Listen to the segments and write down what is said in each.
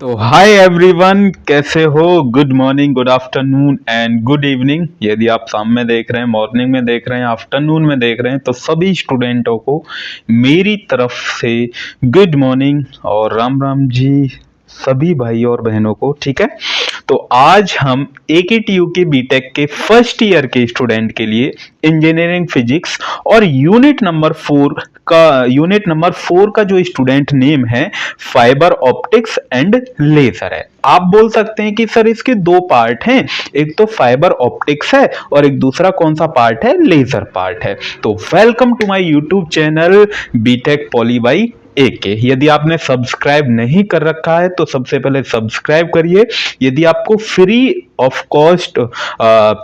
तो hi everyone, कैसे हो? Good morning, good afternoon and good evening. यदि आप शाम में देख रहे हैं, मॉर्निंग में देख रहे हैं, आफ्टरनून में देख रहे हैं, तो सभी स्टूडेंटों को मेरी तरफ से गुड मॉर्निंग और राम राम जी, सभी भाई और बहनों को। ठीक है, तो आज हम AKTU के बीटेक के फर्स्ट ईयर के स्टूडेंट के लिए इंजीनियरिंग फिजिक्स और यूनिट नंबर 4 का जो स्टूडेंट नेम है फाइबर ऑप्टिक्स एंड लेजर है। आप बोल सकते हैं कि सर इसके दो पार्ट हैं, एक तो फाइबर ऑप्टिक्स है और एक दूसरा कौन सा पार्ट है? लेजर पार्ट है। तो welcome to my YouTube channel BTech poly by AK। यदि आपने सब्सक्राइब नहीं कर रखा है तो सबसे पहले सब्सक्राइब करिए। यदि आपको free of cost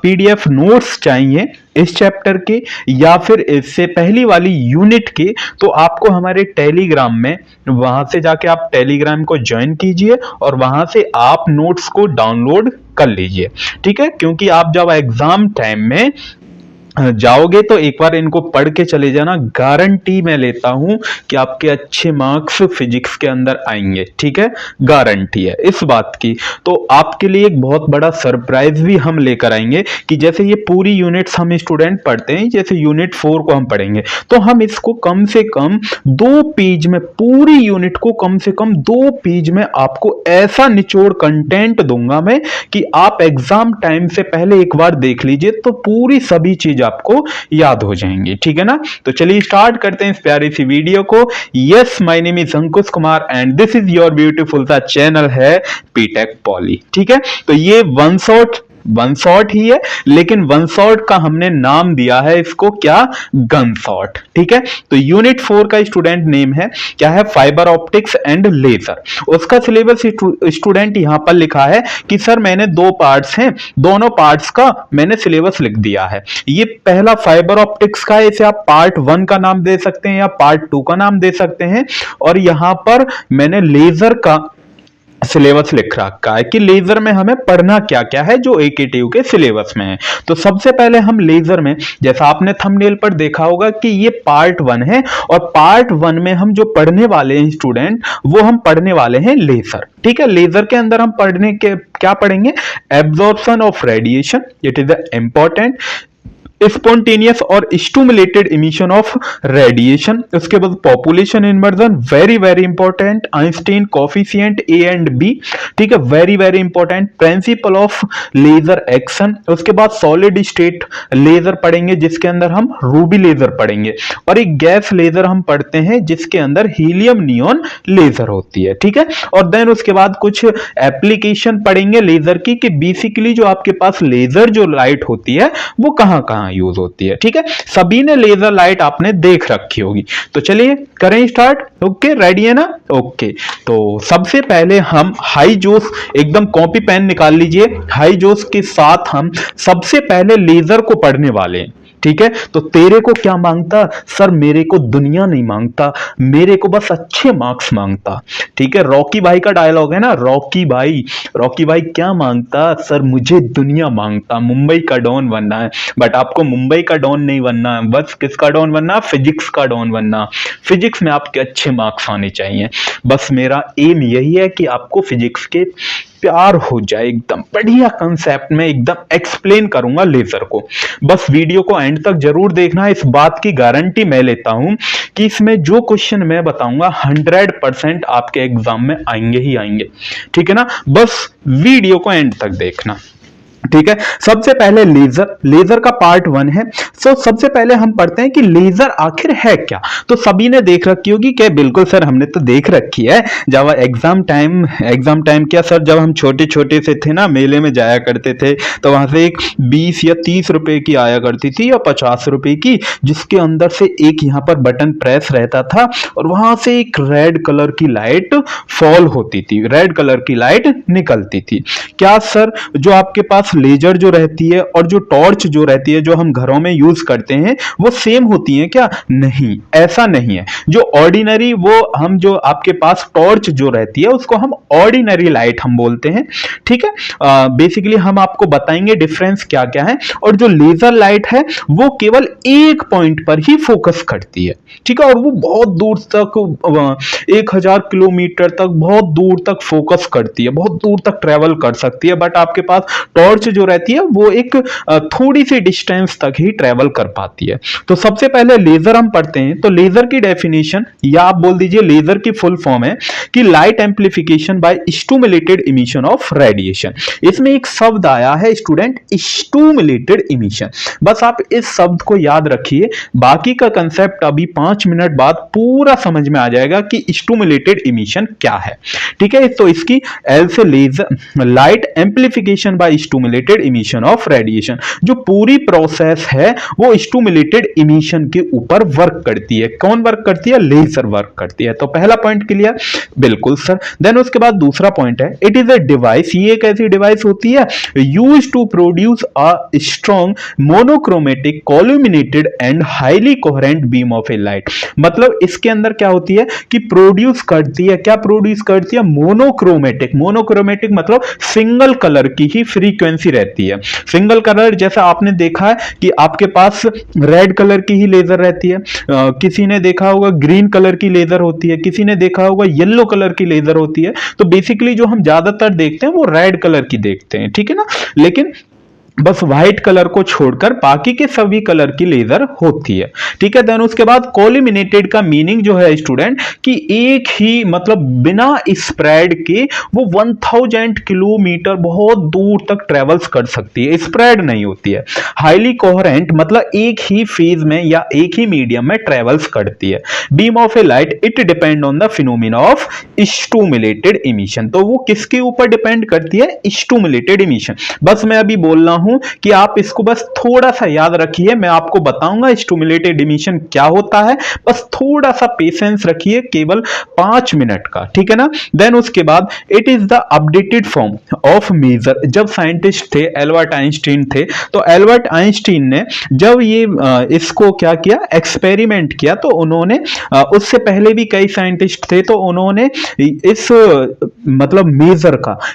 PDF notes चाहिए इस चैप्टर के या फिर इससे पहली वाली यूनिट के, तो आपको हमारे टेलीग्राम में, वहां से जाके आप टेलीग्राम को ज्वाइन कीजिए और वहां से आप नोट्स को डाउनलोड कर लीजिए। ठीक है, क्योंकि आप जब एग्जाम टाइम में जाओगे तो एक बार इनको पढ़ के चले जाना, गारंटी मैं लेता हूं कि आपके अच्छे मार्क्स फिजिक्स के अंदर आएंगे। ठीक है, गारंटी है इस बात की। तो आपके लिए एक बहुत बड़ा सरप्राइज भी हम लेकर आएंगे कि जैसे ये पूरी यूनिट्स हम स्टूडेंट पढ़ते हैं, जैसे यूनिट 4 को हम पढ़ेंगे तो हम इसको कम से कम 2 पेज में, पूरी यूनिट को कम से कम 2 पेज में आपको ऐसा निचोड़ कंटेंट दूंगा मैं कि आप एग्जाम टाइम से पहले एक बार देख लीजिए तो पूरी सभी चीज आपको याद हो जाएंगी। ठीक है ना, तो चलिए स्टार्ट करते हैं इस प्यारी सी वीडियो को। Yes, my name is Ankush Kumar and this is your beautiful सा चैनल है बीटेक पॉली। ठीक है, तो ये वन शॉट ही है, लेकिन वन शॉट का हमने नाम दिया है इसको क्या? Gun shot. ठीक है, तो यूनिट 4 का स्टूडेंट नेम है क्या है? Fibre optics and laser. उसका सिलेबस स्टूडेंट यहां पर लिखा है कि सर मैंने 2 पार्ट्स हैं, दोनों पार्ट्स का मैंने सिलेबस लिख दिया है। ये पहला फाइबर ऑप्टिक्स का है, इसे आप पार्ट 1 का नाम दे सकते हैं या पार्ट 2 का नाम दे सकते हैं। और यहां पर मैंने लेजर का सिलेबस लिख रखा है कि लेजर में हमें पढ़ना क्या क्या है जो AKTU के सिलेबस में है। तो सबसे पहले हम लेजर में, जैसा आपने थंबनेल पर देखा होगा कि ये पार्ट 1 है और पार्ट 1 में हम जो पढ़ने वाले हैं स्टूडेंट, वो हम पढ़ने वाले हैं लेजर। ठीक है, लेजर के अंदर हम पढ़ने के क्या पढ़ेंगे? Absorption of radiation, it is important. Spontaneous और स्टिमुलेटेड इमिशन ऑफ रेडिएशन, उसके बाद population inversion, very very important. Einstein coefficient A and B, ठीक है, very very important. Principle of laser action, उसके बाद सॉलिड स्टेट लेजर पढ़ेंगे जिसके अंदर हम रूबी लेजर पढ़ेंगे, और एक गैस लेजर हम पढ़ते हैं जिसके अंदर हीलियम नियॉन लेजर होती है। ठीक है, और देन उसके बाद कुछ एप्लीकेशन पढ़ेंगे लेजर की कि बेसिकली जो आपके पास लेजर जो लाइट होती है वो कहां कहां यूज होती है। ठीक है, सभी ने लेजर लाइट आपने देख रखी होगी। तो चलिए करें स्टार्ट। ओके, रेडी है ना? ओके, तो सबसे पहले हम हाई जोश, एकदम कॉपी पेन निकाल लीजिए। हाई जोश के साथ हम सबसे पहले लेजर को पढ़ने वाले हैं। ठीक है, तो तेरे को क्या मांगता? सर मेरे को दुनिया नहीं मांगता, मेरे को बस अच्छे मार्क्स मांगता। ठीक है, रॉकी भाई का डायलॉग है ना, रॉकी भाई क्या मांगता? सर मुझे दुनिया मांगता, मुंबई का डॉन बनना है। बट आपको मुंबई का डॉन नहीं बनना है, बस किसका डॉन बनना? फिजिक्स का डॉन बनना। फिजिक्स में आपके अच्छे मार्क्स आने चाहिए। बस मेरा एम यही है कि आपको फिजिक्स के प्यार हो जाए। एकदम बढ़िया कंसेप्ट में एकदम एक्सप्लेन करूंगा लेजर को, बस वीडियो को एंड तक जरूर देखना। इस बात की गारंटी मैं लेता हूं कि इसमें जो क्वेश्चन मैं बताऊंगा 100% आपके एग्जाम में आएंगे ही आएंगे। ठीक है ना, बस वीडियो को एंड तक देखना। ठीक है, सबसे पहले लेजर का पार्ट 1 है। सो सबसे पहले हम पढ़ते हैं कि लेजर आखिर है क्या। तो सभी ने देख रखी होगी क्या? बिल्कुल सर, हमने तो देख रखी है। जब एग्जाम टाइम क्या सर, जब हम छोटे छोटे से थे ना, मेले में जाया करते थे, तो वहां से एक 20 या 30 रुपए की आया करती थी या 50 रुपए की, जिसके अंदर से एक यहाँ पर बटन प्रेस रहता था और वहां से एक रेड कलर की लाइट फॉल होती थी, रेड कलर की लाइट निकलती थी। क्या सर जो आपके पास पास लेजर जो रहती है और जो टॉर्च जो रहती है जो हम घरों में यूज करते हैं वो सेम होती है क्या? नहीं, ऐसा नहीं है। जो ऑर्डिनरी वो हम जो आपके पास टॉर्च जो रहती है उसको हम ऑर्डिनरी लाइट हम बोलते हैं, ठीक है। बेसिकली हम आपको बताएंगे डिफरेंस क्या क्या है। और जो लेजर लाइट है वो केवल एक पॉइंट पर ही फोकस करती है, ठीक है, और वो बहुत दूर तक 1000 किलोमीटर तक बहुत दूर तक फोकस करती है, बहुत दूर तक ट्रेवल कर सकती है। बट आपके पास टॉर्च जो रहती है वो एक थोड़ी सी डिस्टेंस तक ही ट्रेवल कर पाती है। तो सबसे पहले लेजर हम पढ़ते हैं। तो लेजर की डेफिनेशन या आप बोल दीजिए लेजर की फुल फॉर्म है कि light amplification by stimulated emission of radiation. इसमें एक शब्द आया है स्टूडेंट, स्टिमुलेटेड इमिशन। बस आप इस शब्द को याद रखिए, बाकी का कंसेप्ट अभी 5 मिनट बाद पूरा समझ में आ जाएगा कि स्टिमुलेटेड इमिशन क्या है, ठीक है। तो इसकी एल से laser light amplification by stimulated emission of radiation, जो पूरी प्रोसेस है वो स्टिमुलेटेड इमिशन के ऊपर वर्क करती है। कौन वर्क करती है? लेजर वर्क करती है। तो पहला पॉइंट क्लियर? बिल्कुल सर। देन उसके बाद दूसरा पॉइंट है, इट इज अ डिवाइस, ये एक ऐसी डिवाइस होती है used to produce a strong monochromatic collimated and highly coherent beam of a light. मतलब इसके अंदर क्या होती है कि प्रोड्यूस करती है, क्या प्रोड्यूस करती है? मोनोक्रोमेटिक। मोनोक्रोमेटिक मतलब सिंगल कलर की ही फ्रीक्वेंसी रहती है। सिंगल कलर जैसा आपने देखा है कि आपके पास रेड कलर की ही लेजर रहती है, किसी ने देखा होगा ग्रीन कलर की लेजर होती है, किसी ने देखा होगा येलो कलर की लेजर होती है। तो बेसिकली जो हम ज्यादातर देखते हैं वो रेड कलर की देखते हैं, ठीक है ना। लेकिन बस व्हाइट कलर को छोड़कर बाकी के सभी कलर की लेजर होती है, ठीक है। देन उसके बाद कोलिमिनेटेड का मीनिंग जो है स्टूडेंट कि एक ही मतलब बिना स्प्रेड के वो 1000 किलोमीटर बहुत दूर तक ट्रेवल्स कर सकती है, स्प्रेड नहीं होती है। हाईली कोहेरेंट मतलब एक ही फेज में या एक ही मीडियम में ट्रेवल्स करती है। Beam of a light it depend on the phenomena of stimulated emission. तो वो किसके ऊपर डिपेंड करती है? Stimulated emission. बस मैं अभी बोल रहा हूं कि आप इसको बस थोड़ा सा याद रखिए, मैं आपको बताऊंगा स्टिमुलेटेड इमिशन क्या होता है। बस थोड़ा सा पेशेंस रखिए, केवल 5 मिनट का, ठीक है ना। देन उसके बाद it is the updated form of maser. जब साइंटिस्ट थे एल्बर्ट आइंस्टीन थे, तो एल्बर्ट आइंस्टीन ने जब ये इसको क्या किया, एक्सपेरिमेंट किया, तो उन्होंने उससे पहले भी कई साइंटिस्ट थे, तो उन्होंने इस मतलब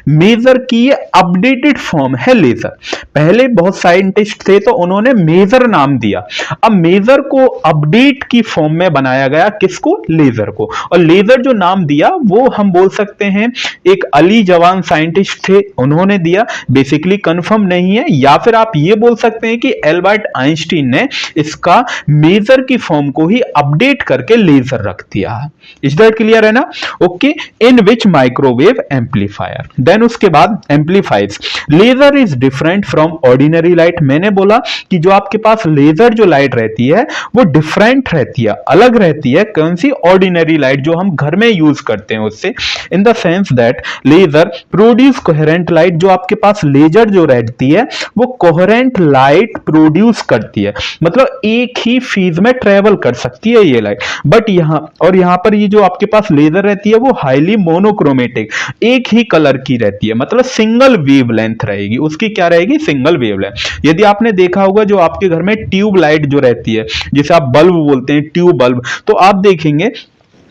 मेजर की अपडेटेड फॉर्म है लेजर। पहले बहुत साइंटिस्ट थे तो उन्होंने मेजर नाम दिया, अब मेजर को अपडेट की फॉर्म में बनाया गया, किसको? लेजर को। और लेजर जो नाम दिया वो हम बोल सकते हैं एक अली जवान साइंटिस्ट थे, उन्होंने दिया। बेसिकली कंफर्म नहीं है, या फिर आप ये बोल सकते हैं कि एल्बर्ट आइंस्टीन ने इसका मेजर की फॉर्म को ही अपडेट करके लेजर रख दिया। इज दैट क्लियर है ना? Okay. In which microwave amplifier, then उसके बाद amplifies. Laser is different from ordinary light. मैंने बोला कि जो आपके पास लेजर जो लाइट रहती है वो डिफरेंट रहती है, अलग रहती है। कौन सी? ऑर्डिनरी लाइट जो हम घर में यूज करते हैं उससे। In the sense that laser produce coherent light. जो आपके पास लेजर जो रहती है वो कोहेरेंट लाइट प्रोड्यूस करती है, मतलब एक ही फेज में ट्रेवल कर सकती है ये लाइट। बट यहां पर ये जो आपके पास लेजर रहती है वो हाईली मोनोक्रोमेटिक, एक ही कलर की रहती है, मतलब सिंगल वेवलेंथ रहेगी उसकी। क्या रहेगी? Single wavelength. यदि आपने देखा होगा जो आपके घर में ट्यूब लाइट जो रहती है, जिसे आप बल्ब बोलते हैं, ट्यूब बल्ब, तो आप देखेंगे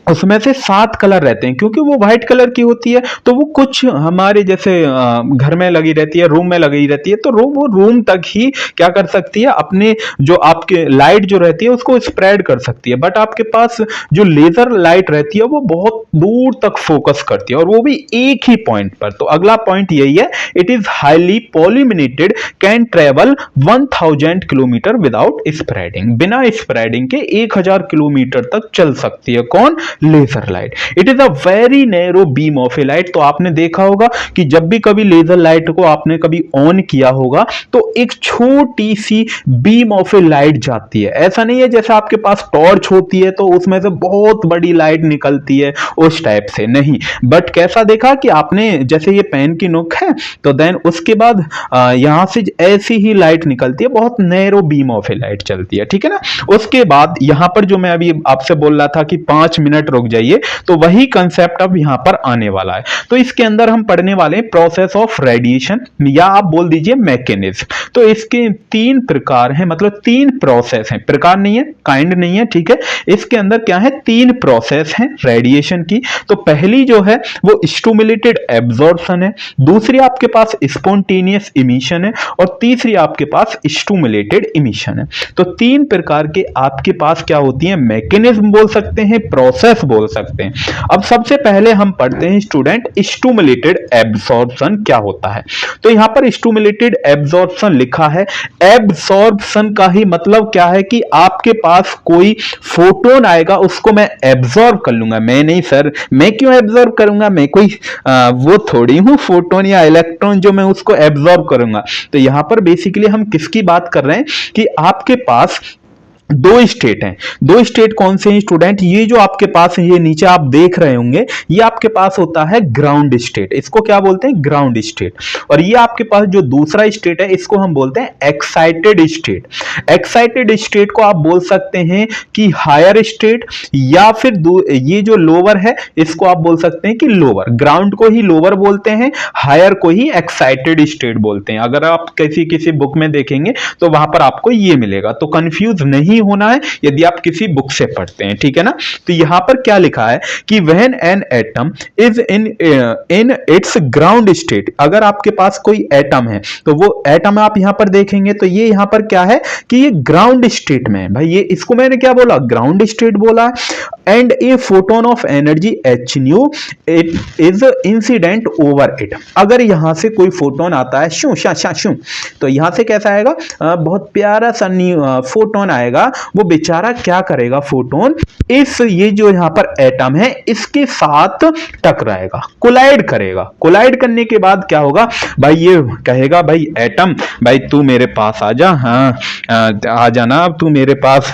उसमें से 7 कलर रहते हैं, क्योंकि वो व्हाइट कलर की होती है। तो वो कुछ हमारे जैसे घर में लगी रहती है, रूम में लगी रहती है, तो वो रूम तक ही क्या कर सकती है, अपने जो आपके लाइट जो रहती है उसको स्प्रेड कर सकती है। बट आपके पास जो लेजर लाइट रहती है वो बहुत दूर तक फोकस करती है, और वो भी एक ही पॉइंट पर। तो अगला पॉइंट यही है, it is highly collimated, can travel 1000 kilometre without spreading. बिना स्प्रेडिंग के 1000 किलोमीटर तक चल सकती है। कौन? Laser light. It is a very narrow beam of a light. तो आपने देखा होगा कि जब भी कभी लेजर लाइट को आपने कभी ऑन किया होगा तो एक छोटी सी बीम ऑफ ए लाइट जाती है। ऐसा नहीं है जैसे आपके पास टॉर्च होती है तो उसमें से बहुत बड़ी लाइट निकलती है, उस टाइप से नहीं, बट कैसा देखा कि आपने जैसे ये पेन की नोक है तो देन उसके बाद यहां से ऐसी ही लाइट निकलती है, बहुत narrow beam of a light चलती है, ठीक है ना। उसके बाद यहां पर जो मैं अभी आपसे बोल रहा था कि 5 मिनट रुक जाइए, तो वही कंसेप्ट अब यहां पर आने वाला है। तो इसके अंदर हम पढ़ने वाले हैं प्रोसेस ऑफ रेडिएशन, या आप बोल दीजिए मैकेनिज्म। तो इसके 3 प्रकार हैं, मतलब 3 प्रोसेस हैं, प्रकार नहीं है, काइंड नहीं है, ठीक है। इसके अंदर क्या है, 3 प्रोसेस हैं रेडिएशन की। तो पहली जो है वो स्टिमुलेटेड एब्जॉर्प्शन है, दूसरी आपके पास स्पॉन्टेनियस इमिशन है, और तीसरी आपके पास स्टिमुलेटेड इमिशन है। तो 3 प्रकार के आपके पास क्या होती है, मैकेनिज्म बोल सकते हैं, प्रोसेस बोल सकते हैं। अब सबसे पहले हम पढ़ते हैं स्टूडेंट स्टिमुलेटेड एब्जॉर्प्शन क्या होता है। तो यहां पर स्टिमुलेटेड एब्जॉर्प्शन लिखा है। एब्जॉर्प्शन का ही मतलब क्या है कि आपके पास कोई फोटोन आएगा, उसको मैं एब्जॉर्ब कर लूंगा। मैं नहीं सर, मैं क्यों एब्जॉर्ब करूंगा, मैं कोई वो थोड़ी हूं फोटोन या इलेक्ट्रॉन जो मैं उसको एब्जॉर्ब करूंगा। तो यहां पर बेसिकली हम किसकी बात कर रहे हैं कि आपके पास 2 स्टेट हैं। 2 स्टेट कौन से हैं स्टूडेंट, ये जो आपके पास है, ये नीचे आप देख रहे होंगे, ये आपके पास होता है ग्राउंड स्टेट, इसको क्या बोलते हैं, ग्राउंड स्टेट। और ये आपके पास जो दूसरा स्टेट है, इसको हम बोलते हैं एक्साइटेड स्टेट। एक्साइटेड स्टेट को आप बोल सकते हैं कि हायर स्टेट, या फिर ये जो लोअर है इसको आप बोल सकते हैं कि लोअर। ग्राउंड को ही लोअर बोलते हैं, हायर को ही एक्साइटेड स्टेट बोलते हैं। अगर आप किसी बुक में देखेंगे तो वहां पर आपको ये मिलेगा, तो कंफ्यूज नहीं होना है यदि आप किसी बुक से पढ़ते हैं, ठीक है ना। तो यहां पर क्या लिखा है कि when an atom is in it's ground state, अगर आपके पास कोई एटम है तो वो एटम आप यहां पर देखेंगे तो ये यहां पर क्या है कि ये ग्राउंड स्टेट में है। भाई ये इसको मैंने क्या बोला, ग्राउंड स्टेट बोला है। And a photon of energy H knew it is incident over it, अगर यहां से कोई फोटोन आता है शू शा शा शू, तो यहां से कैसा आएगा, बहुत प्यारा सा फोटोन आएगा। वो बेचारा क्या करेगा, फोटोन इस ये जो यहां पर एटम है इसके साथ टकराएगा, कोलाइड करेगा। कोलाइड करने के बाद क्या होगा भाई, ये कहेगा भाई एटम, भाई तू मेरे पास आ जा, हाँ आ जाना अब तू मेरे पास।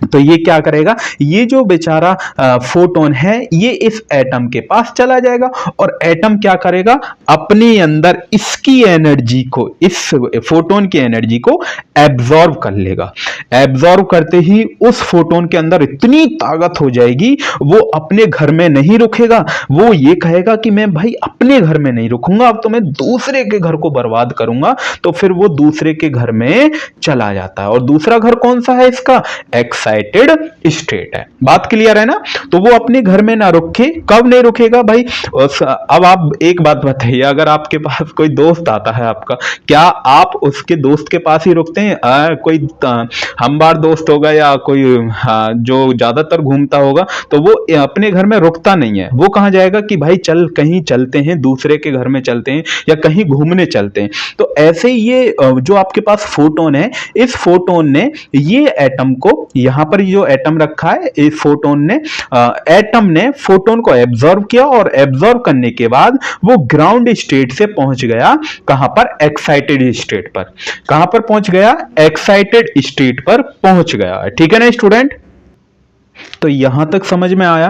तो ये क्या करेगा, ये जो बेचारा फोटोन है ये इस एटम के पास चला जाएगा, और एटम क्या करेगा, अपने अंदर इसकी एनर्जी को, इस फोटोन की एनर्जी को एब्जॉर्ब कर लेगा। एब्जॉर्ब करते ही उस फोटोन के अंदर इतनी ताकत हो जाएगी, वो अपने घर में नहीं रुकेगा। वो ये कहेगा कि मैं भाई अपने घर में नहीं रुकूंगा, अब तो मैं दूसरे के घर को बर्बाद करूंगा। तो फिर वो दूसरे के घर में चला जाता है, और दूसरा घर कौन सा है इसका, एक्साइटेड स्टेट है। बात क्लियर है ना। तो वो अपने घर में ना रुके, कब नहीं रुकेगा भाई, अब आप एक बात बताइए, अगर आपके पास कोई दोस्त आता है आपका, क्या आप उसके दोस्त के पास ही रुकते हैं, कोई हमबार दोस्त होगा या कोई जो ज्यादातर घूमता होगा, तो वो अपने घर में रुकता नहीं है। वो कहां जाएगा कि भाई चल कहीं चलते हैं, दूसरे के घर में चलते हैं, या कहीं घूमने चलते हैं। तो ऐसे ही ये जो आपके पास फोटोन है, इस फोटोन ने ये एटम को, यहां पर जो एटम रखा है, इस फोटोन ने, एटम ने फोटोन को एब्जॉर्ब किया, और एब्जॉर्ब करने के बाद वो ग्राउंड स्टेट से पहुंच गया कहां पर, एक्साइटेड स्टेट पर। कहां पर पहुंच गया, एक्साइटेड स्टेट पर पहुंच गया, ठीक है ना स्टूडेंट। तो यहां तक समझ में आया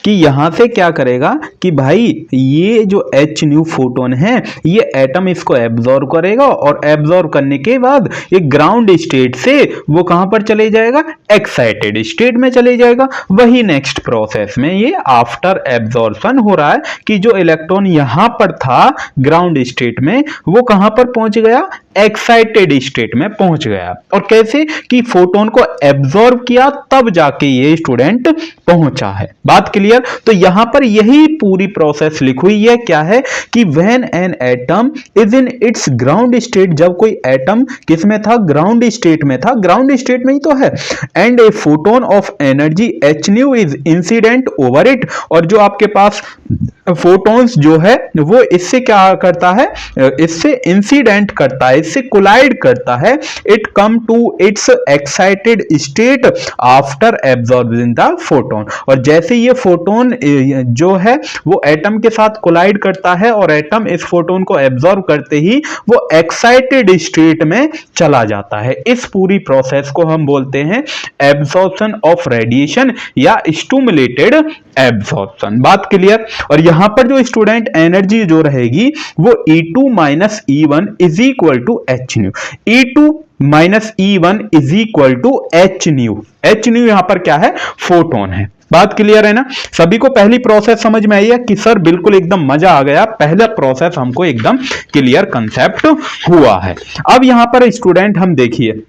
कि यहां से क्या करेगा कि भाई ये जो एच न्यू फोटोन है, ये एटम इसको एब्जॉर्ब करेगा, और एब्जॉर्ब करने के बाद ये ग्राउंड स्टेट से वो कहां पर चले जाएगा, एक्साइटेड स्टेट में चले जाएगा। वही नेक्स्ट प्रोसेस में ये आफ्टर एब्जॉर्प्शन हो रहा है कि जो इलेक्ट्रॉन यहां पर था ग्राउंड स्टेट में, वो कहां पर पहुंच गया, एक्साइटेड स्टेट में पहुंच गया। और कैसे कि फोटोन को एब्जॉर्ब किया, तब जाके ये स्टूडेंट पहुंचा है। बात क्लियर। तो यहां पर यही पूरी प्रोसेस लिखी हुई है, क्या है कि when an atom is in it's ground state, जब कोई एटम किस में था, ग्राउंड स्टेट में था, ग्राउंड स्टेट में ही तो है, and a photon of energy H new is incident over it, और जो आपके पास फोटॉन्स जो है वो इससे क्या करता है, इससे इंसिडेंट करता है, इससे कोलाइड करता है। It come to its excited state after absorbing the photon. और जैसे ये फोटोन जो है वो एटम के साथ कोलाइड करता है और एटम इस फोटोन को एब्जॉर्ब करते ही वो एक्साइटेड स्टेट में चला जाता है। इस पूरी प्रोसेस को हम बोलते हैं एब्जॉर्प्शन ऑफ रेडिएशन या स्टिमुलेटेड एब्जॉर्प्शन। बात क्लियर। और यहां पर जो स्टूडेंट एनर्जी जो रहेगी वो E2 minus E1 is equal to H nu. E2 minus E1 is equal to H nu. H nu यहां पर क्या है, फोटोन है। बात क्लियर है ना। सभी को पहली प्रोसेस समझ में आई है कि सर बिल्कुल एकदम मजा आ गया, पहला प्रोसेस हमको एकदम क्लियर कंसेप्ट हुआ है। अब यहां पर स्टूडेंट हम देखिए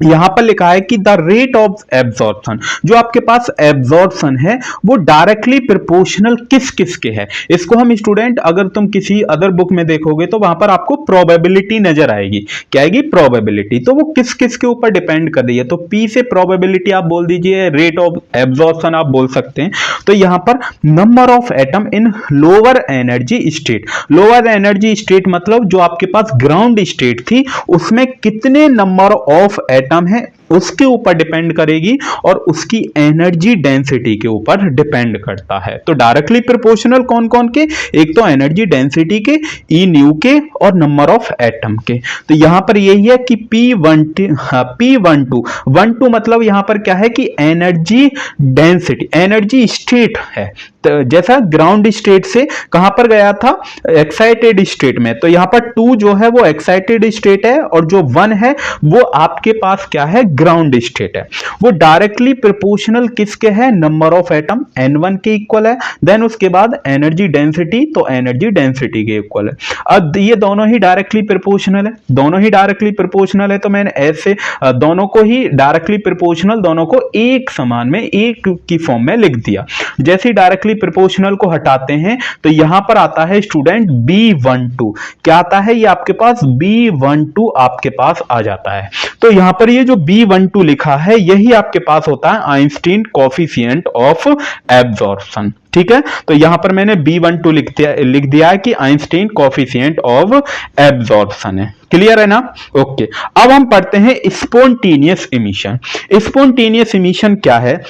यहां पर लिखा है कि द रेट ऑफ एब्जॉर्प्शन, जो आपके पास एब्जॉर्प्शन है वो डायरेक्टली प्रोपोर्शनल किस किस के है। इसको हम स्टूडेंट अगर तुम किसी अदर बुक में देखोगे तो वहां पर आपको प्रोबेबिलिटी नजर आएगी। क्या आएगी, प्रोबेबिलिटी। तो वो किस किस के ऊपर डिपेंड कर रही है, तो पी से प्रोबेबिलिटी आप बोल दीजिए, रेट ऑफ एब्जॉर्प्शन आप बोल सकते हैं। तो यहां पर number of atom in lower energy state, lower energy state मतलब जो आपके पास ग्राउंड स्टेट थी उसमें कितने नंबर ऑफ एटम है उसके ऊपर डिपेंड करेगी और उसकी एनर्जी डेंसिटी के ऊपर डिपेंड करता है। तो डायरेक्टली प्रोपोर्शनल कौन कौन के, एक तो एनर्जी डेंसिटी के, ई न्यू के और नंबर ऑफ एटम के। तो यहां पर यही है कि P12 मतलब यहां पर क्या है कि एनर्जी डेंसिटी, एनर्जी स्टेट है। तो जैसा ग्राउंड स्टेट से कहां पर गया था, एक्साइटेड स्टेट में। तो यहां पर 2 जो है वो एक्साइटेड स्टेट है और जो 1 है वो आपके पास क्या है, ग्राउंड स्टेट है। वो डायरेक्टली प्रोपोर्शनल किसके है, नंबर ऑफ एटम N1 के इक्वल है। देन उसके बाद एनर्जी डेंसिटी, तो एनर्जी डेंसिटी के इक्वल है। अब ये दोनों ही डायरेक्टली प्रोपोर्शनल है, दोनों ही डायरेक्टली प्रोपोर्शनल है। तो मैंने ऐसे दोनों को ही डायरेक्टली प्रोपोर्शनल, दोनों को एक समान में एक की फॉर्म में लिख दिया। जैसे ही डायरेक्टली प्रोपोर्शनल को हटाते हैं तो यहां पर आता है स्टूडेंट B12। क्या आता है, ये आपके पास B12 आपके पास आ जाता है। तो यहां पर ये जो B12 लिखा है यही आपके पास होता है आइंस्टीन कोएफिशिएंट ऑफ एब्जॉर्प्शन। ठीक है, तो यहां पर मैंने B12 लिख दिया है कि आइंस्टीन कोएफिशिएंट ऑफ एब्जॉर्प्शन है। क्लियर है ना। ओके, अब हम पढ़ते हैं स्पॉन्टेनियस इमिशन। स्पॉन्टेनियस इमिशन क्या है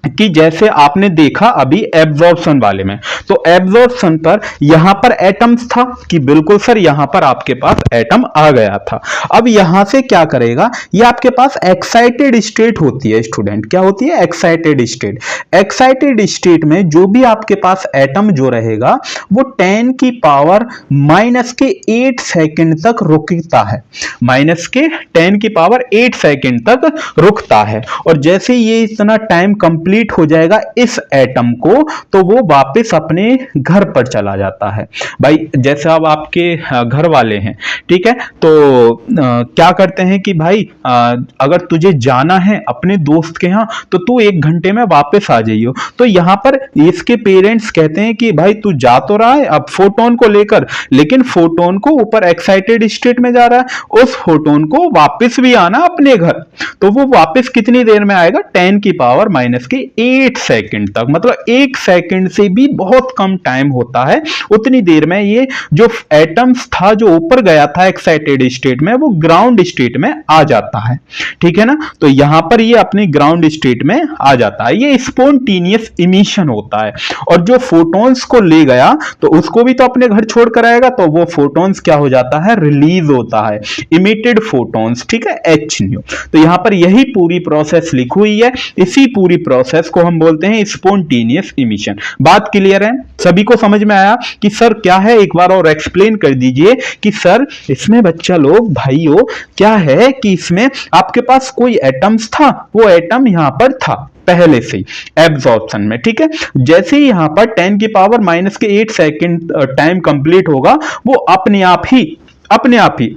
कि जैसे आपने देखा अभी एब्जॉर्प्शन वाले में, तो एब्जॉर्प्शन पर यहां पर एटम्स था कि बिल्कुल सर यहां पर आपके पास एटम आ गया था। अब यहां से क्या करेगा, ये आपके पास एक्साइटेड स्टेट होती है स्टूडेंट। क्या होती है, एक्साइटेड स्टेट। एक्साइटेड स्टेट में जो भी आपके पास एटम जो रहेगा वो 10 की पावर -8 सेकंड तक रुकता है, -10 की पावर 8 सेकंड तक रुकता है। और जैसे ये इतना टाइम कंप्लीट हो जाएगा इस एटम को, तो वो वापस अपने घर पर चला जाता है। भाई जैसे अब आपके घर वाले हैं, ठीक है, तो क्या करते हैं कि भाई अगर तुझे जाना है अपने दोस्त के यहाँ तो तू 1 घंटे में वापस आ जाइयो। तो यहाँ पर इसके पेरेंट्स कहते हैं कि भाई तू जा तो रहा है अब फोटोन को लेकर, लेकिन फोटोन को ऊपर एक्साइटेड स्टेट में जा रहा है, उस फोटोन को वापस भी आना अपने घर। तो वो वापस कितनी देर में आएगा, 10 की पावर -8 सेकंड तक, मतलब 1 सेकंड से भी बहुत कम टाइम होता है। उतनी देर में ये जो एटम्स था जो ऊपर गया था एक्साइटेड स्टेट में, वो ग्राउंड स्टेट में आ जाता है। ठीक है ना। तो यहां पर ये अपनी ग्राउंड स्टेट में आ जाता है, ये स्पॉन्टेनियस इमिशन होता है। और जो फोटॉन्स को ले गया तो उसको भी तो अपने घर छोड़ कर आएगा, तो वो फोटॉन्स क्या हो जाता है, रिलीज होता है, इमिटेड फोटॉन्स। ठीक है, एच न्यू। तो यहां पर यही पूरी प्रोसेस लिखी हुई है, इसी पूरी प्रोसेस को हम बोलते हैं स्पॉन्टेनियस इमिशन। बात क्लियर है, सभी को समझ में आया कि सर क्या है, एक बार और एक्सप्लेन कर दीजिए कि सर इसमें बच्चा लोग भाइयों क्या है कि इसमें आपके पास कोई एटम्स था, वो एटम यहां पर था पहले से एब्जॉर्प्शन में। ठीक है, जैसे ही यहां पर 10 की पावर -8 सेकंड टाइम कंप्लीट होगा, वो अपने आप ही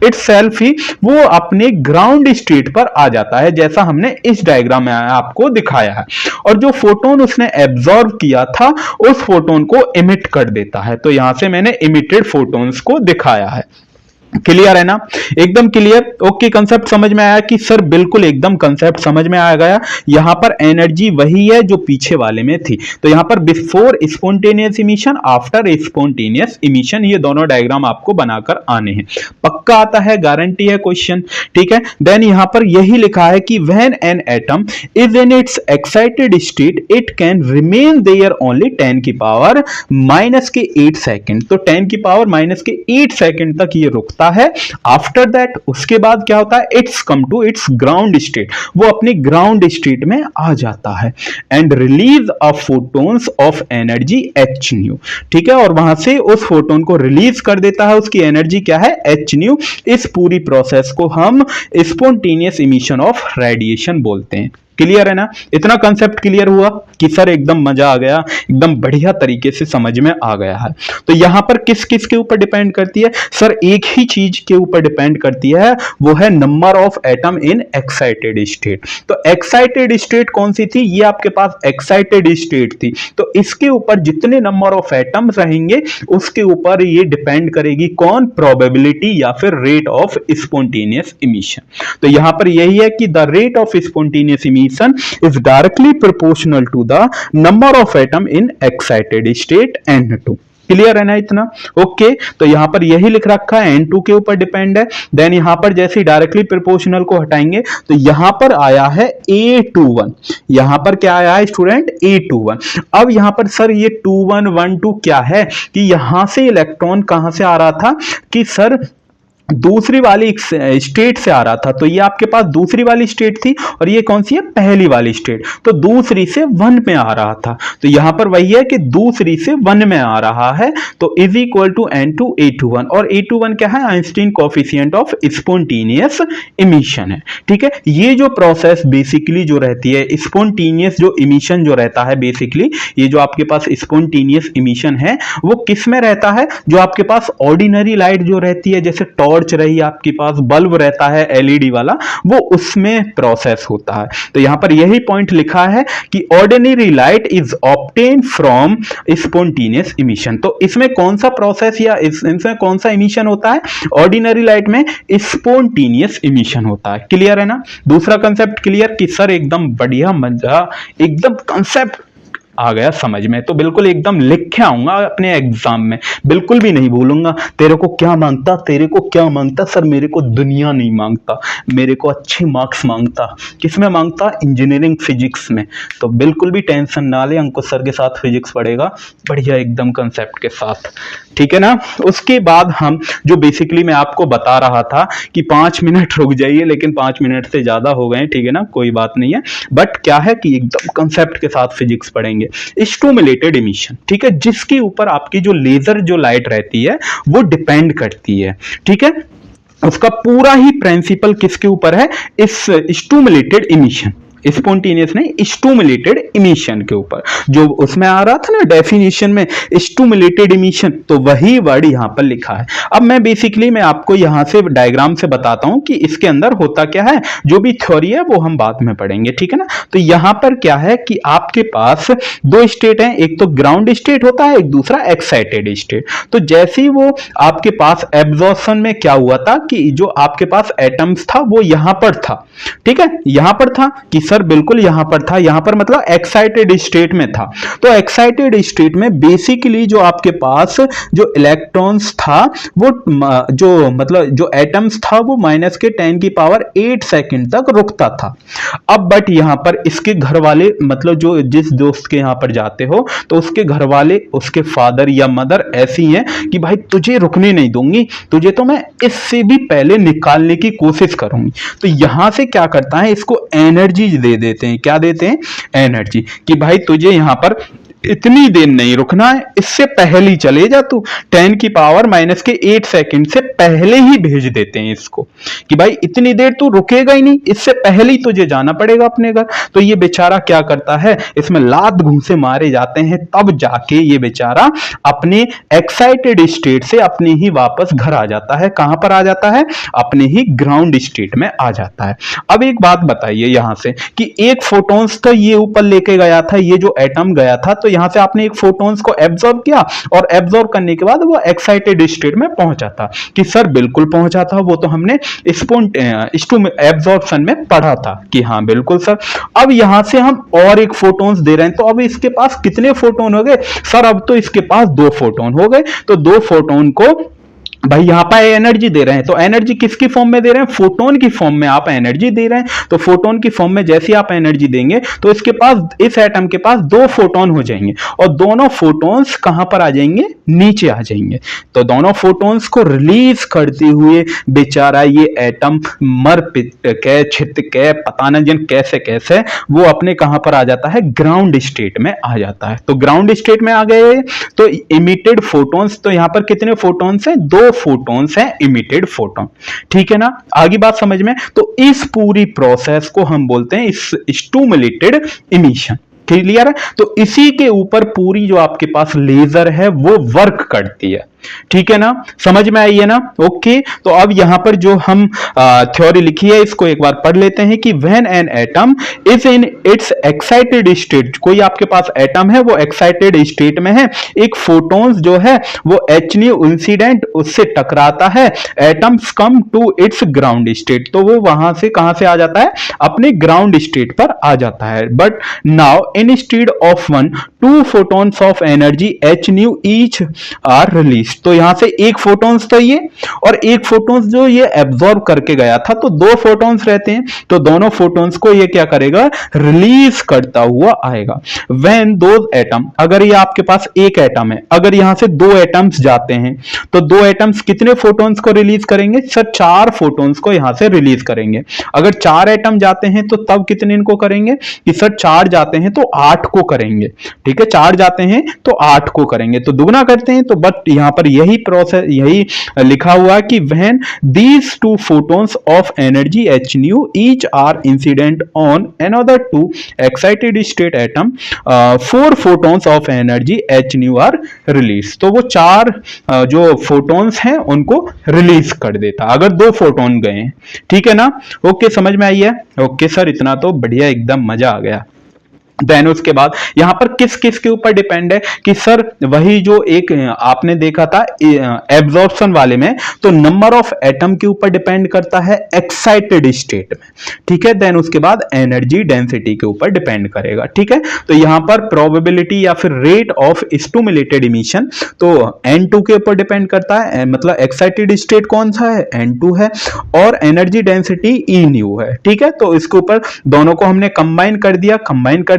इटसेल्फ ही वो अपने ग्राउंड स्टेट पर आ जाता है, जैसा हमने इस डायग्राम में आपको दिखाया है। और जो फोटोन उसने एब्जॉर्ब किया था उस फोटोन को इमिट कर देता है। तो यहां से मैंने इमिटेड फोटोन्स को दिखाया है। क्लियर है ना, एकदम क्लियर। ओके, कंसेप्ट समझ में आया कि सर बिल्कुल एकदम कंसेप्ट समझ में आ गया। यहां पर एनर्जी वही है जो पीछे वाले में थी। तो यहां पर before spontaneous emission, after spontaneous emission, ये दोनों डायग्राम आपको बनाकर आने हैं। पक्का आता है, गारंटी है क्वेश्चन, ठीक है। देन यहां पर यही लिखा है कि when an atom is in its excited state it can remain there only 10 की पावर -8 सेकेंड। तो 10 की पावर -8 सेकेंड तक ये रुकता है। आफ्टर दैट, उसके बाद क्या होता है, it's come to its ground state, वो अपनी ग्राउंड स्टेट में आ जाता है। And release of photons of energy H nu, ठीक है, और वहां से उस फोटोन को रिलीज कर देता है, उसकी एनर्जी क्या है, एच न्यू। इस पूरी प्रोसेस को हम स्पॉन्टेनियस इमिशन ऑफ रेडिएशन बोलते हैं। क्लियर है ना, इतना कंसेप्ट क्लियर हुआ कि सर एकदम मजा आ गया, एकदम बढ़िया तरीके से समझ में आ गया है। तो यहां पर किस किस के ऊपर डिपेंड करती है, सर एक ही चीज के ऊपर डिपेंड करती है, वो है number of atom in excited state. तो एक्साइटेड स्टेट कौन सी थी, ये आपके पास एक्साइटेड स्टेट थी। तो इसके ऊपर जितने नंबर ऑफ एटम्स रहेंगे उसके ऊपर ये डिपेंड करेगी कौन, प्रोबेबिलिटी या फिर रेट ऑफ स्पॉन्टेनियस इमिशन। तो यहां पर यही है कि the rate of spontaneous emission is directly proportional to the number of atom in excited state N2। Clear है ना इतना, ओके। तो यहां पर यही लिख रखा है, N2 के ऊपर डिपेंड है। देन यहां पर जैसे डायरेक्टली प्रोपोर्शनल को हटाएंगे तो यहां पर आया है A21, यहां पर क्या आया है स्टूडेंट, A21। अब यहां पर सर ये 2112 क्या है कि यहां से इलेक्ट्रॉन कहां से आ रहा था कि सर दूसरी वाली स्टेट से आ रहा था। तो ये आपके पास दूसरी वाली स्टेट थी और ये कौन सी है, पहली वाली स्टेट। तो दूसरी से 1 में आ रहा था। तो यहां पर वही है कि दूसरी से 1 में आ रहा है। तो is equal to N2 A21, और A21 क्या है, Einstein coefficient of spontaneous emission है, ठीक है। ये जो प्रोसेस बेसिकली जो रहती है, स्पॉन्टेनियस जो इमिशन जो रहता है, बेसिकली ये जो आपके पास स्पॉन्टेनियस इमिशन है वो किस में रहता है, जो आपके पास ऑर्डिनरी लाइट जो रहती है, जैसे टॉर्च रही आपके पास, बल्ब रहता है एलईडी वाला, वो उसमें प्रोसेस होता है। तो यहां पर यही पॉइंट लिखा है कि ordinary light is obtain from spontaneous emission. तो इसमें कौन सा प्रोसेस या इसमें कौन सा इमिशन होता है, ऑर्डिनरी लाइट में स्पॉन्टेनियस इमिशन होता है। क्लियर है ना, दूसरा कंसेप्ट क्लियर कि सर एकदम बढ़िया, मजा, एकदम कंसेप्ट आ गया समझ में। तो बिल्कुल एकदम लिख के आऊंगा अपने एग्जाम में, बिल्कुल भी नहीं भूलूंगा तेरे को क्या मांगता, तेरे को क्या मांगता, सर मेरे को दुनिया नहीं मांगता, मेरे को अच्छे मार्क्स मांगता। किसमें मांगता, इंजीनियरिंग फिजिक्स में। तो बिल्कुल भी टेंशन ना ले, अंकुश सर के साथ फिजिक्स पढ़ेगा बढ़िया एकदम कंसेप्ट के साथ, ठीक है ना। उसके बाद हम जो बेसिकली मैं आपको बता रहा था कि 5 मिनट रुक जाइए, लेकिन 5 मिनट से ज्यादा हो गए, ठीक है ना, कोई बात नहीं है। बट क्या है कि एकदम कंसेप्ट के साथ फिजिक्स पढ़ेंगे। स्टिमुलेटेड इमिशन, ठीक है, जिसके ऊपर आपकी जो लेजर जो लाइट रहती है वो डिपेंड करती है, ठीक है। उसका पूरा ही प्रिंसिपल किसके ऊपर है, इस स्टिमुलेटेड इमिशन, स्पॉन्टेनियस नहीं, स्टिमुलेटेड इमिशन के ऊपर। जो उसमें आ रहा था ना डेफिनेशन में स्टिमुलेटेड इमिशन, तो वही वर्ड यहां पर लिखा है। अब मैं बेसिकली मैं आपको यहां से डायग्राम से बताता हूं कि इसके अंदर होता क्या है, जो भी थ्योरी है वो हम बाद में पढ़ेंगे, ठीक है ना। तो यहां पर क्या है कि आपके पास 2 स्टेट हैं, एक तो ग्राउंड स्टेट होता है, एक दूसरा एक्साइटेड स्टेट। तो जैसे ही वो आपके पास एब्जॉर्प्शन में क्या हुआ था कि जो आपके पास एटम्स था वो यहां पर था, ठीक है, यहां पर था कि सर बिल्कुल यहां पर था, यहां पर मतलब एक्साइटेड स्टेट में था। तो एक्साइटेड स्टेट में बेसिकली जो आपके पास जो इलेक्ट्रॉन्स था वो जो मतलब जो एटम्स था वो -10⁸ सेकंड तक रुकता था। अब बट यहां पर इसके घर वाले मतलब जो जिस दोस्त के यहां पर जाते हो तो उसके घर वाले, उसके फादर या मदर ऐसी हैं कि भाई तुझे रुकने नहीं दूंगी, तुझे तो मैं इससे भी पहले निकालने की कोशिश करूंगी। तो यहां से क्या करता है, इसको एनर्जी दे देते हैं। क्या देते हैं, एनर्जी, कि भाई तुझे यहां पर इतनी देर नहीं रुकना है, इससे पहले ही चले जा तू, 10⁻⁸ सेकंड से पहले ही भेज देते हैं इसको कि भाई इतनी देर तू रुकेगा ही नहीं, इससे पहले ही तुझे जाना पड़ेगा अपने घर। तो ये बेचारा क्या करता है, इसमें लात घूंसे मारे जाते हैं, तब जाके ये बेचारा अपने एक्साइटेड स्टेट से अपने ही वापस घर आ जाता है। कहां पर आ जाता है, अपने ही ग्राउंड स्टेट में आ जाता है। अब एक बात बताइए यहां से कि एक फोटोन्स तो ये ऊपर लेके गया था, ये जो एटम गया था तो यहां से आपने एक फोटॉन्स को एब्जॉर्ब किया और एब्जॉर्ब करने के बाद वो एक्साइटेड स्टेट में पहुंचा था कि सर बिल्कुल पहुंचा था, वो तो हमने एब्जॉर्प्शन में पढ़ा था कि हाँ बिल्कुल सर। अब यहां से हम और एक फोटॉन्स दे रहे हैं, तो अब इसके पास कितने फोटोन हो गए सर? अब तो इसके पास 2 फोटोन हो गए। तो 2 फोटोन को भाई यहां पर एनर्जी दे रहे हैं, तो एनर्जी किसकी फॉर्म में दे रहे हैं? फोटोन की फॉर्म में आप एनर्जी दे रहे हैं। तो फोटोन की फॉर्म में जैसे आप एनर्जी देंगे तो इसके पास, इस एटम के पास 2 फोटोन हो जाएंगे और दोनों फोटोन्स कहां पर आ जाएंगे? नीचे आ जाएंगे। तो दोनों फोटोन्स को रिलीज करते हुए बेचारा ये एटम मर पिट के छित के पता न जन कैसे कैसे वो अपने कहां पर आ जाता है? ग्राउंड स्टेट में आ जाता है। तो ग्राउंड स्टेट में आ गए तो इमिटेड फोटोन्स, तो यहां पर कितने फोटोन्स हैं? 2 फोटॉन्स है, इमिटेड फोटोन। ठीक है ना, आगे बात समझ में? तो इस पूरी प्रोसेस को हम बोलते हैं स्टिमुलेटेड इमिशन। क्लियर है? तो इसी के ऊपर पूरी जो आपके पास लेजर है वो वर्क करती है। ठीक है ना, समझ में आई है ना? ओके, तो अब यहां पर जो हम थ्योरी लिखी है इसको एक बार पढ़ लेते हैं कि when an atom is in its excited state, कोई आपके पास एटम है वो एक्साइटेड स्टेट में है, एक फोटॉन्स जो है वो एच न्यू इंसिडेंट उससे टकराता है, atoms come to its ground state, तो वो वहां से कहां से आ जाता है? अपने ग्राउंड स्टेट पर आ जाता है। But now instead of 1 2 photons of energy H nu each are release, तो यहां से एक फोटॉन्स तो ये और एक फोटॉन्स जो ये एब्जॉर्ब करके गया था, तो 2 फोटॉन्स रहते हैं, तो दोनों फोटॉन्स को ये क्या करेगा? रिलीज करता हुआ आएगा। व्हेन दोज एटम, अगर ये आपके पास एक एटम है, अगर यहां से 2 एटम्स जाते हैं तो 2 एटम्स कितने फोटॉन्स को रिलीज करेंगे? सर 4 फोटॉन्स को यहां से रिलीज करेंगे। अगर 4 एटम जाते हैं तो तब कितने इनको करेंगे? कि सर 4 जाते हैं तो 8 को करेंगे। ठीक है, 4 जाते हैं तो 8 को करेंगे, तो दुगना करते हैं। तो बट यहां पर यही प्रोसेस, यही लिखा हुआ है कि when these 2 photons of energy H nu each are incident on another 2 excited state atom 4 photons of energy H nu are release, तो वो 4 जो फोटॉन्स हैं उनको रिलीज कर देता अगर 2 फोटॉन गए। ठीक है ना, ओके, समझ में आई है? ओके सर, इतना तो बढ़िया, एकदम मजा आ गया। देन उसके बाद यहां पर किस किस के ऊपर डिपेंड है? कि सर वही जो एक आपने देखा था एब्जॉर्प्शन वाले में, तो नंबर ऑफ एटम के ऊपर डिपेंड करता है एक्साइटेड स्टेट में। ठीक है, देन उसके बाद एनर्जी डेंसिटी के ऊपर डिपेंड करेगा। ठीक है, तो यहां पर प्रोबेबिलिटी या फिर रेट ऑफ स्टिमुलेटेड इमिशन, तो N2 के ऊपर डिपेंड करता है, मतलब एक्साइटेड स्टेट कौन सा है? N2 है, और एनर्जी डेंसिटी E न्यू है। ठीक है, तो इसके ऊपर दोनों को हमने कंबाइन कर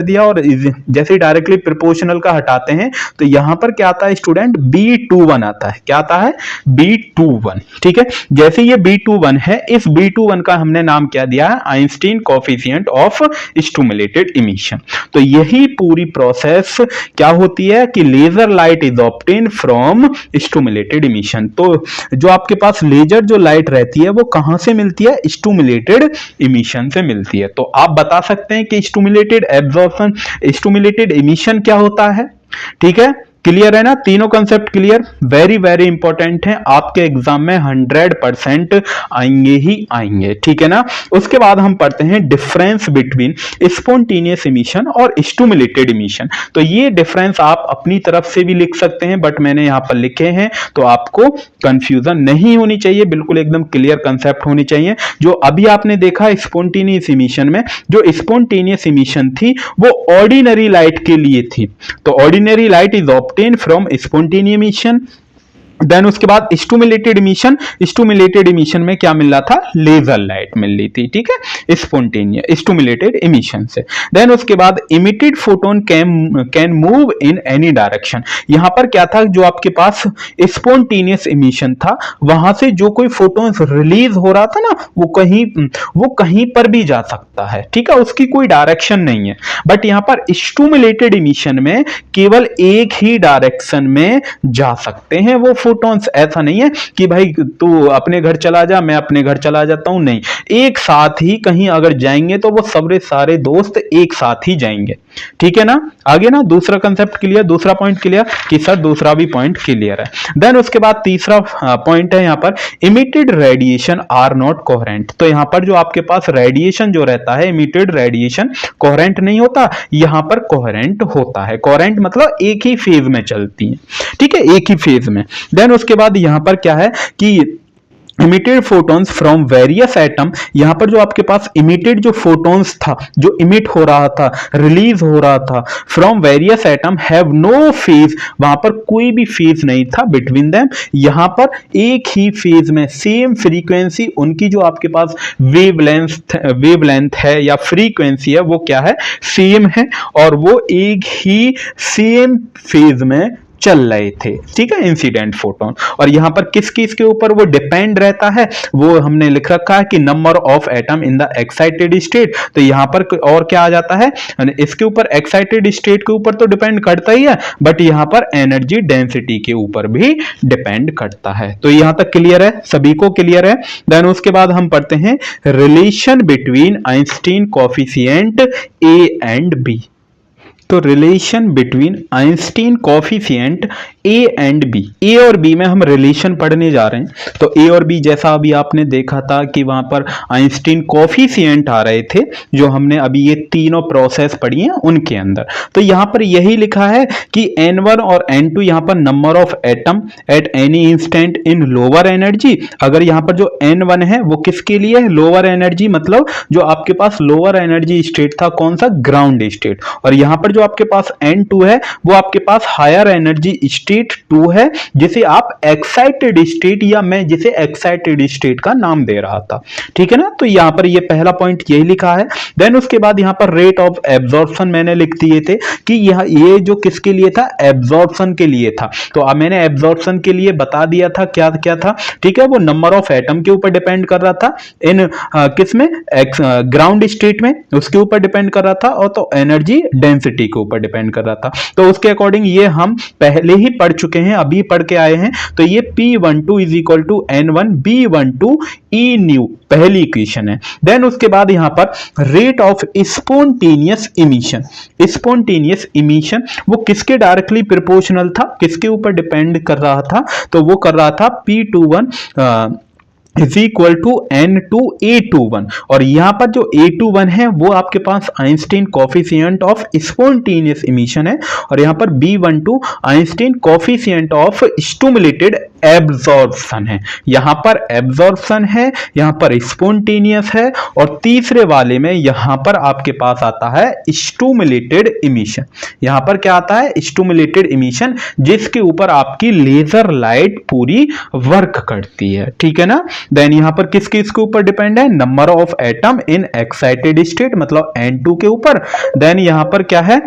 दिया और जैसे डायरेक्टली प्रोपोर्शनल का हटाते हैं तो यहां पर क्या आता है स्टूडेंट? B21 आता है। क्या आता है? B21। ठीक है, जैसे ये B21 है, इस B21 का हमने नाम क्या दिया है? Einstein coefficient of stimulated emission. तो यही पूरी प्रोसेस क्या होती है कि laser light is obtain from stimulated emission. तो जो आपके पास लेजर जो लाइट रहती है वो कहां से मिलती है? स्टिमुलेटेड इमिशन से मिलती है। तो आप बता सकते हैं कि स्टिमुलेटेड एब्जॉर्प्शन, स्टिमुलेटेड इमिशन क्या होता है? ठीक है, क्लियर है ना? तीनों concept clear? Very very important है, आपके एग्जाम में 100% आएंगे ही आएंगे। ठीक है ना, उसके बाद हम पढ़ते हैं डिफरेंस बिटवीन स्पॉन्टेनियस इमिशन और स्टिमुलेटेड इमिशन। तो ये डिफरेंस आप अपनी तरफ से भी लिख सकते हैं, बट मैंने यहां पर लिखे हैं तो आपको कंफ्यूजन नहीं होनी चाहिए, बिल्कुल एकदम क्लियर कंसेप्ट होनी चाहिए। जो अभी आपने देखा स्पॉन्टेनियस इमिशन में, जो स्पॉन्टेनियस इमिशन थी वो ऑर्डिनरी लाइट के लिए थी, तो ordinary light is obtained from spontaneous emission। Then उसके बाद स्टिमुलेटेड इमिशन में क्या मिल रहा था? लेजर लाइट मिल रही थी। ठीक है, स्पॉन्टेनियस स्टिमुलेटेड इमिशन से। देन उसके बाद emitted photon can move in any direction. यहां पर क्या था? जो आपके पास स्पॉन्टेनियस इमिशन था वहां से जो कोई फोटोन्स रिलीज हो रहा था ना, वो कहीं पर भी जा सकता है। ठीक है, उसकी कोई डायरेक्शन नहीं है। बट यहां पर स्टिमुलेटेड इमिशन में केवल एक ही डायरेक्शन में जा सकते हैं वो फोटॉन्स। ऐसा नहीं है कि भाई तू अपने घर चला जा, मैं अपने घर चला जाता हूं, नहीं, एक साथ ही कहीं अगर जाएंगे तो वो सारे दोस्त एक साथ ही जाएंगे। ठीक है ना, आगे ना दूसरा कंसेप्ट क्लियर, दूसरा पॉइंट क्लियर कि सर दूसरा भी पॉइंट क्लियर है। देन उसके बाद तीसरा पॉइंट है यहाँ पर emitted radiation are not coherent. तो यहाँ पर जो आपके पास रेडिएशन जो रहता है, इमिटेड रेडिएशन कोहेरेंट नहीं होता, यहाँ पर कोहेरेंट होता है। कोहेरेंट मतलब एक ही फेज में चलती है, ठीक है, एक ही फेज में। देन उसके बाद यहाँ पर क्या है कि emitted photons from various atom, यहां पर जो आपके पास इमिटेड जो फोटॉन्स था, जो इमिट हो रहा था, रिलीज हो रहा था from various atom have no phase, वहां पर कोई भी फेज नहीं था बिटवीन देम, यहां पर एक ही फेज में सेम फ्रीक्वेंसी, उनकी जो आपके पास वेवलेंथ है या फ्रीक्वेंसी है वो क्या है, सेम है, और वो एक ही सेम फेज में चल रहे थे, ठीक है, इंसिडेंट फोटोन। और यहां पर किस किस के ऊपर वो डिपेंड रहता है, वो हमने लिख रखा है कि number of atom in the excited state. तो यहां पर और क्या आ जाता है, इसके ऊपर एक्साइटेड स्टेट के ऊपर तो डिपेंड करता ही है, बट यहां पर एनर्जी डेंसिटी के ऊपर भी डिपेंड करता है। तो यहां तक क्लियर है, सभी को क्लियर है। देन उसके बाद हम पढ़ते हैं relation between Einstein coefficient A and B. तो relation between Einstein coefficient A and B, A और बी में हम रिलेशन पढ़ने जा रहे हैं। तो ए और बी जैसा अभी आपने देखा था कि वहां पर आइंस्टीन कोएफिशिएंट आ रहे थे, जो हमने अभी ये तीनों प्रोसेस पढ़ी हैं उनके अंदर। तो यहां पर यही लिखा है कि n1 और n2 यहां पर number of atom at any instant in lower energy. अगर यहां पर जो n1 है वो किसके लिए है, लोअर एनर्जी, मतलब जो आपके पास लोअर एनर्जी स्टेट था कौन सा, ग्राउंड स्टेट। और यहां पर जो आपके पास n2 है वो आपके पास हायर एनर्जी स्टेट 2 है, जिसे आप एक्साइटेड स्टेट, या मैं जिसे एक्साइटेड स्टेट का नाम दे रहा था, ठीक है ना। तो यहां पर ये पहला पॉइंट यही लिखा है। देन उसके बाद यहां पर रेट ऑफ एब्जॉर्प्शन मैंने लिख दिए थे कि ये जो किसके लिए था, एब्जॉर्प्शन के लिए था। तो अब मैंने एब्जॉर्प्शन के लिए बता दिया था क्या क्या था, ठीक है, वो नंबर ऑफ एटम के ऊपर डिपेंड कर रहा था, इन किसमें, ग्राउंड स्टेट में, उसके ऊपर डिपेंड कर रहा था, और तो एनर्जी डेंसिटी के ऊपर डिपेंड कर रहा था। तो उसके अकॉर्डिंग ये हम पहले ही पढ़ चुके हैं, अभी पढ़ के आए हैं। तो ये P12 is equal to N1 B12 E nu पहली इक्वेशन है। देन उसके बाद यहां पर rate of spontaneous emission, spontaneous emission वो किसके डायरेक्टली प्रोपोर्शनल था, किसके ऊपर डिपेंड कर रहा था, तो वो कर रहा था P21 is equal to N2A21। और यहां पर जो A21 है वो आपके पास Einstein coefficient of spontaneous emission है, और यहां पर B12 Einstein coefficient of stimulated absorption है। यहां पर एब्जॉर्प्शन है, यहां पर स्पॉन्टेनियस है, और तीसरे वाले में यहां पर आपके पास आता है स्टिमुलेटेड इमिशन। यहां पर क्या आता है, स्टिमुलेटेड इमिशन, जिसके ऊपर आपकी लेजर लाइट पूरी वर्क करती है, ठीक है ना। देन यहां पर किस के ऊपर डिपेंड है, number of atom in excited state, मतलब N2 के ऊपर। देन यहां पर क्या है,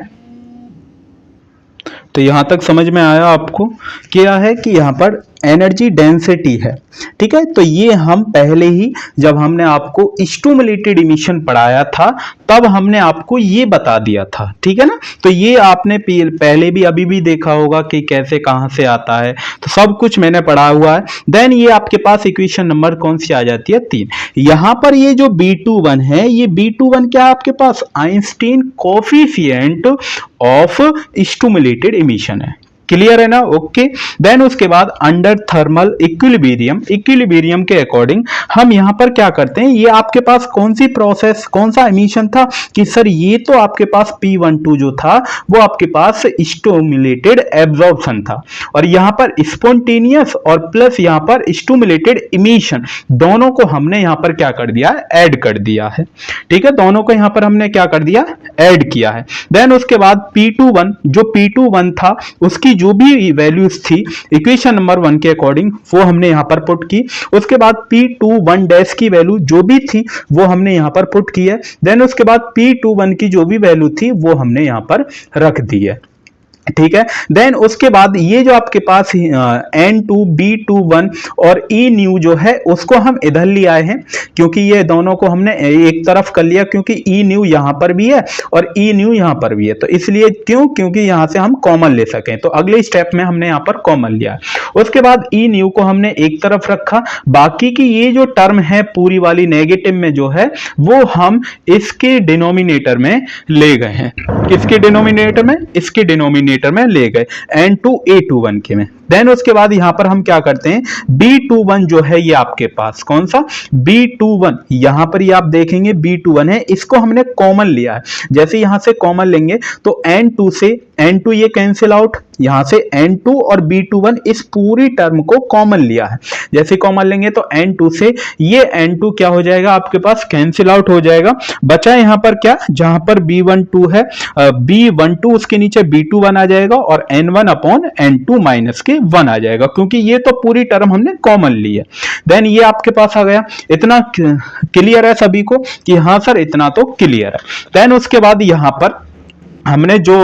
तो यहां तक समझ में आया आपको, क्या है कि यहां पर एनर्जी डेंसिटी है, ठीक है। तो ये हम पहले ही जब हमने आपको स्टिमुलेटेड इमिशन पढ़ाया था तब हमने आपको ये बता दिया था, ठीक है ना। तो ये आपने पहले भी अभी भी देखा होगा कि कैसे कहां से आता है, तो सब कुछ मैंने पढ़ा हुआ है। देन ये आपके पास इक्वेशन नंबर कौन सी आ जाती है, 3। यहां पर ये जो B21 है, ये B21 क्या आपके पास Einstein coefficient of stimulated emission है, क्लियर है ना, ओके। देन उसके बाद अंडर थर्मल इक्विलिब्रियम, इक्विलिब्रियम के अकॉर्डिंग हम यहां पर क्या करते हैं, ये आपके पास कौन सी प्रोसेस, कौन सा इमिशन था कि सर ये तो आपके पास P12 जो था वो आपके पास स्टिमुलेटेड एब्जॉर्प्शन था, और यहां पर स्पॉन्टेनियस और प्लस यहां पर स्टिमुलेटेड इमिशन दोनों को हमने यहां पर क्या कर दिया, ऐड कर दिया है, ठीक है, दोनों को यहां पर हमने क्या कर दिया, ऐड किया है। देन उसके बाद P21, जो P21 था उसकी जो भी वैल्यूज थी इक्वेशन नंबर 1 के अकॉर्डिंग वो हमने यहां पर पुट की। उसके बाद P21 डैश की वैल्यू जो भी थी वो हमने यहां पर पुट की है। देन उसके बाद P21 की जो भी वैल्यू थी वो हमने यहां पर रख दी है, ठीक है। देन उसके बाद ये जो आपके पास N2 B21 और E न्यू जो है उसको हम इधर ले आए हैं, क्योंकि ये दोनों को हमने एक तरफ कर लिया, क्योंकि E न्यू यहां पर भी है और E न्यू यहां पर भी है, तो इसलिए क्योंकि यहां से हम कॉमन ले सकें, तो अगले स्टेप में हमने यहां पर कॉमन लिया। उसके बाद E न्यू को हमने एक तरफ रखा, बाकी की ये जो टर्म है पूरी वाली नेगेटिव में जो है वो हम इसके डिनोमिनेटर में ले गए हैं। किसके डिनोमिनेटर में? इसके डिनोमिनेटर में ले गए N2 A21 के में। देन उसके बाद यहां पर हम क्या करते हैं, B21 जो है ये आपके पास कौन सा B21, यहां पर ये आप देखेंगे B21 है, इसको हमने कॉमन लिया है। जैसे यहां से कॉमन लेंगे तो N2 से N2 ये कैंसिल आउट, यहां से N2 और B21 इस पूरी टर्म को कॉमन लिया है। जैसे कॉमन लेंगे तो N2 से ये N2 क्या हो जाएगा आपके पास, कैंसिल आउट हो जाएगा। बचा यहां पर क्या, जहां पर B12 है B12 उसके नीचे B21 आ जाएगा और N1 अपॉन N2 माइनस के 1 आ जाएगा, क्योंकि ये तो पूरी टर्म हमने कॉमन ली है। देन ये आपके पास आ गया। इतना क्लियर है सभी को कि हाँ सर इतना तो क्लियर है। देन उसके बाद यहां पर हमने जो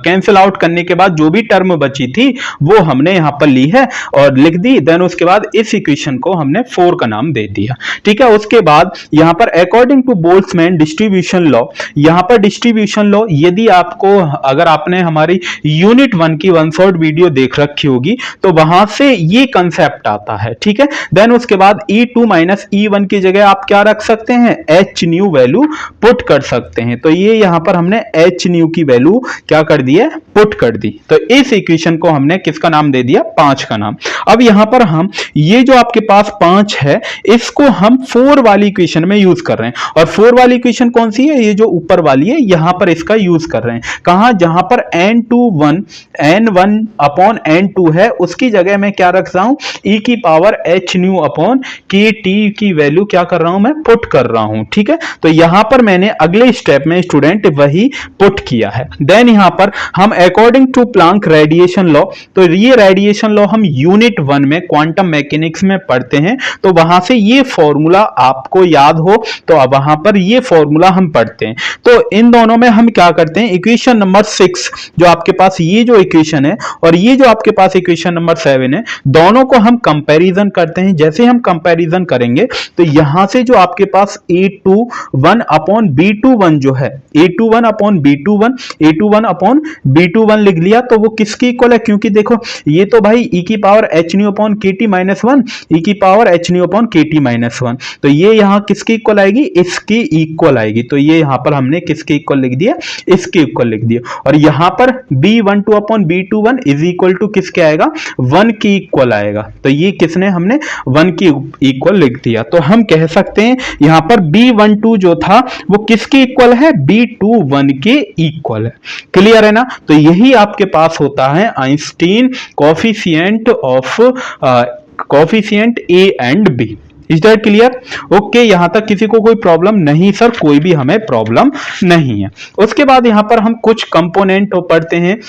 कैंसिल आउट करने के बाद जो भी टर्म बची थी वो हमने यहां पर ली है और लिख दी। देन उसके बाद इस इक्वेशन को हमने 4 का नाम दे दिया। ठीक है। उसके बाद यहां पर according to Boltzmann distribution law, यहां पर डिस्ट्रीब्यूशन लॉ, यदि आपको, अगर आपने हमारी यूनिट 1 की 1 शॉर्ट वीडियो देख रखी होगी तो वहां से ये कंसेप्ट आता है। ठीक है। देन उसके बाद E2 माइनस E1 की जगह आप क्या रख सकते हैं, H न्यू वैल्यू पुट कर सकते हैं। तो ये यहां पर हमने H न्यू की वैल्यू क्या कर दी है, पुट कर दी। तो इस इक्वेशन को हमने किसका नाम दे दिया, 5 का नाम। अब यहां पर हम ये जो आपके पास 5 है इसको हम 4 वाली इक्वेशन में यूज कर रहे हैं। और 4 वाली इक्वेशन कौन सी है, ये जो ऊपर वाली है, यहां पर इसका यूज कर रहे हैं। कहां, जहां पर N1 अपॉन N2 है उसकी जगह मैं क्या रख रहा हूं, e की power h new upon kt की वैल्यू क्या कर रहा हूं, मैं पुट कर रहा हूं। ठीक है। तो यहां पर मैंने अगले स्टेप में स्टूडेंट वही पुट किया है। देन यहां पर हम according to Planck radiation law, तो ये रेडिएशन लॉ हम यूनिट 1 में क्वांटम मैकेनिक्स में पढ़ते हैं, तो वहां से ये फॉर्मूला आपको याद हो तो अब वहां पर ये फॉर्मूला हम पढ़ते हैं। तो इन दोनों में हम क्या करते हैं, इक्वेशन नंबर 6 जो आपके पास ये जो इक्वेशन है और ये जो आपके पास इक्वेशन नंबर 7 है, दोनों को हम कंपैरिजन करते हैं। जैसे हम कंपैरिजन करेंगे तो यहां से जो आपके पास A21 अपॉन B21 जो है, A21 upon A21 upon B21 लिख लिया, तो वो किसकी इक्वल है, क्योंकि देखो ये तो भाई e की power h new upon kt minus 1, e की power h new upon kt minus 1, तो ये यहां किसकी इक्वल आएगी, इसकी इक्वल आएगी। तो ये यहां पर हमने किसके इक्वल लिख दिया, इसके इक्वल लिख दिया। और यहां पर B12 upon B21 is equal to किसके आएगा, 1 की इक्वल आएगा। तो ये किसने, हमने 1 की इक्वल लिख दिया। तो हम कह सकते हैं यहां पर B12 जो था वो किसके इक्वल है, B21 के इक्वल है। क्लियर है ना। तो यही आपके पास होता है Einstein coefficient of coefficient A and B। Is that clear? Okay, यहां तक किसी को कोई प्रॉब्लम नहीं सर, कोई भी हमें प्रॉब्लम नहीं है। उसके बाद यहां पर हम कुछ कंपोनेंट पढ़ते हैं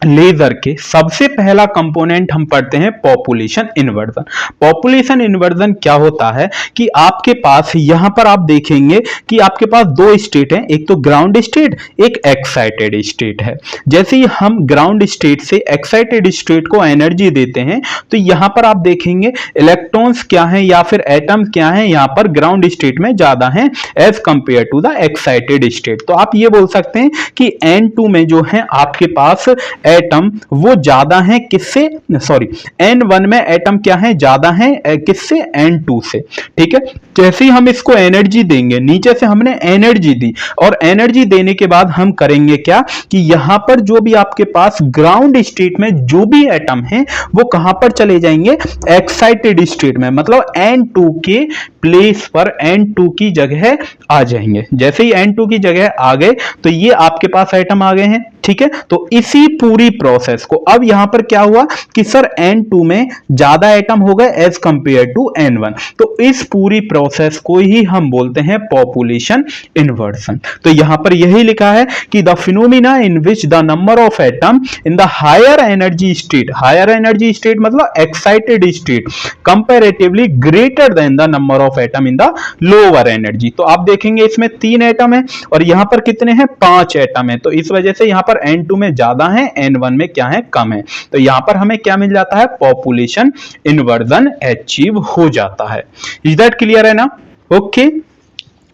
लेजर के। सबसे पहला कंपोनेंट हम पढ़ते हैं पॉपुलेशन इन्वर्जन। पॉपुलेशन इन्वर्जन क्या होता है कि आपके पास यहां पर आप देखेंगे कि आपके पास 2 स्टेट हैं, एक तो ग्राउंड स्टेट, एक एक्साइटेड स्टेट है। जैसे ही हम ग्राउंड स्टेट से एक्साइटेड स्टेट को एनर्जी देते हैं तो यहां पर आप देखेंगे इलेक्ट्रॉन्स क्या हैं या फिर एटम क्या हैं, यहां पर ग्राउंड स्टेट में ज्यादा हैं as compare to the excited state. तो आप ये बोल सकते हैं कि N2 में जो है आपके पास एटम वो ज्यादा है किससे, सॉरी N1 में एटम क्या है, ज्यादा है किससे, N2 से। ठीक है। जैसे ही हम इसको एनर्जी देंगे, नीचे से हमने एनर्जी दी और एनर्जी देने के बाद हम करेंगे क्या कि यहां पर जो भी आपके पास ग्राउंड स्टेट में जो भी एटम है वो कहां पर चले जाएंगे, एक्साइटेड स्टेट में, मतलब N2 के प्लेस पर N2 की जगह आ जाएंगे। जैसे ही N2 की जगह आ गए तो ये आपके पास एटम आ गए हैं। ठीक है। तो इसी पूरी प्रोसेस को अब यहां पर क्या हुआ कि सर N2 में ज्यादा एटम हो गए एज कंपेयर टू N1, तो इस पूरी प्रोसेस को ही हम बोलते हैं पॉपुलेशन इन्वर्जन। तो यहां पर यही लिखा है कि the phenomena in which the number of atom in the higher energy state मतलब excited state comparatively greater than the number of atom in the lower energy. तो आप देखेंगे इसमें 3 एटम है और यहां पर कितने हैं, 5 एटम है। तो इस वजह से यहां पर N2 में ज्यादा है, N1 में क्या है, कम है। तो यहां पर हमें क्या मिल जाता है, पॉपुलेशन इन्वर्जन अचीव हो जाता है। इज दैट क्लियर है ना? ओके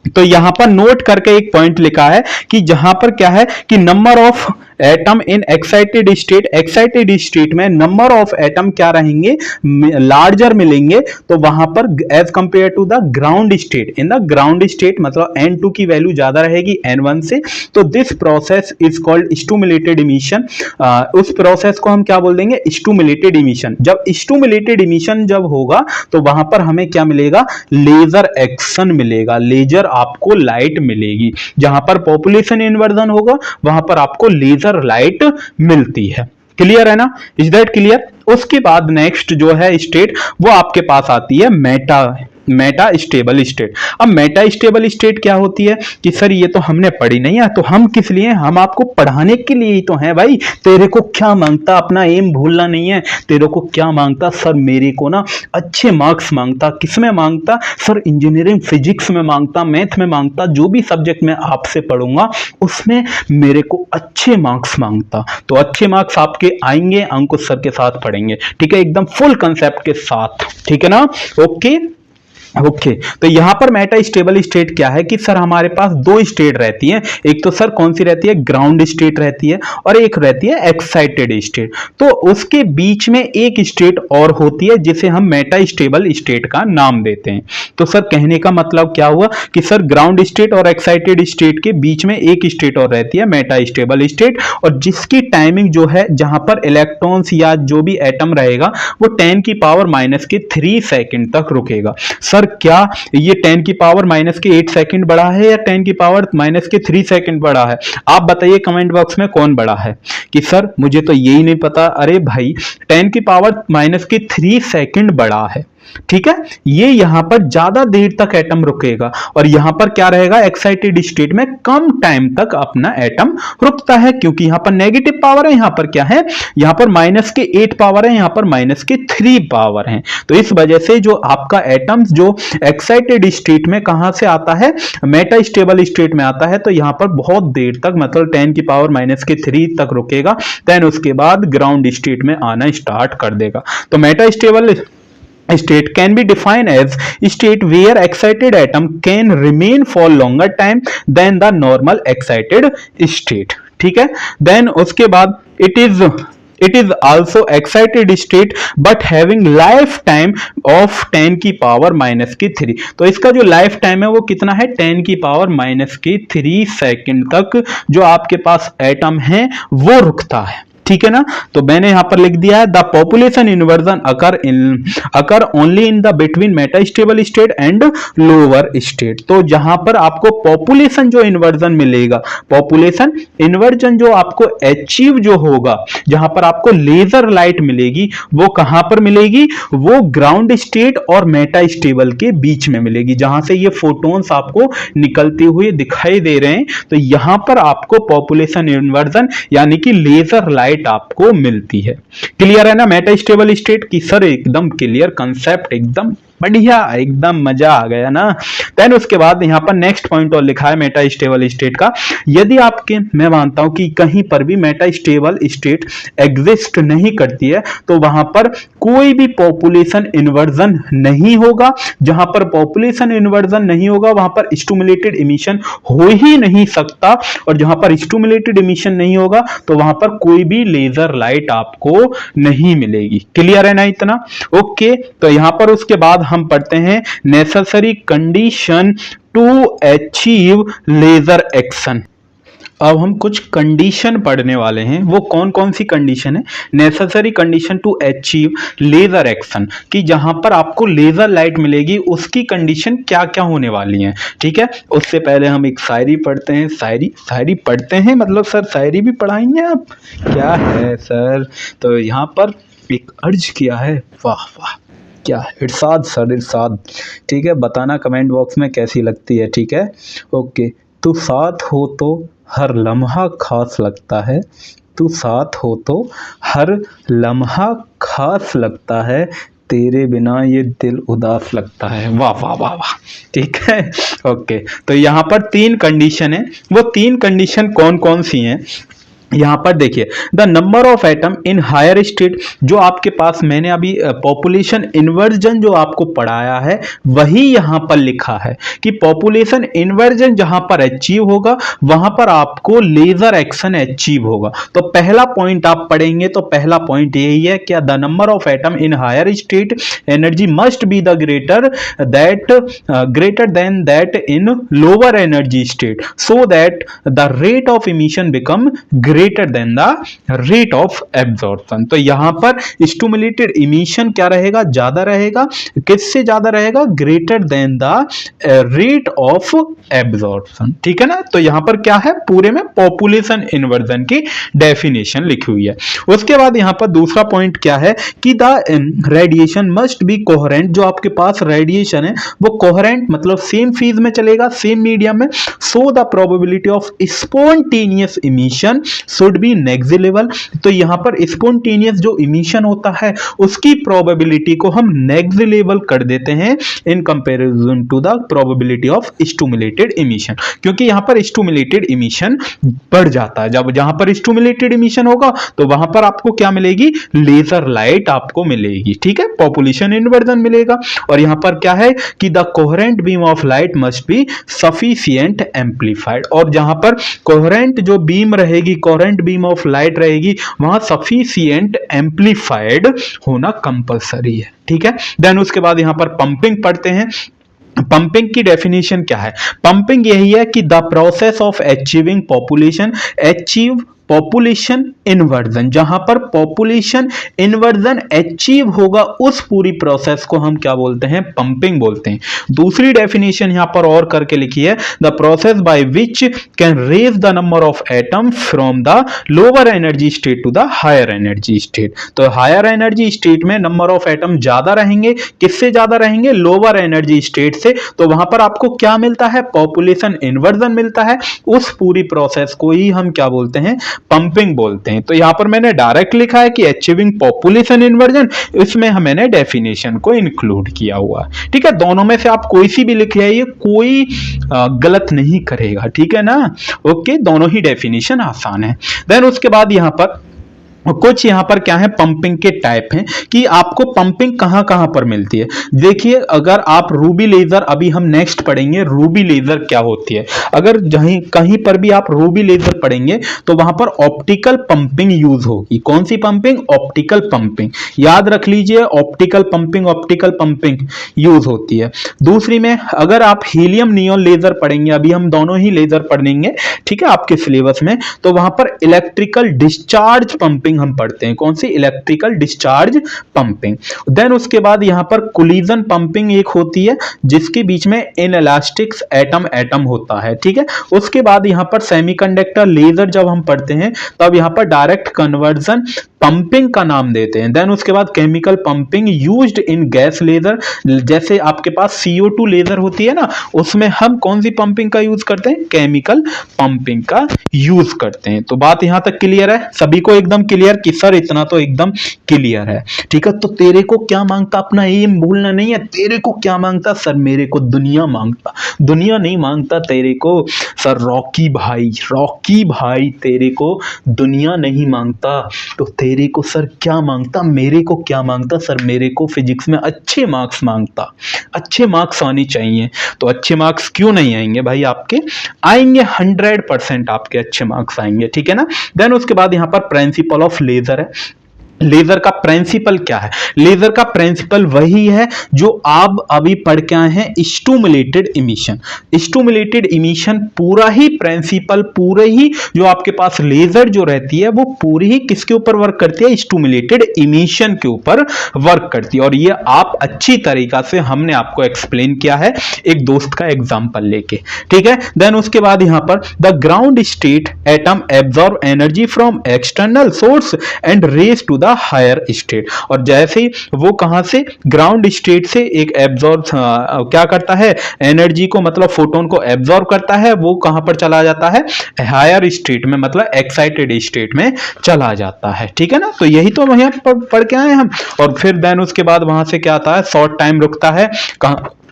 तो यहां पर नोट करके एक पॉइंट लिखा है कि जहां पर क्या है कि number of atom in excited state में नंबर ऑफ एटम क्या रहेंगे, लार्जर मिलेंगे। तो वहां पर as compare to the ground state, in the ground state मतलब N2 की वैल्यू ज्यादा रहेगी N1 से। तो this process is called stimulated emission. उस प्रोसेस को हम क्या बोल देंगे, स्टिमुलेटेड इमिशन। जब स्टिमुलेटेड इमिशन जब होगा तो वहां पर हमें क्या मिलेगा, लेजर एक्शन मिलेगा, लेजर आपको लाइट मिलेगी। जहां पर पॉपुलेशन इन्वर्जन होगा वहां पर आपको लेजर लाइट मिलती है। क्लियर है ना? Is that clear? उसके बाद नेक्स्ट जो है स्टेट वो आपके पास आती है मेटा स्टेबल स्टेट। अब मेटा स्टेबल स्टेट क्या होती है कि सर ये तो हमने पढ़ी नहीं है, तो हम किस लिए, हम आपको पढ़ाने के लिए ही तो हैं भाई। तेरे को क्या मांगता, अपना एम भूलना नहीं है। तेरे को क्या मांगता सर, मेरे को ना अच्छे मार्क्स मांगता। किस में मांगता सर, इंजीनियरिंग फिजिक्स में मांगता, मैथ में मांगता, जो भी सब्जेक्ट मैं आपसे पढ़ूंगा उसमें मेरे को अच्छे मार्क्स मांगता। तो अच्छे मार्क्स आपके आएंगे, अंकुश सर के साथ पढ़ेंगे, ठीक है, एकदम फुल कंसेप्ट के साथ, ठीक है ना? ओके तो यहां पर मेटा स्टेबल स्टेट क्या है कि सर हमारे पास 2 स्टेट रहती हैं। एक तो सर कौन सी रहती है, ग्राउंड स्टेट रहती है, और एक रहती है एक्साइटेड स्टेट। तो उसके बीच में एक स्टेट और होती है जिसे हम मेटा स्टेबल स्टेट का नाम देते हैं। तो सर कहने का मतलब क्या हुआ कि सर ग्राउंड स्टेट और एक्साइटेड स्टेट के बीच में एक स्टेट और रहती है मेटा स्टेबल स्टेट, और जिसकी टाइमिंग जो है, जहां पर इलेक्ट्रॉन्स या जो भी एटम रहेगा वो 10⁻³ सेकंड तक रुकेगा। सर क्या ये 10⁻⁻8 सेकंड बड़ा है या 10⁻⁻³ सेकंड बड़ा है? आप बताइए कमेंट बॉक्स में कौन बड़ा है। कि सर मुझे तो यही नहीं पता। अरे भाई 10⁻⁻³ सेकंड बड़ा है, ठीक है। ये यहां पर ज्यादा देर तक एटम रुकेगा और यहां पर क्या रहेगा, एक्साइटेड स्टेट में कम टाइम तक अपना एटम रुकता है, क्योंकि यहां पर नेगेटिव पावर है, यहां पर क्या है, यहां पर -8 पावर है, यहां पर -3 पावर है। तो इस वजह से जो आपका एटम जो एक्साइटेड स्टेट में कहां से आता है, मेटा स्टेबल स्टेट में आता है। तो यहां पर बहुत देर तक मतलब 10⁻⁻³ तक रुकेगा, देन उसके बाद ग्राउंड स्टेट में आना स्टार्ट कर देगा। तो Meta stable state can be defined as state where excited atom can remain for longer time than the normal excited state, ठीक है। then उसके बाद it is also excited state but having lifetime of 10⁻⁻3। तो इसका जो life time है वो कितना है, 10⁻⁻3 सेकंड तक जो आपके पास एटम है वो रुकता है, ठीक है ना। तो मैंने यहां पर लिख दिया है the population inversion occur only in the between Meta stable state and lower state. तो जहां पर आपको पॉपुलेशन जो इन्वर्जन मिलेगा, पॉपुलेशन इन्वर्जन जो आपको अचीव जो होगा, जहां पर आपको लेजर लाइट मिलेगी, वो कहां पर मिलेगी, वो ग्राउंड स्टेट और मेटा स्टेबल के बीच में मिलेगी, जहां से ये फोटोन्स आपको निकलते हुए दिखाई दे रहे हैं। तो यहां पर आपको पॉपुलेशन इन्वर्जन यानी कि लेजर लाइट आपको मिलती है। क्लियर है ना मेटा स्टेबल स्टेट की? सर एकदम क्लियर कंसेप्ट, एकदम बढ़िया, एकदम मजा आ गया ना। देन उसके बाद यहाँ पर नेक्स्ट पॉइंट और लिखा है मेटा स्टेबल स्टेट का, यदि आपके, मैं मानता हूं कि कहीं पर भी मेटा स्टेबल स्टेट एग्जिस्ट नहीं करती है तो वहां पर कोई भी पॉपुलेशन इन्वर्जन नहीं होगा। जहां पर पॉपुलेशन इन्वर्जन नहीं होगा वहां पर स्टिमुलेटेड इमिशन हो ही नहीं सकता, और जहां पर स्टिमुलेटेड इमिशन नहीं होगा तो वहां पर कोई भी लेजर लाइट आपको नहीं मिलेगी। क्लियर है ना इतना? ओके तो यहां पर उसके बाद हम पढ़ते हैं necessary condition to achieve laser action. अब हम कुछ कंडीशन पढ़ने वाले हैं। वो कौन कौन सी कंडीशन है? Necessary condition to achieve laser action, कि जहां पर आपको लेजर लाइट मिलेगी उसकी कंडीशन क्या क्या होने वाली हैं, ठीक है। उससे पहले हम एक शायरी पढ़ते हैं। शायरी पढ़ते हैं मतलब सर शायरी भी पढ़ाएंगे आप? क्या है सर, तो यहाँ पर एक अर्ज किया है, वाह वाह क्या? इरशाद सर, इरशाद। ठीक है, बताना कमेंट बॉक्स में कैसी लगती है। ठीक है, ओके। तू साथ हो तो हर लम्हा खास लगता है, तू साथ हो तो हर लम्हा खास लगता है, तेरे बिना ये दिल उदास लगता है। वाह वाह वाह वाह। ठीक है, ओके। तो यहाँ पर 3 कंडीशन है, वो 3 कंडीशन कौन कौन सी हैं यहाँ पर देखिए। The number of atom in higher state, जो आपके पास मैंने अभी पॉपुलेशन इन्वर्जन जो आपको पढ़ाया है वही यहाँ पर लिखा है कि पॉपुलेशन इन्वर्जन जहां पर अचीव होगा वहां पर आपको लेजर एक्शन अचीव होगा। तो पहला पॉइंट आप पढ़ेंगे तो पहला पॉइंट यही है क्या? The number of atom in higher state energy must be the greater than that in lower energy state so that the rate of emission become greater than the rate of absorption। तो यहां पर stimulated emission क्या रहेगा? ज्यादा रहेगा। किससे ज्यादा रहेगा? greater than the rate of absorption। ठीक है ना? तो यहां पर क्या है? पूरे में population inversion की डेफिनेशन लिखी हुई है। उसके बाद यहां पर दूसरा पॉइंट क्या है कि the radiation must be coherent, जो आपके पास रेडिएशन है वो कोहेरेंट मतलब सेम फेज में चलेगा, सेम मीडियम में। So the probability of spontaneous emission should be negligible. तो यहां पर स्पॉन्टेनियस जो इमिशन होता है उसकी प्रोबेबिलिटी को हम नेग्लिजिबल कर देते हैं in comparison to the probability of stimulated emission, क्योंकि यहां पर स्टिमुलेटेड इमिशन बढ़ जाता है। जब जहां पर स्टिमुलेटेड इमिशन होगा तो वहां पर आपको क्या मिलेगी? लेजर लाइट आपको मिलेगी। ठीक है, पॉपुलेशन इन्वर्जन मिलेगा। और यहां पर क्या है कि the coherent beam of light must be sufficient amplified, और जहां पर कोहेरेंट जो बीम रहेगी, कोहेरेंट बीम ऑफ लाइट रहेगी, वहां सफिशिएंट एम्पलीफाइड होना कंपलसरी है। ठीक है, देन उसके बाद यहां पर पंपिंग पढ़ते हैं। पंपिंग की डेफिनेशन क्या है? पंपिंग यही है कि the process of achieving population inversion, जहां पर पॉपुलेशन इन्वर्जन अचीव होगा उस पूरी प्रोसेस को हम क्या बोलते हैं? पंपिंग बोलते हैं। दूसरी डेफिनेशन यहां पर और करके लिखी है, the process by which can raise the number of atom from the lower energy state to the higher energy state. तो हायर एनर्जी स्टेट में नंबर ऑफ एटम ज्यादा रहेंगे, किससे ज्यादा रहेंगे? लोअर एनर्जी स्टेट से। तो वहां पर आपको क्या मिलता है? पॉपुलेशन इन्वर्जन मिलता है। उस पूरी प्रोसेस को ही हम क्या बोलते हैं? पंपिंग बोलते हैं। तो यहां पर मैंने डायरेक्ट लिखा है कि अचीविंग पॉपुलेशन इन्वर्जन, इसमें मैंने डेफिनेशन को इंक्लूड किया हुआ है। ठीक है, दोनों में से आप कोई सी भी लिख आइए, कोई गलत नहीं करेगा। ठीक है ना? ओके, दोनों ही डेफिनेशन आसान है। देन उसके बाद यहां पर कुछ यहां पर क्या है? पंपिंग के टाइप हैं कि आपको पंपिंग कहां कहां पर मिलती है। देखिए, अगर आप रूबी लेजर, अभी हम नेक्स्ट पढ़ेंगे रूबी लेजर क्या होती है। अगर कहीं पर भी आप रूबी लेजर पढ़ेंगे तो वहां पर ऑप्टिकल पंपिंग यूज होगी। कौन सी पंपिंग? Optical pumping. याद रख लीजिए, ऑप्टिकल पंपिंग यूज होती है। दूसरी में अगर आप हीलियम नियॉन लेजर पढ़ेंगे, अभी हम दोनों ही लेजर पढ़ेंगे, ठीक है, आपके सिलेबस में, तो वहां पर इलेक्ट्रिकल डिस्चार्ज पंपिंग हम पढ़ते हैं। कौन सी? Electrical discharge pumping. देन उसके बाद यहां पर कोलिजन पंपिंग एक होती है जिसके बीच में इनइलास्टिक एटम होता है। ठीक है, उसके बाद यहां पर सेमीकंडक्टर लेजर जब हम पढ़ते हैं तब यहां पर डायरेक्ट कन्वर्जन पंपिंग का नाम देते हैं। देन उसके बाद chemical pumping used in gas laser, जैसे आपके पास CO2 लेजर होती है ना, उसमें हम कौन सी पंपिंग का यूज करते हैं? केमिकल पंपिंग का यूज करते हैं। तो बात यहां तक क्लियर है? सभी को एकदम क्लियर कि सर इतना तो एकदम क्लियर है। ठीक है, तो तेरे को क्या मांगता? अपना एम भूलना नहीं है। तेरे को क्या मांगता? सर मेरे को दुनिया मांगता। दुनिया नहीं मांगता तेरे को सर रॉकी भाई तेरे को दुनिया नहीं मांगता। तो तेरे को सर क्या मांगता? मेरे को क्या मांगता? सर मेरे को फिजिक्स में अच्छे मार्क्स मांगता। अच्छे मार्क्स आने चाहिए। तो अच्छे मार्क्स क्यों नहीं आएंगे भाई? आपके आएंगे, 100% आपके अच्छे मार्क्स आएंगे। ठीक है ना? देन उसके बाद यहां पर प्रिंसिपल ऑफ लेजर है। लेजर का प्रिंसिपल क्या है? लेजर का प्रिंसिपल वही है जो आप अभी पढ़ के आए हैं, स्टिमुलेटेड इमिशन। स्टिमुलेटेड इमिशन पूरा ही प्रिंसिपल, पूरे ही जो आपके पास लेजर जो रहती है वो पूरी ही किसके ऊपर वर्क करती है? स्टिमुलेटेड इमिशन के ऊपर वर्क करती है। और ये आप अच्छी तरीका से हमने आपको एक्सप्लेन किया है एक दोस्त का एग्जाम्पल लेके। ठीक है, देन उसके बाद यहां पर the ground state atom absorb energy from external source and raise to the the higher state. और जैसे ही वो कहां से ग्राउंड स्टेट से एक एब्जॉर्ब क्या करता है, एनर्जी को मतलब फोटोन को एब्जॉर्ब करता है, वो कहां पर चला जाता है, हायर स्टेट में मतलब एक्साइटेड स्टेट में चला जाता है। ठीक है ना, तो यही तो वहां पढ़ के आए हम। और फिर देन उसके बाद वहां से क्या आता है, शॉर्ट टाइम रुकता है,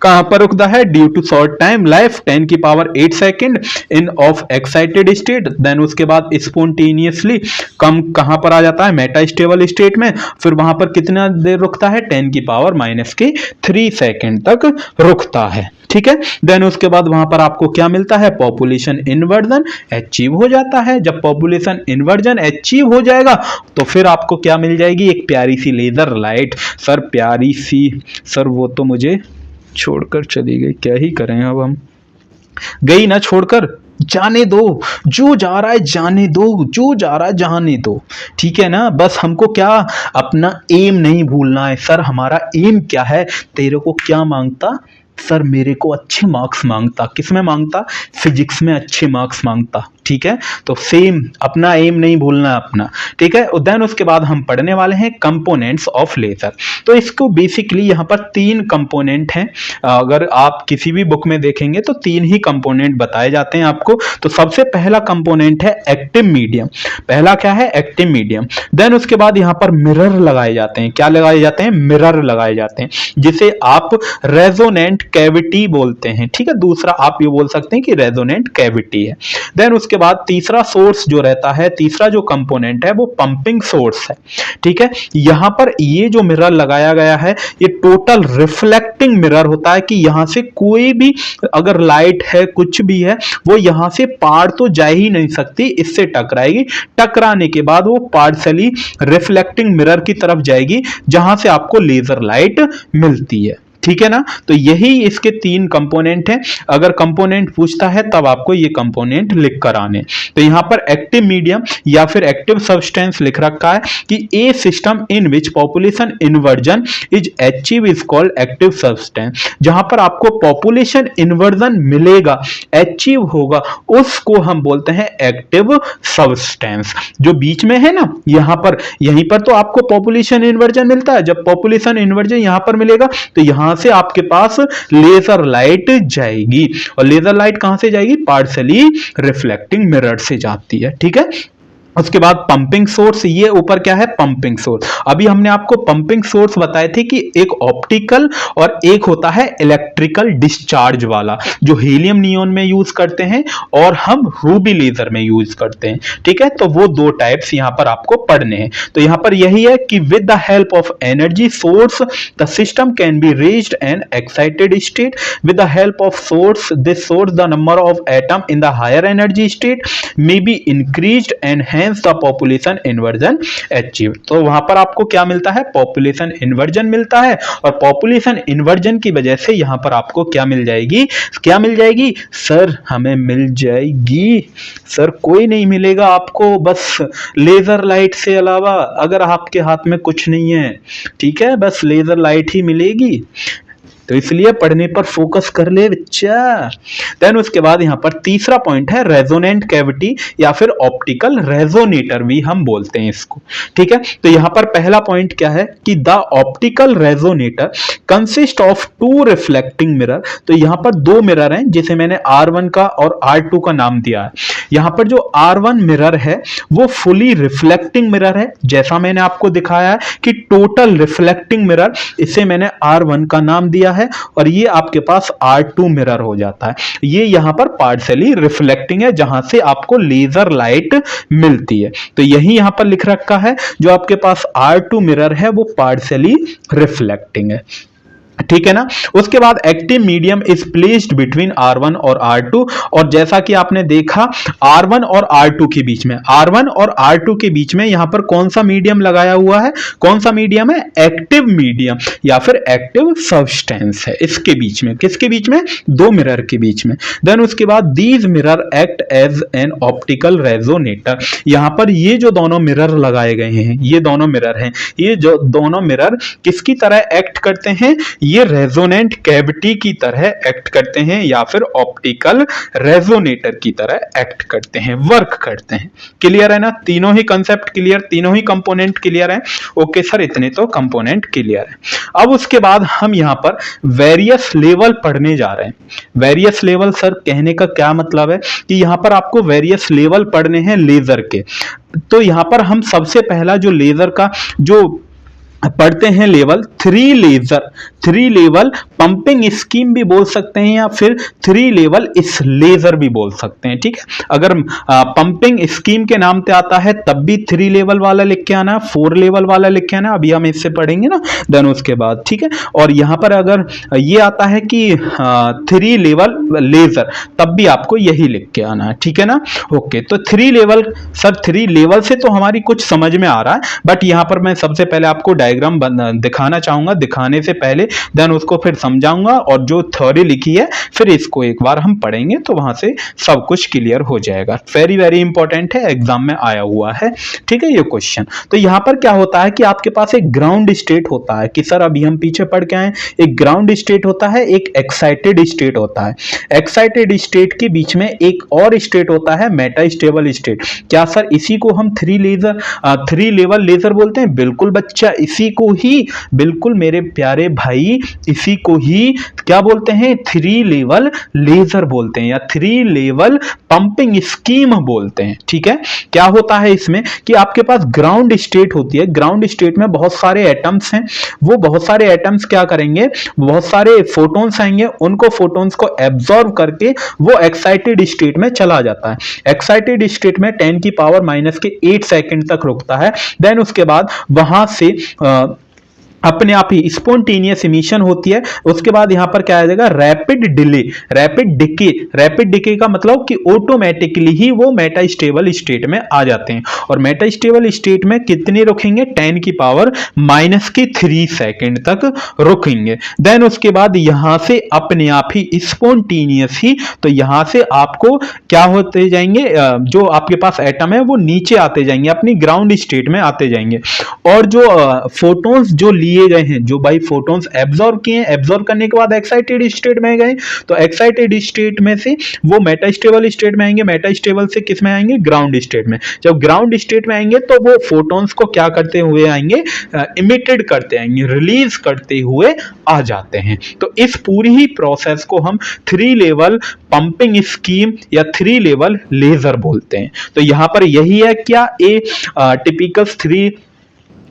कहां पर रुकता है, due to short time life 10 की power 8 second in of excited state. Then उसके बाद स्पॉन्टेनियसली कम कहां पर आ जाता है, मेटा स्टेबल स्टेट में। फिर वहां पर कितना देर रुकता है, 10 की पावर -3 सेकेंड तक रुकता है। ठीक है, देन उसके बाद वहां पर आपको क्या मिलता है, पॉपुलेशन इन्वर्जन अचीव हो जाता है। जब पॉपुलेशन इन्वर्जन अचीव हो जाएगा तो फिर आपको क्या मिल जाएगी, एक प्यारी सी लेजर लाइट। सर प्यारी सी, सर वो तो मुझे छोड़कर चली गई, क्या ही करें अब हम, गई ना छोड़कर, जाने दो, जो जा रहा है जाने दो, जो जा रहा है जाने दो। ठीक है ना, बस हमको क्या, अपना एम नहीं भूलना है। सर हमारा एम क्या है, तेरे को क्या मांगता, सर मेरे को अच्छे मार्क्स मांगता। किस में मांगता, फिजिक्स में अच्छे मार्क्स मांगता। ठीक है, तो सेम अपना एम नहीं भूलना अपना। ठीक है, देन उसके बाद हम पढ़ने वाले हैं कंपोनेंट्स ऑफ लेजर। तो इसको बेसिकली यहाँ पर 3 कंपोनेंट हैं। अगर आप किसी भी बुक में देखेंगे तो 3 ही कंपोनेंट बताए जाते हैं आपको। तो सबसे पहला कंपोनेंट है एक्टिव मीडियम। पहला क्या है, एक्टिव मीडियम। देन उसके बाद यहाँ पर मिरर लगाए जाते हैं। क्या लगाए जाते हैं, मिरर लगाए जाते हैं, जिसे आप रेजोनेंट कैविटी बोलते हैं। ठीक है, दूसरा आप ये बोल सकते हैं कि रेजोनेंट कैविटी है। देन उसके बाद तीसरा सोर्स जो रहता है, तीसरा जो कंपोनेंट है वो पंपिंग सोर्स है। ठीक है, यहां पर ये जो मिरर लगाया गया है ये टोटल रिफ्लेक्टिंग मिरर होता है, कि यहां से कोई भी अगर लाइट है कुछ भी है वो यहां से पार तो जा ही नहीं सकती, इससे टकराएगी। टकराने के बाद वो पार्शली रिफ्लेक्टिंग मिरर की तरफ जाएगी जहां से आपको लेजर लाइट मिलती है। ठीक है ना, तो यही इसके 3 कंपोनेंट हैं। अगर कंपोनेंट पूछता है तब आपको ये कंपोनेंट लिख कर आने। तो यहां पर एक्टिव मीडियम या फिर एक्टिव सब्सटेंस लिख रखा है कि a system in which population inversion is achieve is called active substance. जहां पर आपको पॉपुलेशन इन्वर्जन मिलेगा, अचीव होगा, उसको हम बोलते हैं एक्टिव सब्सटेंस। जो बीच में है ना, यहीं पर तो आपको पॉपुलेशन इन्वर्जन मिलता है। जब पॉपुलेशन इन्वर्जन यहां पर मिलेगा तो यहां से आपके पास लेजर लाइट जाएगी। और लेजर लाइट कहां से जाएगी, पार्शली रिफ्लेक्टिंग मिरर से जाती है। ठीक है, उसके बाद पंपिंग सोर्स, ये ऊपर क्या है, पंपिंग सोर्स। अभी हमने आपको पंपिंग सोर्स बताए थे कि एक ऑप्टिकल और एक होता है इलेक्ट्रिकल डिस्चार्ज वाला, जो हीलियम नियोन में यूज करते हैं और हम रूबी लेजर में यूज करते हैं। ठीक है, तो वो 2 टाइप्स यहां पर आपको पढ़ने हैं। तो यहां पर यही है कि with the help of energy source the system can be raised and excited state. With the help of source this source the number of atom in the higher energy state may be increased and the population inversion achieve. तो वहां पर आपको क्या मिलता है, population inversion मिलता है। और पॉपुलेशन इन्वर्जन की वजह से यहां पर आपको क्या मिल जाएगी, क्या मिल जाएगी, सर हमें मिल जाएगी, सर कोई नहीं मिलेगा आपको, बस लेजर लाइट से अलावा अगर आपके हाथ में कुछ नहीं है। ठीक है, बस लेजर लाइट ही मिलेगी। तो इसलिए पढ़ने पर फोकस कर ले बच्चा। देन उसके बाद यहां पर तीसरा पॉइंट है रेजोनेंट कैविटी या फिर ऑप्टिकल रेजोनेटर भी हम बोलते हैं इसको। ठीक है, तो यहां पर पहला पॉइंट क्या है कि the optical resonator consist of 2 reflecting mirror. तो यहां पर 2 मिरर हैं जिसे मैंने R1 का और R2 का नाम दिया है। यहां पर जो R1 मिरर है वो फुली रिफ्लेक्टिंग मिरर है, जैसा मैंने आपको दिखाया है कि टोटल रिफ्लेक्टिंग मिरर, इसे मैंने R1 का नाम दिया है। और ये आपके पास R2 मिरर हो जाता है। ये यहां पर पार्शियली रिफ्लेक्टिंग है जहां से आपको लेजर लाइट मिलती है। तो यही यहां पर लिख रखा है, जो आपके पास R2 मिरर है वो पार्शियली रिफ्लेक्टिंग है। ठीक है ना, उसके बाद active medium is placed between R1 और R2। और जैसा कि आपने देखा R1 और R2 के बीच में, R1 और R2 के बीच में यहां पर कौन सा मीडियम लगाया हुआ है, कौन सा मीडियम है, एक्टिव मीडियम या फिर एक्टिव सब्सटेंस है इसके बीच में। किसके बीच में, 2 मिरर के बीच में। देन उसके बाद these mirror act as an optical resonator. यहां पर ये जो दोनों मिरर लगाए गए हैं, ये दोनों मिरर हैं, ये जो दोनों मिरर किसकी तरह एक्ट करते हैं, ये रेजोनेंट कैविटी की तरह एक्ट करते हैं या फिर ऑप्टिकल रेजोनेटर की तरह एक्ट करते हैं, वर्क करते हैं। क्लियर है ना? तीनों ही कंसेप्ट क्लियर, तीनों ही कंपोनेंट क्लियर है? ओके सर, इतने तो कंपोनेंट क्लियर है। अब उसके बाद हम यहाँ पर वेरियस लेवल पढ़ने जा रहे हैं। वेरियस लेवल सर कहने का क्या मतलब है कि यहाँ पर आपको वेरियस लेवल पढ़ने हैं लेजर के। तो यहाँ पर हम सबसे पहला जो लेजर का जो पढ़ते हैं level, three level pumping scheme भी बोल सकते हैं या फिर थ्री लेवल इस लेजर भी बोल सकते हैं। ठीक है, अगर पंपिंग स्कीम के नाम पे आता है तब भी थ्री लेवल वाला लिख के आना, फोर लेवल वाला लिख के आना, अभी हम इससे पढ़ेंगे ना देन उसके बाद। ठीक है, और यहाँ पर अगर ये आता है कि थ्री लेवल लेजर तब भी आपको यही लिख के आना है। ठीक है ना? ओके, तो three level sir, three level से तो हमारी कुछ समझ में आ रहा है, बट यहाँ पर मैं सबसे पहले आपको डायग्राम दिखाना चाहूंगा। दिखाने से पहले देन उसको फिर समझाऊंगा और जो थ्योरी लिखी है फिर इसको एक बार हम पढ़ेंगे तो वहां से सब कुछ क्लियर हो जाएगा। वेरी वेरी इंपॉर्टेंट है, एग्जाम में आया हुआ है। ठीक है, ये क्वेश्चन। तो यहां पर क्या होता है कि आपके पास एक ग्राउंड स्टेट होता है कि सर अभी हम पीछे पढ़ के आए, एक ग्राउंड स्टेट होता है, एक एक्साइटेड स्टेट होता है। एक्साइटेड स्टेट के बीच में एक और स्टेट होता है मेटा स्टेबल स्टेट। क्या सर इसी को हम थ्री लेवल लेजर बोलते हैं? बिल्कुल बच्चा, इसी को ही, बिल्कुल मेरे प्यारे भाई, इसी को ही क्या बोलते हैं? थ्री लेवल लेजर बोलते हैं या थ्री लेवल पंपिंग स्कीम बोलते हैं। ठीक है, क्या होता है इसमें कि आपके पास ग्राउंड स्टेट होती है। ग्राउंड स्टेट में बहुत सारे एटम्स हैं, वो बहुत सारे एटम्स क्या करेंगे, बहुत सारे फोटॉन्स आएंगे, उनको फोटॉन्स को एब्जॉर्ब करके वो एक्साइटेड स्टेट में चला जाता है। एक्साइटेड स्टेट में 10⁻⁸ सेकंड तक रुकता है। देन उसके बाद वहां से अपने आप ही स्पॉन्टेनियस इमिशन होती है। उसके बाद यहां पर क्या आ जाएगा? Rapid delay, rapid decay. Rapid decay का मतलब कि ऑटोमेटिकली ही वो मेटा स्टेबल स्टेट में आ जाते हैं। और मेटा स्टेबल स्टेट में कितने रुकेंगे? 10⁻³ सेकंड तक रुकेंगे। देन उसके बाद यहां से अपने आप ही स्पॉन्टेनियस ही, तो यहां से आपको क्या होते जाएंगे, जो आपके पास एटम है वो नीचे आते जाएंगे, अपनी ग्राउंड स्टेट में आते जाएंगे। और जो फोटॉन्स जो लिए गए हैं, जो भाई फोटॉन्स एब्जॉर्ब किए, एब्जॉर्ब करने के बाद एक्साइटेड स्टेट में गए, तो एक्साइटेड स्टेट में से वो मेटा स्टेबल स्टेट में आएंगे। मेटा स्टेबल से किस में आएंगे? ग्राउंड स्टेट में। जब ग्राउंड स्टेट में आएंगे तो वो फोटॉन्स को क्या करते हुए आएंगे? इमिटेड करते आएंगे, रिलीज करते हुए आ जाते हैं। तो इस पूरी ही प्रोसेस को हम थ्री लेवल पंपिंग स्कीम या थ्री लेवल लेजर बोलते हैं। तो यहां पर यही है क्या, a typical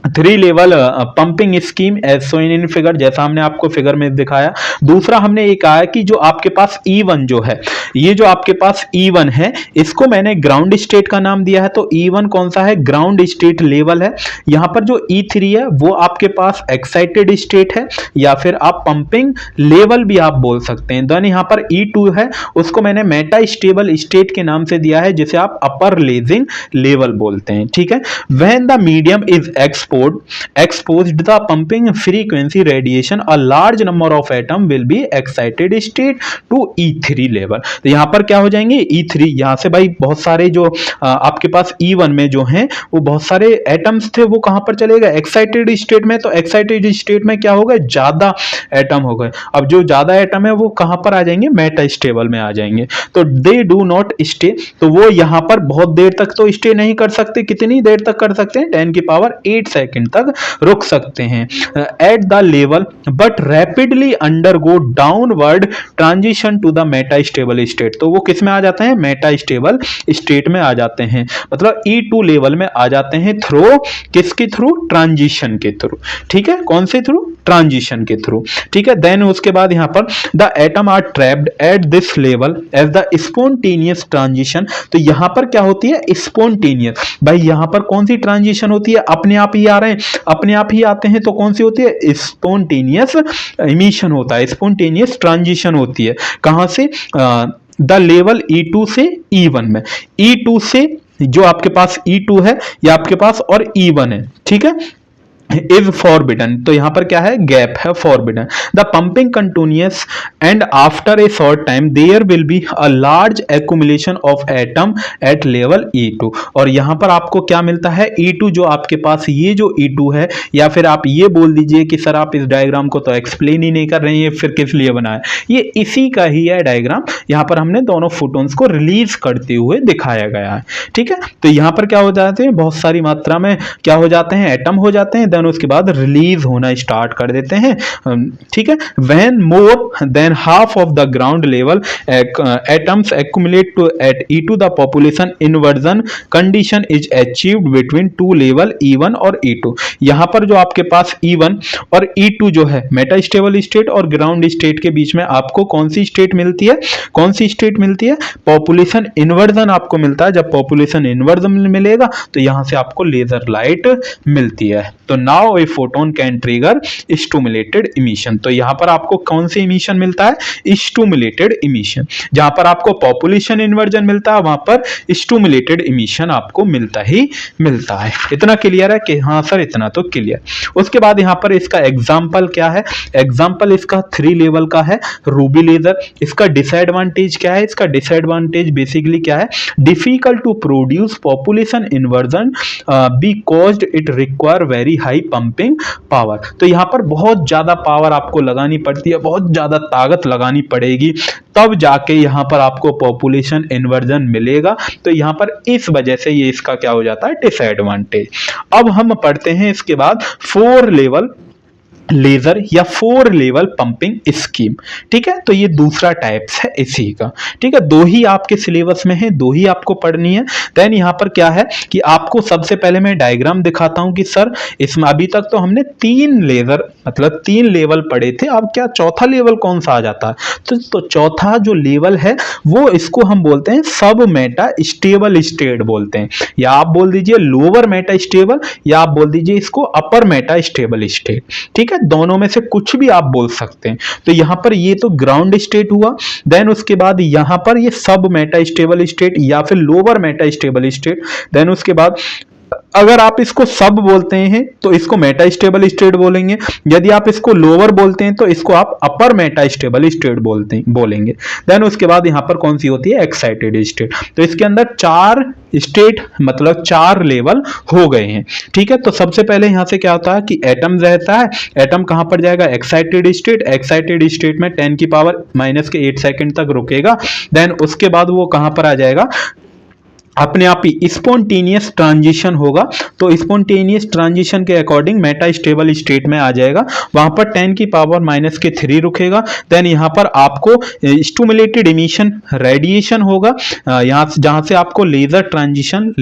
three level pumping scheme as shown in figure, जैसा हमने आपको फिगर में दिखाया। दूसरा हमने एक आया कि जो आपके पास E1 जो है, ये जो आपके पास E1 है, इसको मैंने ग्राउंड स्टेट का नाम दिया है। तो E1 कौन सा है? ग्राउंड स्टेट लेवल है। यहां पर जो E3 है वो आपके पास एक्साइटेड स्टेट है या फिर आप पंपिंग लेवल भी आप बोल सकते हैं। देन यहां पर E2 है, उसको मैंने मेटा स्टेबल स्टेट के नाम से दिया है, जिसे आप अपर लेजिंग लेवल बोलते हैं। ठीक है, when the medium is exposed the pumping frequency radiation, a large number of atom will be excited state to E3 level। तो यहां पर क्या हो जाएंगे? E3। यहां से भाई बहुत सारे जो आपके पास E1 में जो हैं वो बहुत सारे एटम्स थे, वो कहां पर चले गए? एक्साइटेड स्टेट में। तो एक्साइटेड स्टेट में क्या होगा? ज्यादा एटम हो गए। अब जो ज्यादा एटम है वो कहां पर आ जाएंगे? मेटा स्टेबल में आ जाएंगे। तो दे डू नॉट स्टे, तो वो यहां पर बहुत देर तक तो स्टे नहीं कर सकते। कितनी देर तक कर सकते हैं? 10⁸ सेकंड तक रुक सकते हैं at the level, but rapidly undergo downward transition to the metastable state. तो वो किस में आ जाते हैं? मेटा स्टेबल स्टेट में आ जाते हैं, मतलब E2 लेवल में आ जाते हैं। थ्रू किसके थ्रू? ट्रांजिशन के थ्रू। ठीक है, कौन से थ्रू? ट्रांजिशन के थ्रू। ठीक है, देन उसके बाद यहां पर the atom are trapped at this level as the spontaneous transition. तो यहां पर क्या होती है? स्पॉन्टेनियस। भाई यहां पर कौन सी ट्रांजिशन होती है? अपने आप ही आ रहे हैं, अपने आप ही आते हैं, तो कौन सी होती है? स्पॉन्टेनियस इमिशन होता है, स्पॉन्टेनियस ट्रांजिशन होती है। कहां से? द लेवल E2 से E1 में। E2 से जो आपके पास E2 है या आपके पास और E1 है। ठीक है, इज फॉरबिडन, तो यहां पर क्या है, गैप है, forbidden. The pumping continuous and after a short time there will be a large accumulation of atom at level E2। और यहां पर आपको क्या मिलता है, E2, जो आपके पास ये जो E2 है, या फिर आप ये बोल दीजिए कि सर आप इस डायग्राम को तो एक्सप्लेन ही नहीं कर रहे हैं, फिर किस लिए बनाया, ये इसी का ही है डायग्राम। यहां पर हमने दोनों फोटॉन्स को रिलीज करते हुए दिखाया गया है, ठीक है। तो यहां पर क्या हो जाते हैं, बहुत सारी मात्रा में क्या हो जाते हैं, एटम हो जाते हैं, देन उसके बाद रिलीज होना स्टार्ट कर देते हैं, ठीक है। When more than half of the ground level atoms accumulate to at E2 the population inversion condition is achieved between two level E1 और E2। यहां पर जो आपके पास E1 और E2 जो है मेटा स्टेबल स्टेट और ग्राउंड स्टेट के बीच में आपको कौन सी स्टेट मिलती है, कौन सी स्टेट मिलती है, पॉपुलेशन इन्वर्जन आपको मिलता है। जब पॉपुलेशन इन्वर्जन मिलेगा तो यहां से आपको लेजर लाइट मिलती है। तो now a photon can trigger stimulated emission. तो यहां पर आपको कौन सी इमिशन मिलता है, स्टिमुलेटेड इमिशन। जहां पर आपको पॉपुलेशन इन्वर्जन मिलता है वहां पर स्टिमुलेटेड इमिशन आपको मिलता ही मिलता है। इतना क्लियर है कि हाँ सर, इतना तो क्लियर। उसके बाद यहां पर इसका एग्जाम्पल क्या है, एग्जाम्पल इसका 3 लेवल का है, रूबी लेजर। इसका डिसएडवांटेज क्या है, इसका डिसएडवांटेज बेसिकली क्या है, difficult to produce population inversion because it require very high pumping power. तो यहां पर बहुत ज्यादा पावर आपको लगानी पड़ती है, बहुत ज्यादा ताकत लगानी पड़ेगी, तब जाके यहां पर आपको पॉपुलेशन इन्वर्जन मिलेगा। तो यहां पर इस वजह से ये इसका क्या हो जाता है, डिसएडवांटेज। अब हम पढ़ते हैं इसके बाद 4 लेवल लेजर या 4 लेवल पंपिंग स्कीम, ठीक है। तो ये दूसरा टाइप्स है इसी का, ठीक है। 2 ही आपके सिलेबस में है, 2 ही आपको पढ़नी है। देन यहाँ पर क्या है कि आपको सबसे पहले मैं डायग्राम दिखाता हूं कि सर इसमें अभी तक तो हमने 3 लेजर मतलब 3 लेवल पढ़े थे, अब क्या चौथा लेवल कौन सा आ जाता है, तो चौथा जो लेवल है वो इसको हम बोलते हैं सब मेटा स्टेबल स्टेट बोलते हैं, या आप बोल दीजिए लोअर मेटा स्टेबल, या आप बोल दीजिए इसको अपर मेटा स्टेबल स्टेट, ठीक है। दोनों में से कुछ भी आप बोल सकते हैं। तो यहां पर ये तो ग्राउंड स्टेट हुआ, देन उसके बाद यहां पर ये सब मेटा स्टेबल स्टेट या फिर lower metastable state, then उसके बाद अगर आप इसको सब बोलते हैं तो इसको मेटा स्टेबल स्टेट बोलेंगे, यदि आप इसको लोअर बोलते हैं तो इसको आप अपर मेटा स्टेबल स्टेट बोलेंगे। देन उसके बाद यहां पर कौन सी होती है, एक्साइटेड स्टेट। तो इसके अंदर 4 स्टेट मतलब 4 लेवल हो गए हैं, ठीक है। तो सबसे पहले यहां से क्या होता है कि एटम रहता है, एटम कहां पर जाएगा, एक्साइटेड स्टेट। एक्साइटेड स्टेट में 10 की पावर -8 सेकंड तक रुकेगा। देन उसके बाद वो कहां पर आ जाएगा, अपने आप ही स्पॉन्टेनियस ट्रांजिशन होगा। तो स्पॉन्टेनियस ट्रांजिशन के अकॉर्डिंग मेटा स्टेबल स्टेट में आ जाएगा, वहां पर 10 की पावर -3 रुकेगा। देन यहां पर आपको स्टिमुलेटेड इमिशन रेडिएशन होगा, यहां जहां से आपको लेजर ट्रांजिशन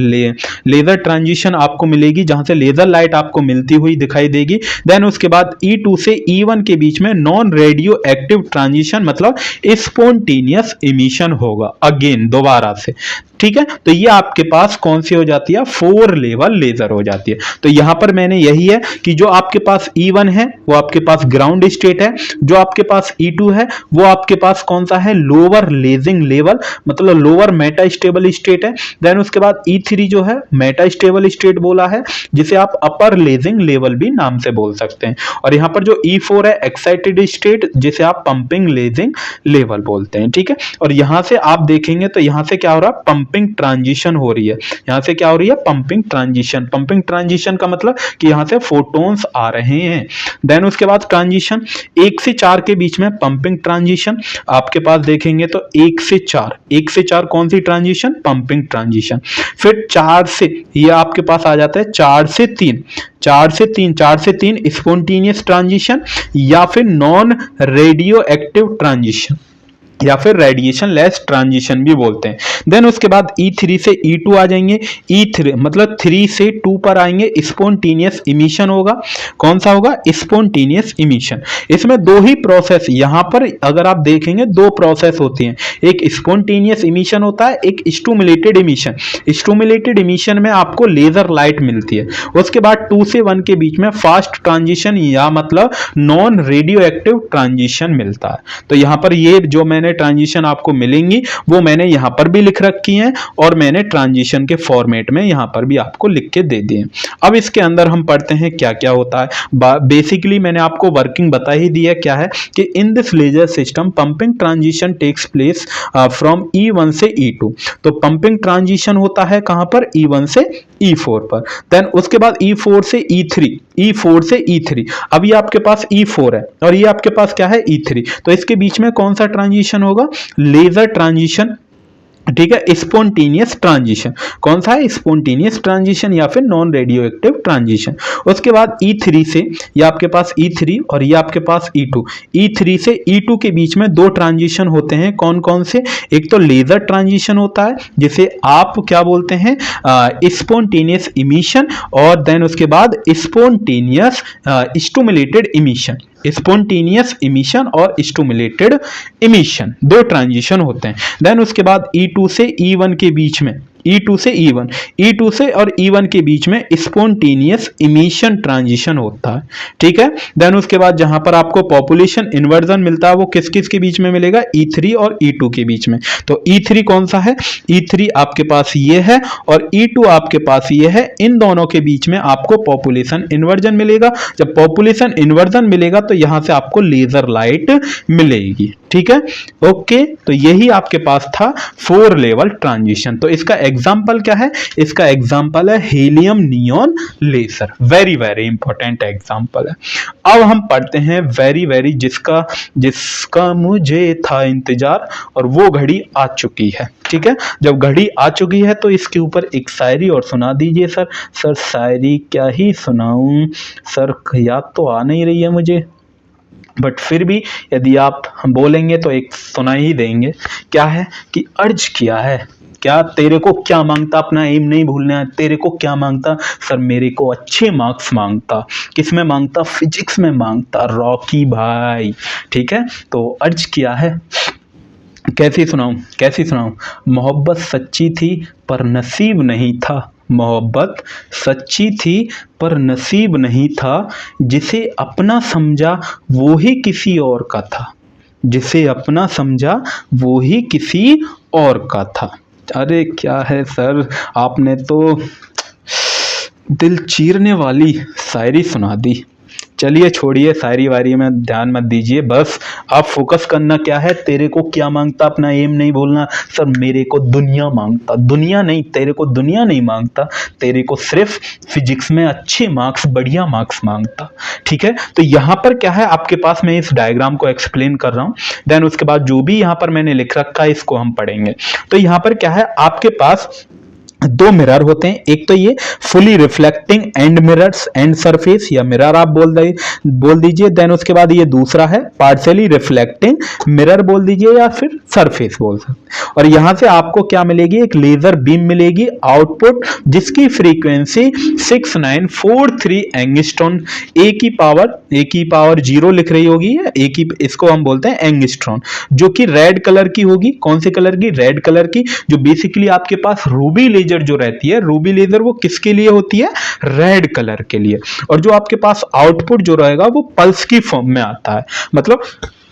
आपको मिलेगी, जहां से लेजर लाइट आपको मिलती हुई दिखाई देगी। देन उसके बाद E2 से E1 के बीच में नॉन रेडियो एक्टिव ट्रांजिशन मतलब स्पॉन्टेनियस इमिशन होगा, अगेन दोबारा से, ठीक है। तो ये आपके पास कौन सी हो जाती है, 4 लेवल लेजर हो जाती है। तो यहां पर मैंने यही है कि जो आपके पास E1 है वो आपके पास ग्राउंड स्टेट है, जो आपके पास E2 है वो आपके पास कौन सा है, लोअर लेजिंग लेवल मतलब लोअर मेटा स्टेबल स्टेट है। देन उसके बाद E3 जो है मेटा स्टेबल स्टेट बोला है, जिसे आप अपर लेजिंग लेवल भी नाम से बोल सकते हैं। और यहां पर जो E4 है एक्साइटेड स्टेट, जिसे आप पंपिंग लेजिंग लेवल बोलते हैं, ठीक है। और यहां से आप देखेंगे तो यहां से क्या हो रहा है, पंपिंग ट्रांजिशन हो रही है। यहां से क्या हो रही है, पंपिंग ट्रांजिशन। पंपिंग ट्रांजिशन का मतलब कि यहां से फोटॉन्स आ रहे हैं। देन उसके बाद ट्रांजिशन 1 से 4 के बीच में पंपिंग ट्रांजिशन आपके पास देखेंगे तो 1 से 4 कौन सी ट्रांजिशन, पंपिंग ट्रांजिशन। फिर 4 से ये आपके पास आ जाता है 4 से 3 स्पॉन्टेनियस ट्रांजिशन या फिर नॉन रेडियो एक्टिव ट्रांजिशन या फिर रेडिएशन लेस ट्रांजिशन भी बोलते हैं। देन उसके बाद E3 से E2 आ जाएंगे, E3 मतलब 3 से 2 पर आएंगे, स्पॉन्टेनियस इमिशन होगा। कौन सा होगा, स्पॉन्टेनियस इमिशन। इसमें 2 ही प्रोसेस, यहां पर अगर आप देखेंगे 2 प्रोसेस होती हैं, एक स्पॉन्टेनियस इमिशन होता है, एक स्टिमुलेटेड इमिशन। स्टिमुलेटेड इमिशन में आपको लेजर लाइट मिलती है। उसके बाद 2 से 1 के बीच में फास्ट ट्रांजिशन या मतलब नॉन रेडियो एक्टिव ट्रांजिशन मिलता है। तो यहां पर ये जो मैंने ट्रांजिशन आपको मिलेंगी वो मैंने यहाँ पर भी लिख रखी हैं और मैंने ट्रांजिशन के फॉर्मेट में यहाँ पर भी आपको लिख के दे दिए। अब इसके अंदर हम पढ़ते हैं क्या क्या होता है। बेसिकली मैंने आपको वर्किंग बता ही दी है, क्या है कि in this laser system pumping transition takes place from E1 से E2। तो पंपिंग ट्रांजिशन होता है कहां पर, E1 से E4 पर। देन उसके बाद E4 से E3, E4 से E3। अब ये आपके पास E4 है और ये आपके पास क्या है, E3। तो इसके बीच में कौन सा ट्रांजिशन होगा, लेजर ट्रांजिशन, ठीक है, स्पॉन्टेनियस ट्रांजिशन। कौन सा है, स्पॉन्टेनियस ट्रांजिशन या फिर नॉन रेडियो एक्टिव ट्रांजिशन। उसके बाद E3 से, ये आपके पास E3 और ये आपके पास E2। E3 से E2 के बीच में दो ट्रांजिशन होते हैं, कौन कौन से, एक तो लेजर ट्रांजिशन होता है जिसे आप क्या बोलते हैं, स्पॉन्टेनियस इमिशन, और देन उसके बाद spontaneous stimulated emission. Spontaneous emission और स्टिमुलेटेड इमिशन दो ट्रांजिशन होते हैं। देन उसके बाद E2 से E1 के बीच में, E2 से E1, E2 से और E1 के बीच में स्पॉन्टेनियस इमिशन ट्रांजिशन होता है, ठीक है। देन उसके बाद जहां पर आपको पॉपुलेशन इन्वर्जन मिलता है वो किस किस के बीच में मिलेगा, E3 और E2 के बीच में। तो E3 कौन सा है, E3 आपके पास ये है और E2 आपके पास ये है। इन दोनों के बीच में आपको पॉपुलेशन इन्वर्जन मिलेगा। जब पॉपुलेशन इन्वर्जन मिलेगा तो यहां से आपको लेजर लाइट मिलेगी, ठीक है। ओके, तो यही आपके पास था 4 लेवल ट्रांजिशन। तो इसका एग्जाम्पल क्या है, इसका एग्जाम्पल है helium neon laser. Very very important example है। अब हम पढ़ते हैं वेरी वेरी जिसका मुझे था इंतजार, और वो घड़ी आ चुकी है, ठीक है। जब घड़ी आ चुकी है तो इसके ऊपर एक शायरी और सुना दीजिए सर। सर शायरी क्या ही सुनाऊं सर, याद तो आ नहीं रही है मुझे, बट फिर भी यदि आप बोलेंगे तो एक सुना ही देंगे। क्या है कि अर्ज किया है, क्या तेरे को क्या मांगता, अपना एम नहीं भूलना है। तेरे को क्या मांगता सर, मेरे को अच्छे मार्क्स मांगता। किस में मांगता, फिजिक्स में मांगता, रॉकी भाई, ठीक है। तो अर्ज किया है, कैसी सुनाऊं। मोहब्बत सच्ची थी पर नसीब नहीं था, मोहब्बत सच्ची थी पर नसीब नहीं था, जिसे अपना समझा वो ही किसी और का था, जिसे अपना समझा वो ही किसी और का था। अरे क्या है सर, आपने तो दिल चीरने वाली शायरी सुना दी। चलिए छोड़िए, शायरी वायरी में ध्यान मत दीजिए, बस आप फोकस करना क्या है, तेरे को क्या मांगता, अपना एम नहीं बोलना। सर मेरे को दुनिया मांगता, दुनिया नहीं, तेरे को दुनिया नहीं मांगता, तेरे को सिर्फ फिजिक्स में अच्छे मार्क्स, बढ़िया मार्क्स मांगता, ठीक है। तो यहाँ पर क्या है आपके पास, मैं इस डायग्राम को एक्सप्लेन कर रहा हूँ, देन उसके बाद जो भी यहाँ पर मैंने लिख रखा है इसको हम पढ़ेंगे। तो यहाँ पर क्या है, आपके पास दो मिरर होते हैं, एक तो ये fully reflecting and mirrors and surface, या मिरर आप बोल दीजिए। देन उसके बाद ये दूसरा है पार्शियली रिफ्लेक्टिंग मिरर बोल दीजिए, या फिर सरफेस बोल सकते। और यहां से आपको क्या मिलेगी, एक लेजर बीम मिलेगी आउटपुट, जिसकी फ्रीक्वेंसी 6943 एंगस्ट्रॉन, ए की पावर 0 लिख रही होगी, इसको हम बोलते हैं एंगस्ट्रॉन, जो कि रेड कलर की होगी। कौन से कलर की, रेड कलर की, जो बेसिकली आपके पास रूबी लेजर जो रहती है, रूबी लेजर वो किसके लिए होती है, रेड कलर के लिए। और जो आपके पास आउटपुट जो रहेगा वो पल्स की फॉर्म में आता है, मतलब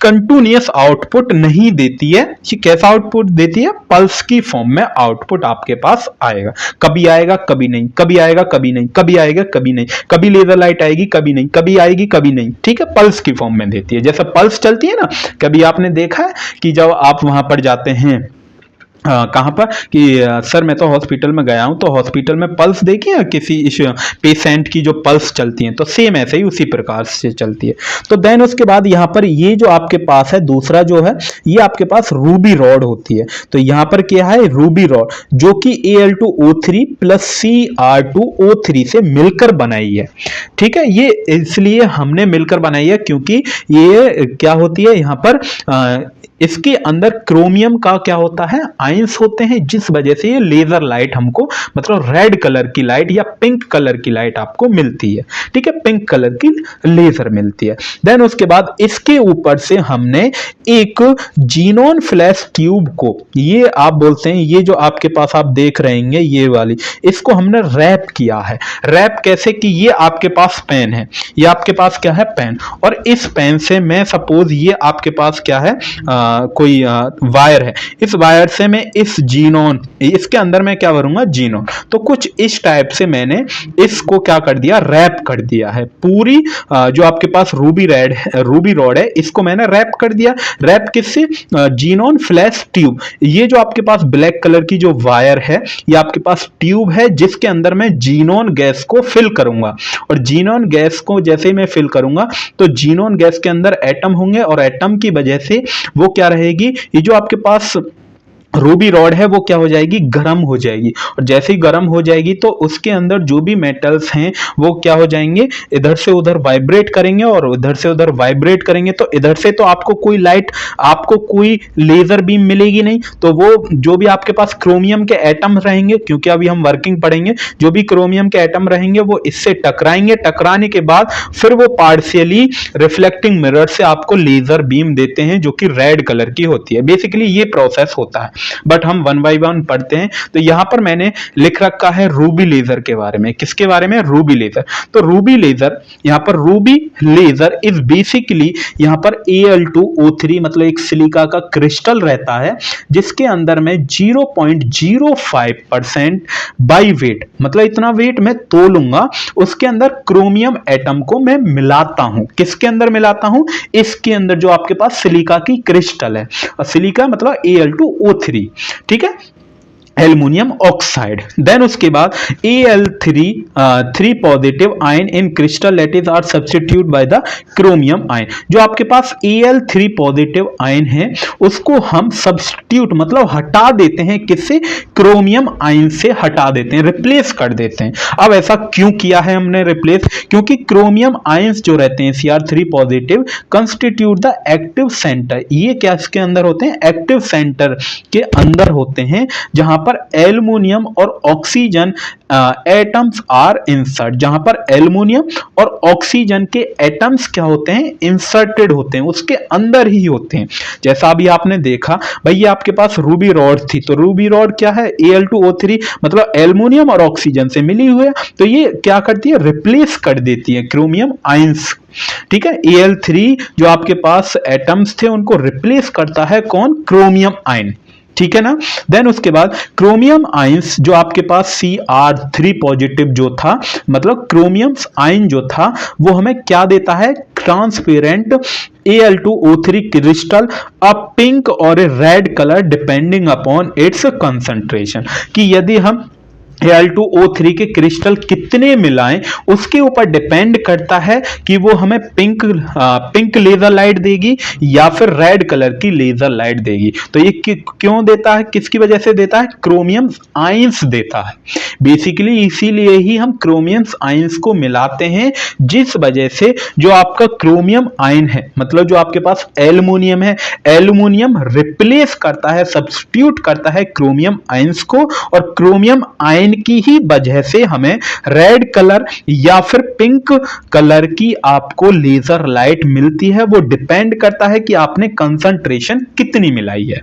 कंटिन्यूअस आउटपुट नहीं देती है। कैसा आउटपुट देती है, पल्स की फॉर्म में आउटपुट आपके पास आएगा। कभी आएगा कभी नहीं, कभी आएगा कभी नहीं, कभी आएगा कभी नहीं, कभी लेजर लाइट आएगी कभी नहीं, कभी आएगी कभी नहीं, ठीक है। पल्स की फॉर्म में देती है, जैसे पल्स चलती है ना। कभी आपने देखा है कि जब आप वहां पर जाते हैं कहाँ पर कि सर मैं तो हॉस्पिटल में गया हूँ, तो हॉस्पिटल में पल्स देखी है किसी पेशेंट की, जो पल्स चलती है, तो सेम ऐसे ही उसी प्रकार से चलती है। तो देन उसके बाद यहाँ पर ये जो आपके पास है दूसरा जो है, ये आपके पास रूबी रॉड होती है। तो यहाँ पर क्या है, रूबी रॉड, जो कि Al2O3 प्लस Cr2O3 से मिलकर बनाई है, ठीक है। ये इसलिए हमने मिलकर बनाई है क्योंकि ये क्या होती है, यहाँ पर इसके अंदर क्रोमियम का क्या होता है, आयंस होते हैं, जिस वजह से ये लेजर लाइट हमको, मतलब रेड कलर की लाइट या पिंक कलर की लाइट आपको मिलती है, ठीक है। पिंक कलर की लेजर मिलती है। देन उसके बाद इसके ऊपर से हमने एक जीनोन फ्लैश ट्यूब को, ये आप बोलते हैं, ये जो आपके पास आप देख रहे हैं ये वाली, इसको हमने रैप किया है। रैप कैसे कि ये आपके पास पेन है, ये आपके पास क्या है, पेन, और इस पेन से मैं सपोज ये आपके पास क्या है, कोई वायर है, इस वायर से मैं इस जीनोन, इसके अंदर मैं क्या भरूंगा, जीनोन। तो कुछ इस टाइप से मैंने इसको क्या कर दिया, रैप कर दिया है। पूरी जो आपके पास रूबी रॉड है, इसको मैंने रैप कर दिया। रैप किससे, जीनोन फ्लैश ट्यूब। ये जो आपके पास ब्लैक कलर की जो वायर है, ये आपके पास ट्यूब है जिसके अंदर मैं जीनोन गैस को फिल करूंगा। और जीनोन गैस को जैसे ही मैं फिल करूंगा तो जीनोन गैस के अंदर एटम होंगे, और एटम की वजह से वो क्या रहेगी, ये जो आपके पास रूबी रॉड है वो क्या हो जाएगी, गर्म हो जाएगी। और जैसे ही गर्म हो जाएगी तो उसके अंदर जो भी मेटल्स हैं वो क्या हो जाएंगे, इधर से उधर वाइब्रेट करेंगे, और इधर से उधर वाइब्रेट करेंगे तो इधर से तो आपको कोई लाइट, आपको कोई लेजर बीम मिलेगी नहीं। तो वो जो भी आपके पास क्रोमियम के एटम रहेंगे, क्योंकि अभी हम वर्किंग पढ़ेंगे, जो भी क्रोमियम के एटम रहेंगे वो इससे टकराएंगे। टकराने के बाद फिर वो पार्शियली रिफ्लेक्टिंग मिरर से आपको लेजर बीम देते हैं, जो कि रेड कलर की होती है। बेसिकली ये प्रोसेस होता है, बट हम वन बाय वन पढ़ते हैं। तो यहां पर मैंने लिख रखा है रूबी लेजर के बारे में। किसके बारे में, रूबी लेजर। तो रूबी लेजर, यहां पर रूबी लेजर इज बेसिकली, यहां पर Al2O3 मतलब एक सिलिका का क्रिस्टल रहता है, जिसके अंदर में 0.05% बाई वेट, मतलब इतना वेट मैं तोलूंगा, उसके अंदर क्रोमियम एटम को मैं मिलाता हूं। किसके अंदर मिलाता हूं, इसके अंदर जो आपके पास सिलिका की क्रिस्टल है, और सिलिका मतलब Al2O3, ठीक है, एल्युमिनियम ऑक्साइड। देन उसके बाद Al3 positive ion in crystal lattice are substitute by the chromium ion. जो आपके पास Al3 पॉजिटिव आयन है उसको हम सब्स्टिट्यूट मतलब हटा देते हैं, किससे, क्रोमियम आयन से हटा देते हैं, रिप्लेस कर देते हैं। अब ऐसा क्यों किया है हमने रिप्लेस, क्योंकि क्रोमियम आयंस जो रहते हैं Cr3 positive constitute the active centre. ये क्या इसके अंदर होते हैं, एक्टिव सेंटर के अंदर होते हैं, जहां पर एल्युमिनियम और ऑक्सीजन एटम्स आर इंसर्ट, जहां पर एल्युमिनियम और ऑक्सीजन के एटम्स क्या होते हैं, इंसर्टेड होते हैं, उसके अंदर ही होते हैं। जैसा अभी आपने देखा भाई, ये आपके पास रूबी रॉड थी, तो रूबी रॉड क्या है, Al2O3 मतलब एल्युमिनियम और ऑक्सीजन से मिली हुई है, तो ये क्या करती है, रिप्लेस कर देती है क्रोमियम आयंस। ठीक है, Al3 जो आपके पास एटम्स थे उनको रिप्लेस करता है कौन, क्रोमियम आयन। ठीक है ना। देन उसके बाद क्रोमियम आयंस जो आपके पास Cr3 पॉजिटिव जो था, मतलब क्रोमियम आयन जो था, वो हमें क्या देता है, transparent Al2O3 crystal, a pink और a red colour depending upon its concentration. कि यदि हम Al2O3 के क्रिस्टल कितने मिलाएं उसके ऊपर डिपेंड करता है कि वो हमें पिंक लेजर लाइट देगी या फिर रेड कलर की लेजर लाइट देगी। तो ये क्यों देता है, किसकी वजह से देता है, क्रोमियम आयंस देता है। बेसिकली इसीलिए ही हम क्रोमियम आयंस को मिलाते हैं, जिस वजह से जो आपका क्रोमियम आयन है, मतलब जो आपके पास एल्युमिनियम है, एल्युमिनियम रिप्लेस करता है, सब्स्टिट्यूट करता है क्रोमियम आयंस को, और क्रोमियम आयन की ही वजह से हमें रेड कलर या फिर पिंक कलर की आपको लेजर लाइट मिलती है। वो डिपेंड करता है कि आपने कंसंट्रेशन कितनी मिलाई है।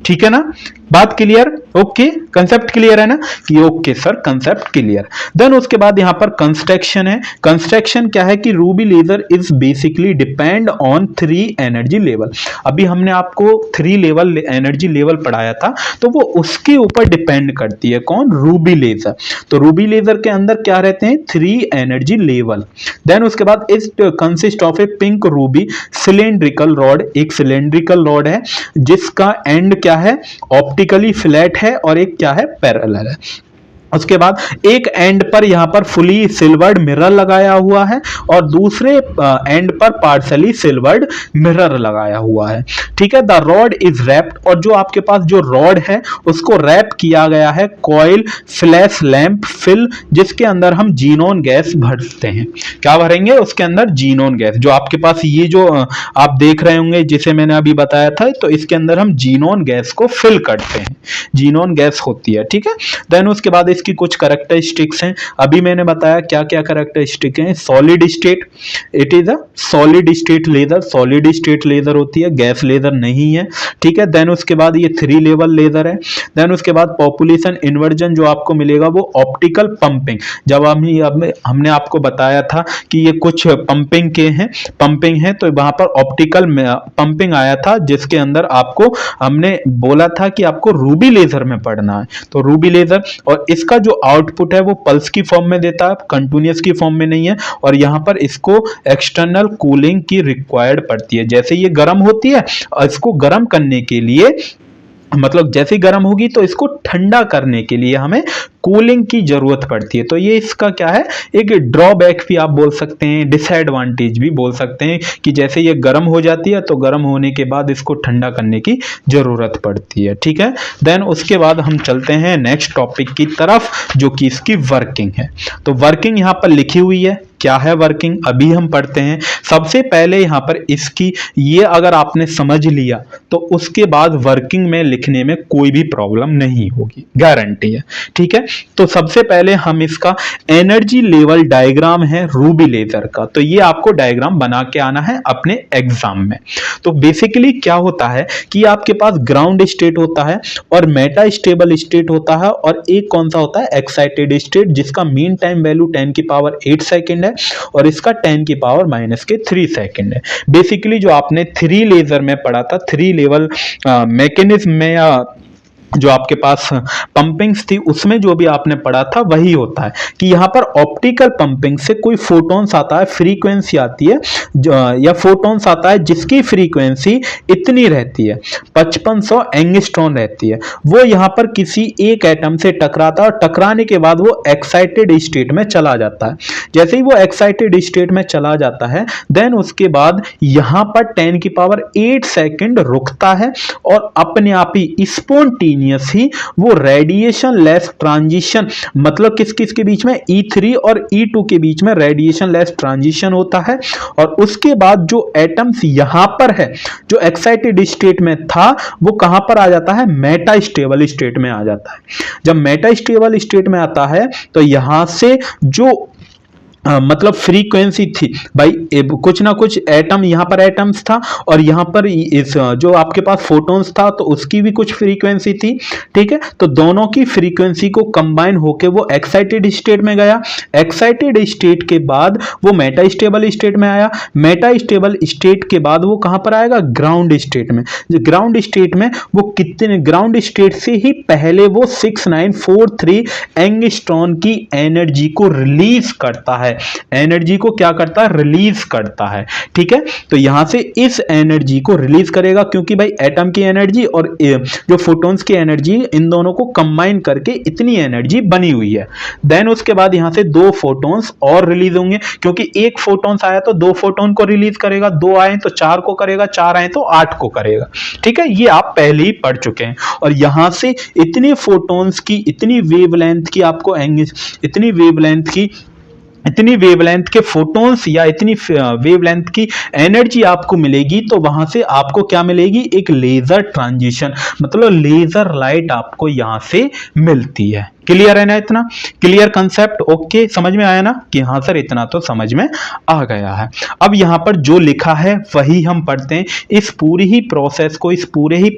ठीक है ना, बात क्लियर, ओके, कंसेप्ट क्लियर है ना, कि okay sir concept clear. Then उसके बाद यहां पर कंस्ट्रक्शन है। कंस्ट्रक्शन क्या है कि ruby laser is basically depend on 3 energy level. अभी हमने आपको 3 लेवल एनर्जी लेवल पढ़ाया था, तो वो उसके ऊपर डिपेंड करती है, कौन, रूबी लेजर। तो रूबी लेजर के अंदर क्या रहते हैं, 3 एनर्जी लेवल। देन उसके बाद इस consist of A pink Ruby cylindrical rod, एक सिलेंड्रिकल रॉड है जिसका एंड क्या है, ऑप्टिकली फ्लैट है, और एक क्या है, पैरेलल है। उसके बाद एक एंड पर यहां पर फुली सिल्वर्ड मिरर लगाया हुआ है, और दूसरे एंड पर पार्शली सिल्वर्ड मिरर लगाया हुआ है। ठीक है, द रॉड इज रैप्ड, और जो आपके पास जो रॉड है उसको रैप किया गया है कॉइल फ्लैश लैंप फिल, जिसके अंदर हम जीनोन गैस भरते हैं। क्या भरेंगे, उसके अंदर जीनोन गैस। जो आपके पास ये जो आप देख रहे होंगे जिसे मैंने अभी बताया था, तो इसके अंदर हम जीनोन गैस को फिल करते हैं, जीनोन गैस होती है। ठीक है, देन उसके बाद इसकी कुछ कैरेक्टरिस्टिक्स हैं। अभी मैंने बताया क्या क्या कैरेक्टरिस्टिक हैं। Solid state, it is a solid state laser, solid state laser होती है, गैस लेजर नहीं है, ठीक है। देन उसके बाद ये 3 लेवल लेजर है। देन उसके बाद पॉपुलेशन इन्वर्जन जो आपको मिलेगा वो ऑप्टिकल पंपिंग, जब हमने आपको बताया था कि ये कुछ पंपिंग है तो वहां पर ऑप्टिकल पंपिंग आया था, जिसके अंदर आपको हमने बोला था कि आपको रूबी लेजर में पढ़ना है। तो रूबी लेजर, और इसका जो आउटपुट है वो पल्स की फॉर्म में देता है, कंटिन्यूअस की फॉर्म में नहीं है। और यहां पर इसको एक्सटर्नल कूलिंग की रिक्वायर्ड पड़ती है। जैसे ये गर्म होती है, इसको गर्म करने के लिए, मतलब जैसे ही गर्म होगी तो इसको ठंडा करने के लिए हमें कूलिंग की जरूरत पड़ती है। तो ये इसका क्या है, एक ड्रॉबैक भी आप बोल सकते हैं, डिसएडवांटेज भी बोल सकते हैं कि जैसे ये गर्म हो जाती है तो गर्म होने के बाद इसको ठंडा करने की जरूरत पड़ती है, ठीक है। देन उसके बाद हम चलते हैं नेक्स्ट टॉपिक की तरफ, जो कि इसकी वर्किंग है। तो वर्किंग यहाँ पर लिखी हुई है, क्या है वर्किंग अभी हम पढ़ते हैं। सबसे पहले यहाँ पर इसकी ये अगर आपने समझ लिया तो उसके बाद वर्किंग में लिखने में कोई भी प्रॉब्लम नहीं होगी, गारंटी है, ठीक है। तो सबसे पहले हम इसका एनर्जी लेवल डायग्राम है रूबी लेजर का, तो ये आपको डायग्राम बना के आना है अपने एग्जाम में। तो बेसिकली क्या होता है कि आपके पास ग्राउंड स्टेट होता है और मेटा स्टेबल स्टेट होता है, और एक कौन सा होता है, एक्साइटेड स्टेट, जिसका मीन टाइम वैल्यू 10 की पावर 8 सेकेंड है और इसका 10 की पावर -3 सेकेंड है। बेसिकली जो आपने 3 लेजर में पढ़ा था, 3 लेवल मैकेनिज्म में, या जो आपके पास पंपिंग्स थी उसमें जो भी आपने पढ़ा था वही होता है कि यहाँ पर ऑप्टिकल पंपिंग से कोई फोटॉन्स आता है, फ्रीक्वेंसी आती है, या फोटॉन्स आता है जिसकी फ्रीक्वेंसी इतनी रहती है, 5500 एंगस्ट्रॉन रहती है। वो यहाँ पर किसी एक एटम से टकराता है और टकराने के बाद वो एक्साइटेड स्टेट में चला जाता है। जैसे ही वो एक्साइटेड स्टेट में चला जाता है, देन उसके बाद यहाँ पर 10 की पावर 8 सेकेंड रुकता है और अपने आप ही स्पॉन्टेनियस ही वो रेडिएशन लेस ट्रांजिशन, मतलब किस किस के बीच में, E3 और E2 के बीच में रेडिएशन लेस ट्रांजिशन होता है। और उसके बाद जो एटम्स यहां पर है, जो एक्साइटेड स्टेट में था, वो कहां पर आ जाता है, मेटा स्टेबल स्टेट में आ जाता है। जब मेटा स्टेबल स्टेट में आता है तो यहां से जो मतलब फ्रीक्वेंसी थी भाई, कुछ ना कुछ एटम, यहाँ पर एटम्स था और यहाँ पर इस जो आपके पास फोटॉन्स था तो उसकी भी कुछ फ्रीक्वेंसी थी, ठीक है। तो दोनों की फ्रीक्वेंसी को कंबाइन होके वो एक्साइटेड स्टेट में गया। एक्साइटेड स्टेट के बाद वो मेटा स्टेबल स्टेट में आया। मेटा स्टेबल स्टेट के बाद वो कहाँ पर आएगा, ग्राउंड स्टेट में। ग्राउंड स्टेट में वो कितने, ग्राउंड स्टेट से ही पहले वो 6943 एंगस्ट्रॉन की एनर्जी को रिलीज करता है। एनर्जी को क्या करता है, रिलीज करता है, ठीक है। तो यहां से इस एनर्जी को रिलीज करेगा, क्योंकि भाई एटम की एनर्जी और जो फोटॉन्स की एनर्जी, इन दोनों को कंबाइन करके इतनी एनर्जी बनी हुई है। देन उसके बाद यहां से 2 फोटॉन्स और रिलीज होंगे, क्योंकि एक फोटॉन्स आया तो 2 फोटॉन को रिलीज करेगा, 2 आए तो 4 को करेगा, 4 आए तो 8 को करेगा, ठीक है। ये आप पहले ही पढ़ चुके हैं। और यहां से इतने फोटॉन्स की, इतनी वेवलेंथ की आपको, इतनी वेवलेंथ के फोटॉन्स या इतनी वेवलेंथ की एनर्जी आपको मिलेगी, तो वहां से आपको क्या मिलेगी, एक लेजर ट्रांजिशन, मतलब लेजर लाइट आपको यहां से मिलती है। क्लियर है ना, इतना क्लियर कंसेप्ट, ओके, समझ में आया ना कि हाँ सर इतना तो समझ में आ गया है। अब यहाँ पर जो लिखा है वही हम पढ़ते हैं। इस पूरी ही प्रोसेस को, इस पूरे ही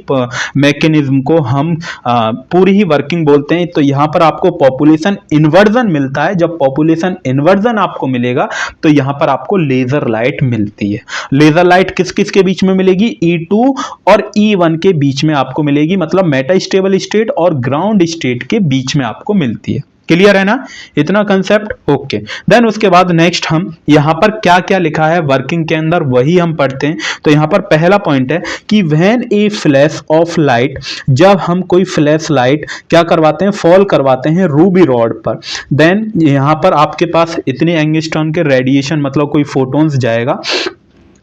मैकेनिज्म को हम पूरी ही वर्किंग बोलते हैं। तो यहाँ पर आपको पॉपुलेशन इन्वर्जन मिलता है। जब पॉपुलेशन इन्वर्जन आपको मिलेगा तो यहाँ पर आपको लेजर लाइट मिलती है। लेजर लाइट किस किस के बीच में मिलेगी, E2 और E1 के बीच में आपको मिलेगी, मतलब मेटा स्टेबल स्टेट और ग्राउंड स्टेट के बीच में आपको मिलती है। क्लियर है ना, इतना कंसेप्ट, ओके। देन उसके बाद नेक्स्ट हम यहां पर क्या क्या लिखा है वर्किंग के अंदर वही हम पढ़ते हैं। तो यहां पर पहला पॉइंट है कि when A flash of light, जब हम कोई फ्लैश लाइट क्या करवाते हैं, फॉल करवाते हैं रूबी रॉड पर, देन यहां पर आपके पास इतने एंगस्ट्रॉन के रेडिएशन, मतलब कोई फोटॉन्स जाएगा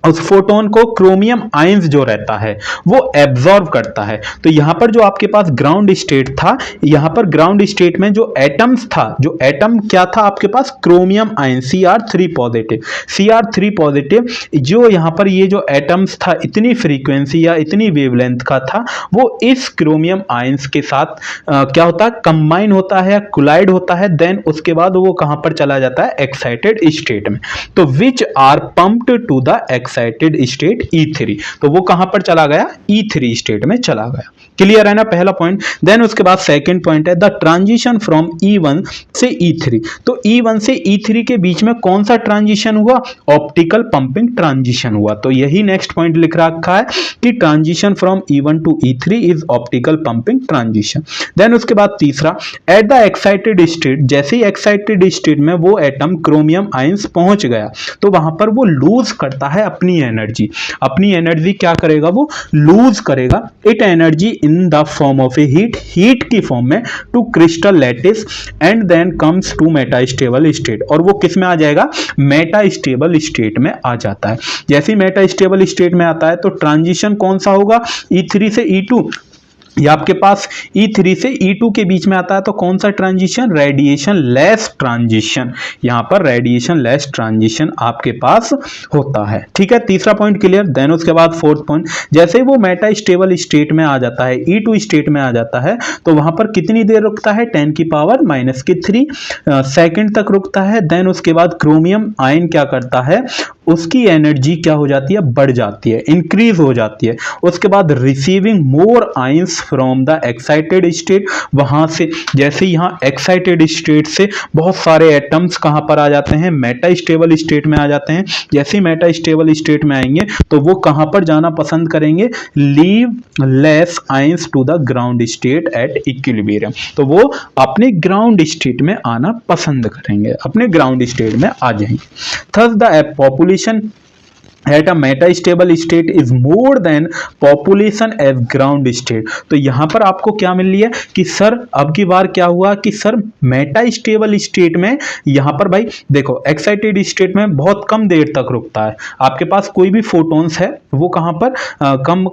उस फोटोन को क्रोमियम आयंस जो रहता है वो एब्जॉर्ब करता है। तो यहां पर जो आपके पास ग्राउंड स्टेट था, यहां पर ग्राउंड स्टेट में जो एटम्स था, जो एटम क्या था आपके पास, chromium ion Cr3 positive. Cr3 positive जो यहां पर ये जो एटम्स था इतनी फ्रीक्वेंसी या इतनी वेवलेंथ का था, वो इस क्रोमियम आयंस के साथ क्या होता है, कंबाइन होता है, कोलाइड होता है, देन उसके बाद वो कहां पर चला जाता है, एक्साइटेड स्टेट में। तो which are pumped to the excited state E3, तो वो कहां पर चला गया, E3 स्टेट में चला गया। क्लियर है ना पहला पॉइंट। देन उसके बाद सेकंड पॉइंट है द ट्रांजिशन फ्रॉम E1 से E3। तो E1 से E3 के बीच में कौन सा ट्रांजिशन हुआ, ऑप्टिकल पंपिंग ट्रांजिशन हुआ। तो यही नेक्स्ट पॉइंट लिख रखा है कि transition from E1 to E3 is optical pumping transition. Then उसके बाद तीसरा, एट द एक्साइटेड स्टेट, जैसे ही एक्साइटेड स्टेट में वो एटम क्रोमियम आयंस पहुंच गया तो वहां पर वो लूज करता है अपनी एनर्जी। अपनी एनर्जी क्या करेगा, वो लूज करेगा it energy in the form of a heat, heat की फॉर्म में, to crystal lattice and then comes to metastable state. और वो किस में आ जाएगा, मेटास्टेबल स्टेट में आ जाता है। जैसे ही मेटास्टेबल स्टेट में आता है तो ट्रांजिशन कौन सा होगा, E3 से E2, ये आपके पास E3 से E2 के बीच में आता है। तो कौन सा ट्रांजिशन, रेडिएशन लेस ट्रांजिशन, यहां पर रेडिएशन लेस ट्रांजिशन आपके पास होता है। ठीक है, तीसरा पॉइंट क्लियर। देन उसके बाद फोर्थ पॉइंट, जैसे ही वो मेटास्टेबल स्टेट में आ जाता है, E2 स्टेट में आ जाता है, तो वहां पर कितनी देर रुकता है, 10⁻³ सेकंड तक रुकता है। देन उसके बाद क्रोमियम आयन क्या करता है, उसकी एनर्जी क्या हो जाती है, बढ़ जाती है, इंक्रीज हो जाती है। उसके बाद receiving more ions from the excited state, वहां से जैसे यहां एक्साइटेड स्टेट से बहुत सारे एटम्स कहां पर आ जाते हैं, मेटास्टेबल स्टेट में आ जाते हैं। जैसे ही मेटास्टेबल स्टेट में आएंगे तो वो कहां पर जाना पसंद करेंगे, leave less ions to the ground state at equilibrium. तो वो अपने ग्राउंड स्टेट में आना पसंद करेंगे, अपने ग्राउंड स्टेट में आ जाएंगे। Thus the population at a metastable state is more than population as ground state। तो यहां पर आपको क्या मिल रही है कि सर अब की बार क्या हुआ कि सर मेटास्टेबल स्टेट में यहां पर भाई देखो एक्साइटेड स्टेट में बहुत कम देर तक रुकता है। आपके पास कोई भी फोटॉन्स है वो कहां पर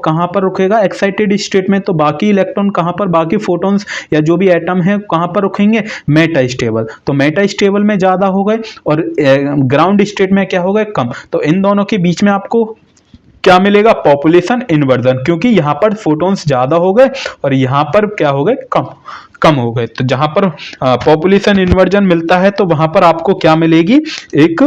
कहां पर रुकेगा, एक्साइटेड स्टेट में। तो बाकी इलेक्ट्रॉन कहां पर, बाकी फोटॉन्स या जो भी एटम है कहां पर रुकेंगे, मेटास्टेबल। तो मेटास्टेबल में ज्यादा हो गए और ग्राउंड स्टेट में क्या हो गए, कम। तो इन दोनों के बीच में आपको क्या मिलेगा, पॉपुलेशन इन्वर्जन, क्योंकि यहां पर फोटॉन्स ज्यादा हो गए और यहां पर क्या हो गए, कम हो गए। तो जहां पर पॉपुलेशन इन्वर्जन मिलता है तो वहां पर आपको क्या मिलेगी, एक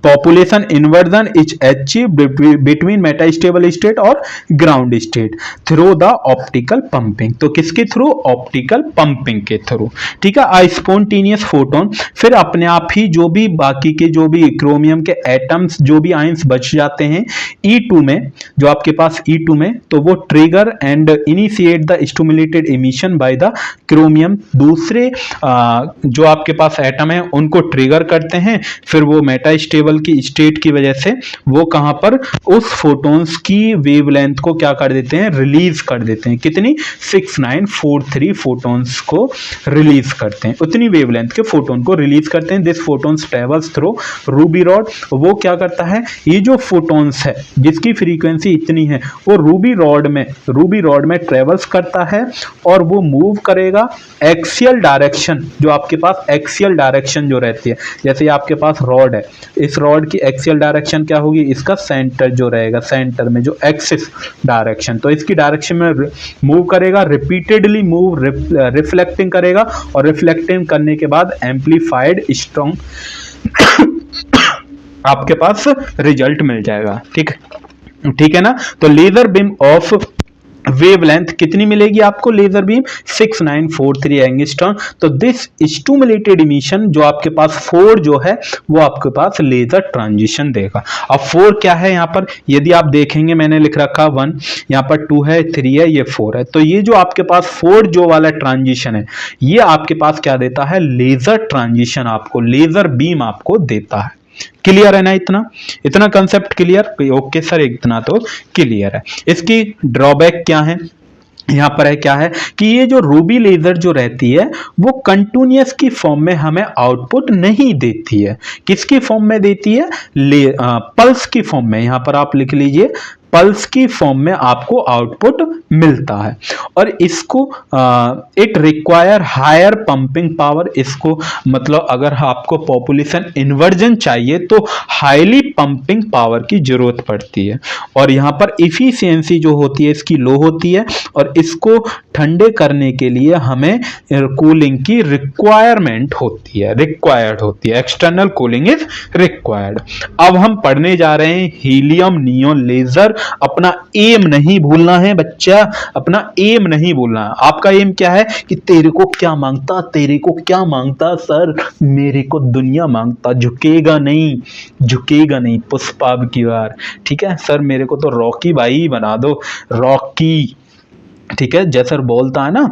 population inversion is achieved between metastable state और ground state through the optical pumping. तो किसके थ्रू, ऑप्टिकल पंपिंग के थ्रू। ठीक है, आ स्पॉन्टेनियस फोटोन, फिर अपने आप ही जो भी बाकी के जो भी क्रोमियम के एटम्स जो भी आयंस बच जाते हैं E2 में, जो आपके पास E2 में, तो वो trigger and initiate the stimulated emission bye the chromium. दूसरे जो आपके पास एटम है उनको ट्रिगर करते हैं, फिर वो मेटास्टेबल की स्टेट की वजह से वो कहां पर उस फोटॉन्स की वेवलेंथ को क्या कर देते हैं, रिलीज कर देते हैं। कितनी, 6943 फोटॉन्स को रिलीज करते हैं, उतनी वेवलेंथ के फोटोन को रिलीज करते हैं। This photons travels through Ruby rod. वो क्या करता है, ये जो फोटॉन्स है जिसकी फ्रीक्वेंसी इतनी है वो रूबी रॉड में ट्रेवल्स करता है और वो मूव करेगा एक्सियल डायरेक्शन, जो आपके पास एक्सियल डायरेक्शन जो रहती है, जैसे आपके पास रॉड है, इस रॉड की एक्सियल डायरेक्शन क्या होगी, इसका सेंटर जो रहेगा, सेंटर में जो एक्सिस डायरेक्शन, तो इसकी डायरेक्शन में मूव करेगा, रिपीटेडली मूव रिफ्लेक्टिंग करेगा और रिफ्लेक्टिंग करने के बाद एम्पलीफाइड स्ट्रॉन्ग आपके पास रिजल्ट मिल जाएगा। ठीक है ना। तो लेजर बीम ऑफ वेवलेंथ कितनी मिलेगी आपको, लेजर बीम 6943 एंगस्ट्रॉम। तो दिस स्टिमुलेटेड इमिशन जो आपके पास 4 जो है वो आपके पास लेजर ट्रांजिशन देगा। अब 4 क्या है यहाँ पर, यदि आप देखेंगे मैंने लिख रखा 1, यहाँ पर 2 है, 3 है, ये 4 है। तो ये जो आपके पास 4 जो वाला ट्रांजिशन है ये आपके पास क्या देता है, लेजर ट्रांजिशन, आपको लेजर बीम आपको देता है। क्लियर है ना, इतना कंसेप्ट क्लियर, ओके सर इतना तो क्लियर है। इसकी ड्रॉबैक क्या है, यहाँ पर है क्या है कि ये जो रूबी लेजर जो रहती है वो कंटिन्यूअस की फॉर्म में हमें आउटपुट नहीं देती है। किसकी फॉर्म में देती है? पल्स की फॉर्म में। यहाँ पर आप लिख लीजिए, पल्स की फॉर्म में आपको आउटपुट मिलता है। और इसको it require higher pumping power. इसको मतलब अगर आपको पॉपुलेशन इन्वर्जन चाहिए तो हाईली पंपिंग पावर की जरूरत पड़ती है। और यहाँ पर इफिशियंसी जो होती है इसकी लो होती है, और इसको ठंडे करने के लिए हमें कूलिंग की रिक्वायरमेंट होती है, रिक्वायर्ड होती है। External cooling is required. अब हम पढ़ने जा रहे हैं हीलियम नियॉन लेजर। अपना एम नहीं भूलना है बच्चा, अपना एम नहीं भूलना है। आपका एम क्या है कि तेरे को क्या मांगता, तेरे को क्या मांगता? सर मेरे को दुनिया मांगता, झुकेगा नहीं, झुकेगा नहीं पुष्पा अब की बार। ठीक है सर, मेरे को तो रॉकी भाई बना दो, रॉकी। ठीक है, जैसर बोलता है ना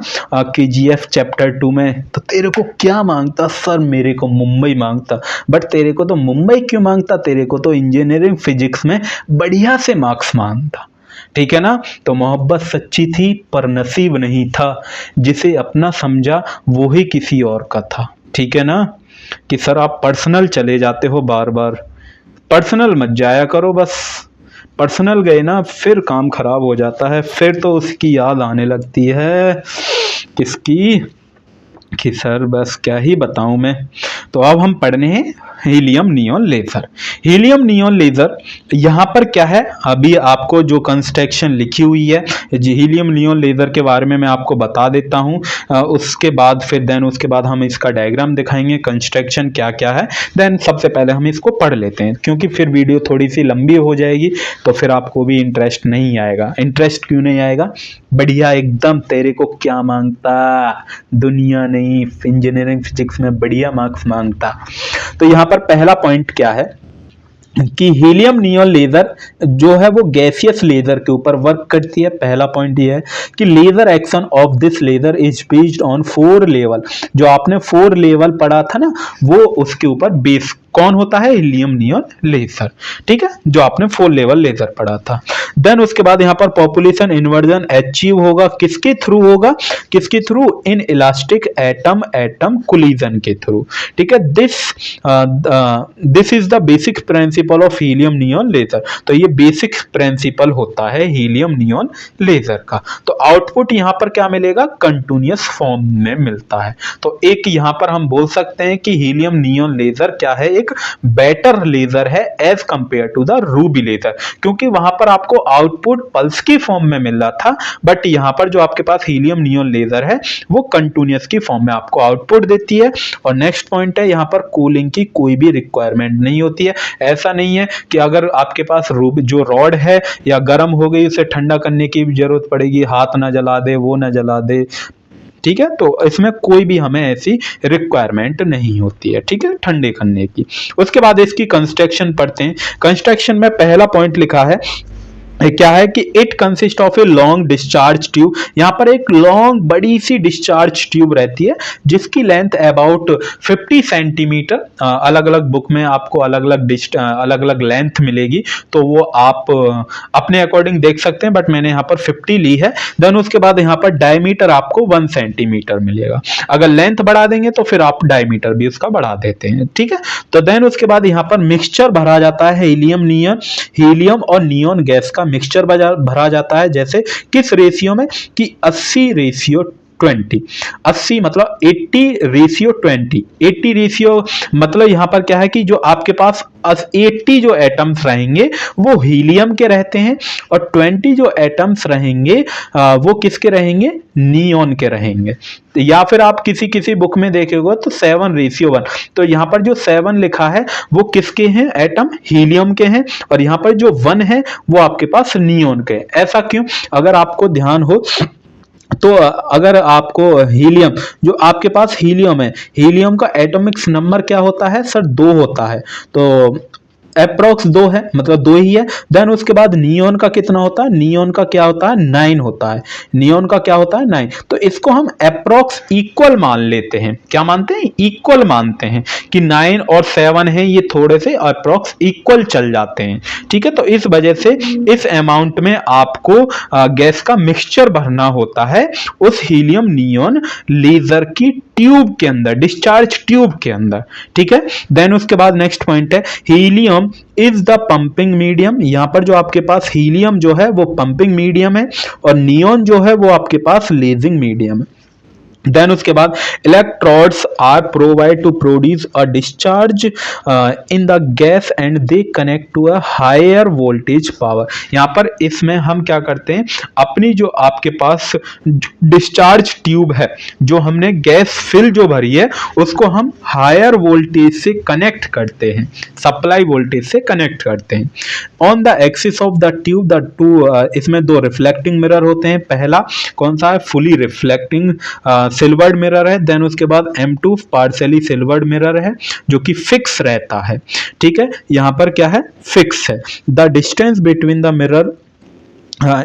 KGF चैप्टर 2 में, तो तेरे को क्या मांगता? सर मेरे को मुंबई मांगता। बट तेरे को तो मुंबई क्यों मांगता? तेरे को तो इंजीनियरिंग फिजिक्स में बढ़िया से मार्क्स मांगता। ठीक है ना? तो मोहब्बत सच्ची थी पर नसीब नहीं था, जिसे अपना समझा वो ही किसी और का था। ठीक है ना? कि सर आप पर्सनल चले जाते हो बार बार, पर्सनल मत जाया करो। बस पर्सनल गए ना फिर काम खराब हो जाता है, फिर तो उसकी याद आने लगती है। किसकी? कि सर बस क्या ही बताऊं मैं। तो अब हम पढ़ने हैं helium neon laser. Helium neon laser यहाँ पर क्या है, अभी आपको जो कंस्ट्रक्शन लिखी हुई है हीलियम नियॉन लेजर के बारे में मैं आपको बता देता हूँ। उसके बाद फिर देन उसके बाद हम इसका डायग्राम दिखाएंगे, कंस्ट्रक्शन क्या क्या है। देन सबसे पहले हम इसको पढ़ लेते हैं, क्योंकि फिर वीडियो थोड़ी सी लंबी हो जाएगी तो फिर आपको भी इंटरेस्ट नहीं आएगा। इंटरेस्ट क्यों नहीं आएगा? बढ़िया एकदम, तेरे को क्या मांगता? दुनिया नहीं, इंजीनियरिंग फिजिक्स में बढ़िया मार्क्स मांगता। तो यहाँ पर पहला पॉइंट क्या है कि हीलियम नियॉन लेजर जो है वो गैसियस लेजर के ऊपर वर्क करती है। पहला पॉइंट ये है कि laser action of this laser is based on 4 level. जो आपने 4 लेवल पढ़ा था ना, वो उसके ऊपर बेस कौन होता है? Helium neon laser. ठीक है, जो आपने 4 लेवल लेजर पढ़ा था। देन उसके बाद यहाँ पर पॉपुलेशन इन्वर्जन अचीव होगा किसके थ्रू होगा? किसके through? Inelastic atom atom collision के थ्रू। ठीक है, this is the basic principle of helium neon laser. तो ये बेसिक प्रिंसिपल होता है हीलियम नियॉन लेजर का। तो आउटपुट यहाँ पर क्या मिलेगा? कंटिन्यूअस फॉर्म में मिलता है। तो एक यहाँ पर हम बोल सकते हैं कि हीलियम नियॉन लेजर क्या है? एक बेटर लेजर है as compare to the ruby laser, क्योंकि वहां पर आपको आउटपुट पल्स की फॉर्म में मिल रहा था। बट यहाँ पर जो आपके पास हीलियम नियॉन लेजर है वो कंटिन्यूअस की फॉर्म में आपको आउटपुट देती है। और नेक्स्ट पॉइंट है, यहाँ पर कूलिंग की कोई भी रिक्वायरमेंट नहीं होती है। ऐसा नहीं है कि अगर आपके पास जो रॉड है या गर्म हो गई उसे ठंडा करने की भी जरूरत पड़ेगी, हाथ ना जला दे, वो ना जला दे। ठीक है, तो इसमें कोई भी हमें ऐसी रिक्वायरमेंट नहीं होती है। ठीक है, ठंडे करने की। उसके बाद इसकी कंस्ट्रक्शन पढ़ते हैं। कंस्ट्रक्शन में पहला पॉइंट लिखा है क्या है कि it consist of a long discharge tube. यहाँ पर एक लॉन्ग बड़ी सी डिस्चार्ज ट्यूब रहती है जिसकी लेंथ अबाउट 50 सेंटीमीटर। अलग अलग बुक में आपको अलग अलग लेंथ मिलेगी, तो वो आप अपने अकॉर्डिंग देख सकते हैं, बट मैंने यहाँ पर 50 ली है। देन उसके बाद यहाँ पर डायमीटर आपको 1 सेंटीमीटर मिलेगा। अगर लेंथ बढ़ा देंगे तो फिर आप डायमीटर भी उसका बढ़ा देते हैं। ठीक है, तो देन उसके बाद यहाँ पर मिक्सचर भरा जाता है हीलियम और नियॉन गैस का मिक्सचर भरा जाता है। जैसे किस रेशियो में? कि 80:20। 80 मतलब 80:20। 80 रेशियो मतलब यहाँ पर क्या है कि जो आपके पास 80 जो एटम्स रहेंगे वो हीलियम के रहते हैं, और 20 जो एटम्स रहेंगे वो किसके रहेंगे? नियॉन के रहेंगे। या फिर आप किसी बुक में देखेगा तो 7:1। तो यहाँ पर जो 7 लिखा है वो किसके हैं? एटम हीलियम के हैं। और यहाँ पर जो 1 है वो आपके पास नियॉन के हैं। ऐसा क्यों? अगर आपको ध्यान हो तो अगर आपको हीलियम, जो आपके पास हीलियम है, हीलियम का एटॉमिक नंबर क्या होता है? सर 2 होता है। तो अप्रोक्स 2 है, मतलब 2 ही है। देन उसके बाद नियोन का कितना होता है, नियोन का क्या होता है 9 होता है, नियोन का क्या होता है 9। तो इसको हम अप्रोक्स इक्वल मान लेते हैं, क्या मानते हैं, इक्वल मानते हैं कि 9 और 7 है ये थोड़े से अप्रोक्स इक्वल चल जाते हैं, ठीक है। तो इस वजह से इस अमाउंट में आपको गैस का मिक्सचर भरना होता है उस हीलियम नियोन लेजर की ट्यूब के अंदर, डिस्चार्ज ट्यूब के अंदर, ठीक है। देन उसके बाद नेक्स्ट पॉइंट है helium is the pumping medium. यहां पर जो आपके पास हीलियम जो है वो पंपिंग मीडियम है और नियोन जो है वो आपके पास लेजिंग मीडियम है। देन उसके बाद electrodes are provide to produce a discharge in the gas and they connect to a higher voltage power. यहाँ पर इसमें हम क्या करते हैं, अपनी जो आपके पास डिस्चार्ज ट्यूब है, जो हमने गैस फिल जो भरी है उसको हम हायर वोल्टेज से कनेक्ट करते हैं, सप्लाई वोल्टेज से कनेक्ट करते हैं। On the axis of the tube the two, इसमें 2 रिफ्लेक्टिंग मिरर होते हैं। पहला कौन सा है, फुली रिफ्लेक्टिंग सिल्वर्ड मिरर है। देन उसके बाद M2 पार्शियली सिल्वर्ड मिरर है जो कि फिक्स रहता है, ठीक है। यहां पर क्या है, फिक्स है। The distance between the mirror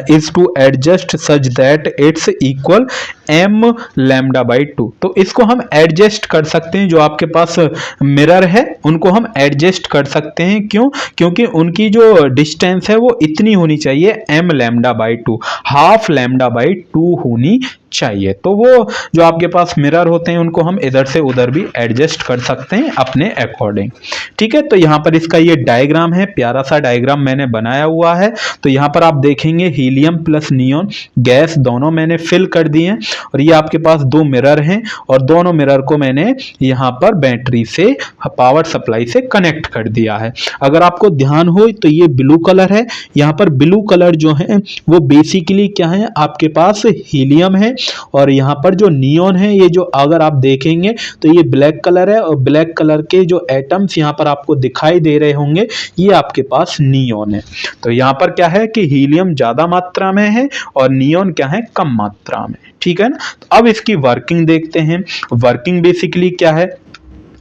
is to adjust such that it's equal m lambda by 2। तो इसको हम एडजस्ट कर सकते हैं, जो आपके पास मिरर है उनको हम एडजस्ट कर सकते हैं, क्यों, क्योंकि उनकी जो डिस्टेंस है वो इतनी होनी चाहिए m lambda by 2, half lambda by 2 होनी चाहिए। तो वो जो आपके पास मिरर होते हैं उनको हम इधर से उधर भी एडजस्ट कर सकते हैं अपने अकॉर्डिंग, ठीक है। तो यहाँ पर इसका ये डायग्राम है, प्यारा सा डायग्राम मैंने बनाया हुआ है। तो यहाँ पर आप देखेंगे हीलियम प्लस नियोन गैस दोनों मैंने फिल कर दिए हैं और ये आपके पास 2 मिरर हैं और दोनों मिरर को मैंने यहाँ पर बैटरी से, पावर सप्लाई से कनेक्ट कर दिया है। अगर आपको ध्यान हो तो ये ब्लू कलर है, यहाँ पर ब्लू कलर जो है वो बेसिकली क्या है, आपके पास हीलियम है और यहाँ पर जो नियोन है, ये जो अगर आप देखेंगे तो ये ब्लैक कलर है और ब्लैक कलर के जो एटम्स यहाँ पर आपको दिखाई दे रहे होंगे ये आपके पास नियोन है। तो यहाँ पर क्या है कि हीलियम ज्यादा मात्रा में है और नियोन क्या है, कम मात्रा में, ठीक है ना। तो अब इसकी वर्किंग देखते हैं। वर्किंग बेसिकली क्या है,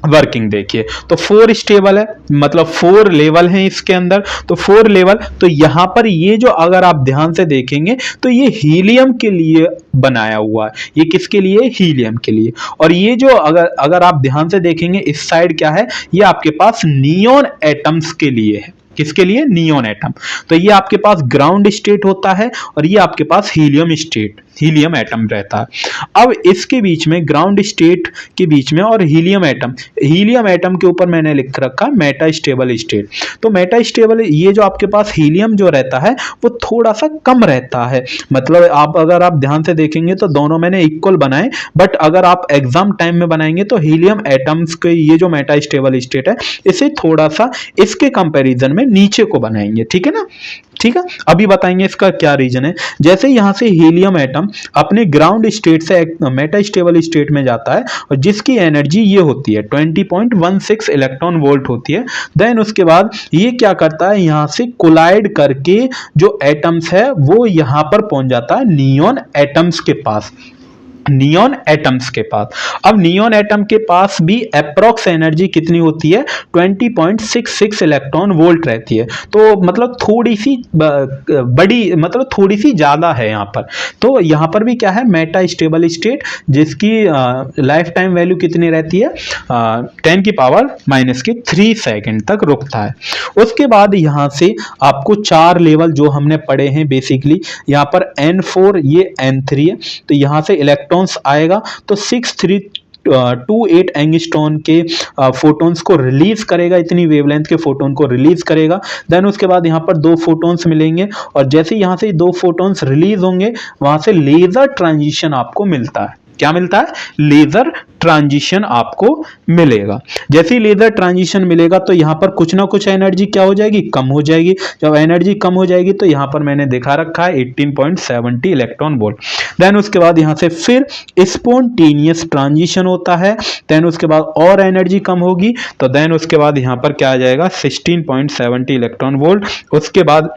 वर्किंग देखिए तो 4 स्टेबल है, मतलब 4 लेवल हैं इसके अंदर। तो 4 लेवल, तो यहां पर ये जो अगर आप ध्यान से देखेंगे तो ये हीलियम के लिए बनाया हुआ है, ये किसके लिए, हीलियम के लिए। और ये जो अगर आप ध्यान से देखेंगे इस साइड क्या है, ये आपके पास नियोन एटम्स के लिए है, किसके लिए, नियोन एटम। तो ये आपके पास ग्राउंड स्टेट होता है और ये आपके पास हीलियम स्टेट, हीलियम एटम रहता है। अब इसके बीच में, ग्राउंड स्टेट के बीच में और हीलियम एटम के ऊपर मैंने लिख रखा मेटा स्टेबल स्टेट। तो मेटा स्टेबल, ये जो आपके पास हीलियम जो रहता है वो थोड़ा सा कम रहता है, मतलब अगर आप ध्यान से देखेंगे तो दोनों मैंने इक्वल बनाए, बट अगर आप एग्जाम टाइम में बनाएंगे तो हीलियम एटम्स के ये जो मेटा स्टेबल स्टेट है इसे थोड़ा सा इसके कंपैरिजन में नीचे को बनाएंगे, ठीक है ना, ठीक है। अभी बताएंगे इसका क्या रीजन है। जैसे यहां से हीलियम एटम अपने ग्राउंड स्टेट से मेटा स्टेबल स्टेट में जाता है और जिसकी एनर्जी ये होती है 20.16 इलेक्ट्रॉन वोल्ट होती है। देन उसके बाद ये क्या करता है, यहां से कोलाइड करके जो एटम्स है वो यहां पर पहुंच जाता है नियोन एटम्स के पास, नियोन एटम्स के पास। अब नियोन एटम के पास भी अप्रॉक्स एनर्जी कितनी होती है, 20.66 इलेक्ट्रॉन वोल्ट रहती है। तो मतलब थोड़ी सी बड़ी, मतलब थोड़ी सी ज्यादा है यहाँ पर। तो यहाँ पर भी क्या है, मेटा स्टेबल स्टेट जिसकी लाइफ टाइम वैल्यू कितनी रहती है, 10⁻³ सेकेंड तक रुकता है। उसके बाद यहाँ से आपको 4 लेवल जो हमने पढ़े हैं बेसिकली, यहाँ पर N4 ये N3 है, तो यहाँ से इलेक्ट्रॉन आएगा तो 6328 एंगस्ट्रॉन के फोटोन्स को रिलीज करेगा, इतनी वेवलेंथ के फोटोन को रिलीज करेगा। देन उसके बाद यहाँ पर 2 फोटोन्स मिलेंगे और जैसे यहाँ से 2 फोटोन्स रिलीज होंगे वहां से लेजर ट्रांजिशन आपको मिलता है। क्या मिलता है, लेजर ट्रांजिशन आपको मिलेगा। जैसे ही लेजर ट्रांजिशन मिलेगा तो यहां पर कुछ ना कुछ एनर्जी क्या हो जाएगी, कम हो जाएगी। जब एनर्जी कम हो जाएगी तो यहां पर मैंने दिखा रखा है 18.70 इलेक्ट्रॉन वोल्ट। देन उसके बाद यहां से फिर स्पॉन्टेनियस ट्रांजिशन होता है। देन उसके बाद और एनर्जी कम होगी तो देन उसके बाद यहां पर क्या आ जाएगा, 16.70 इलेक्ट्रॉन वोल्ट। उसके बाद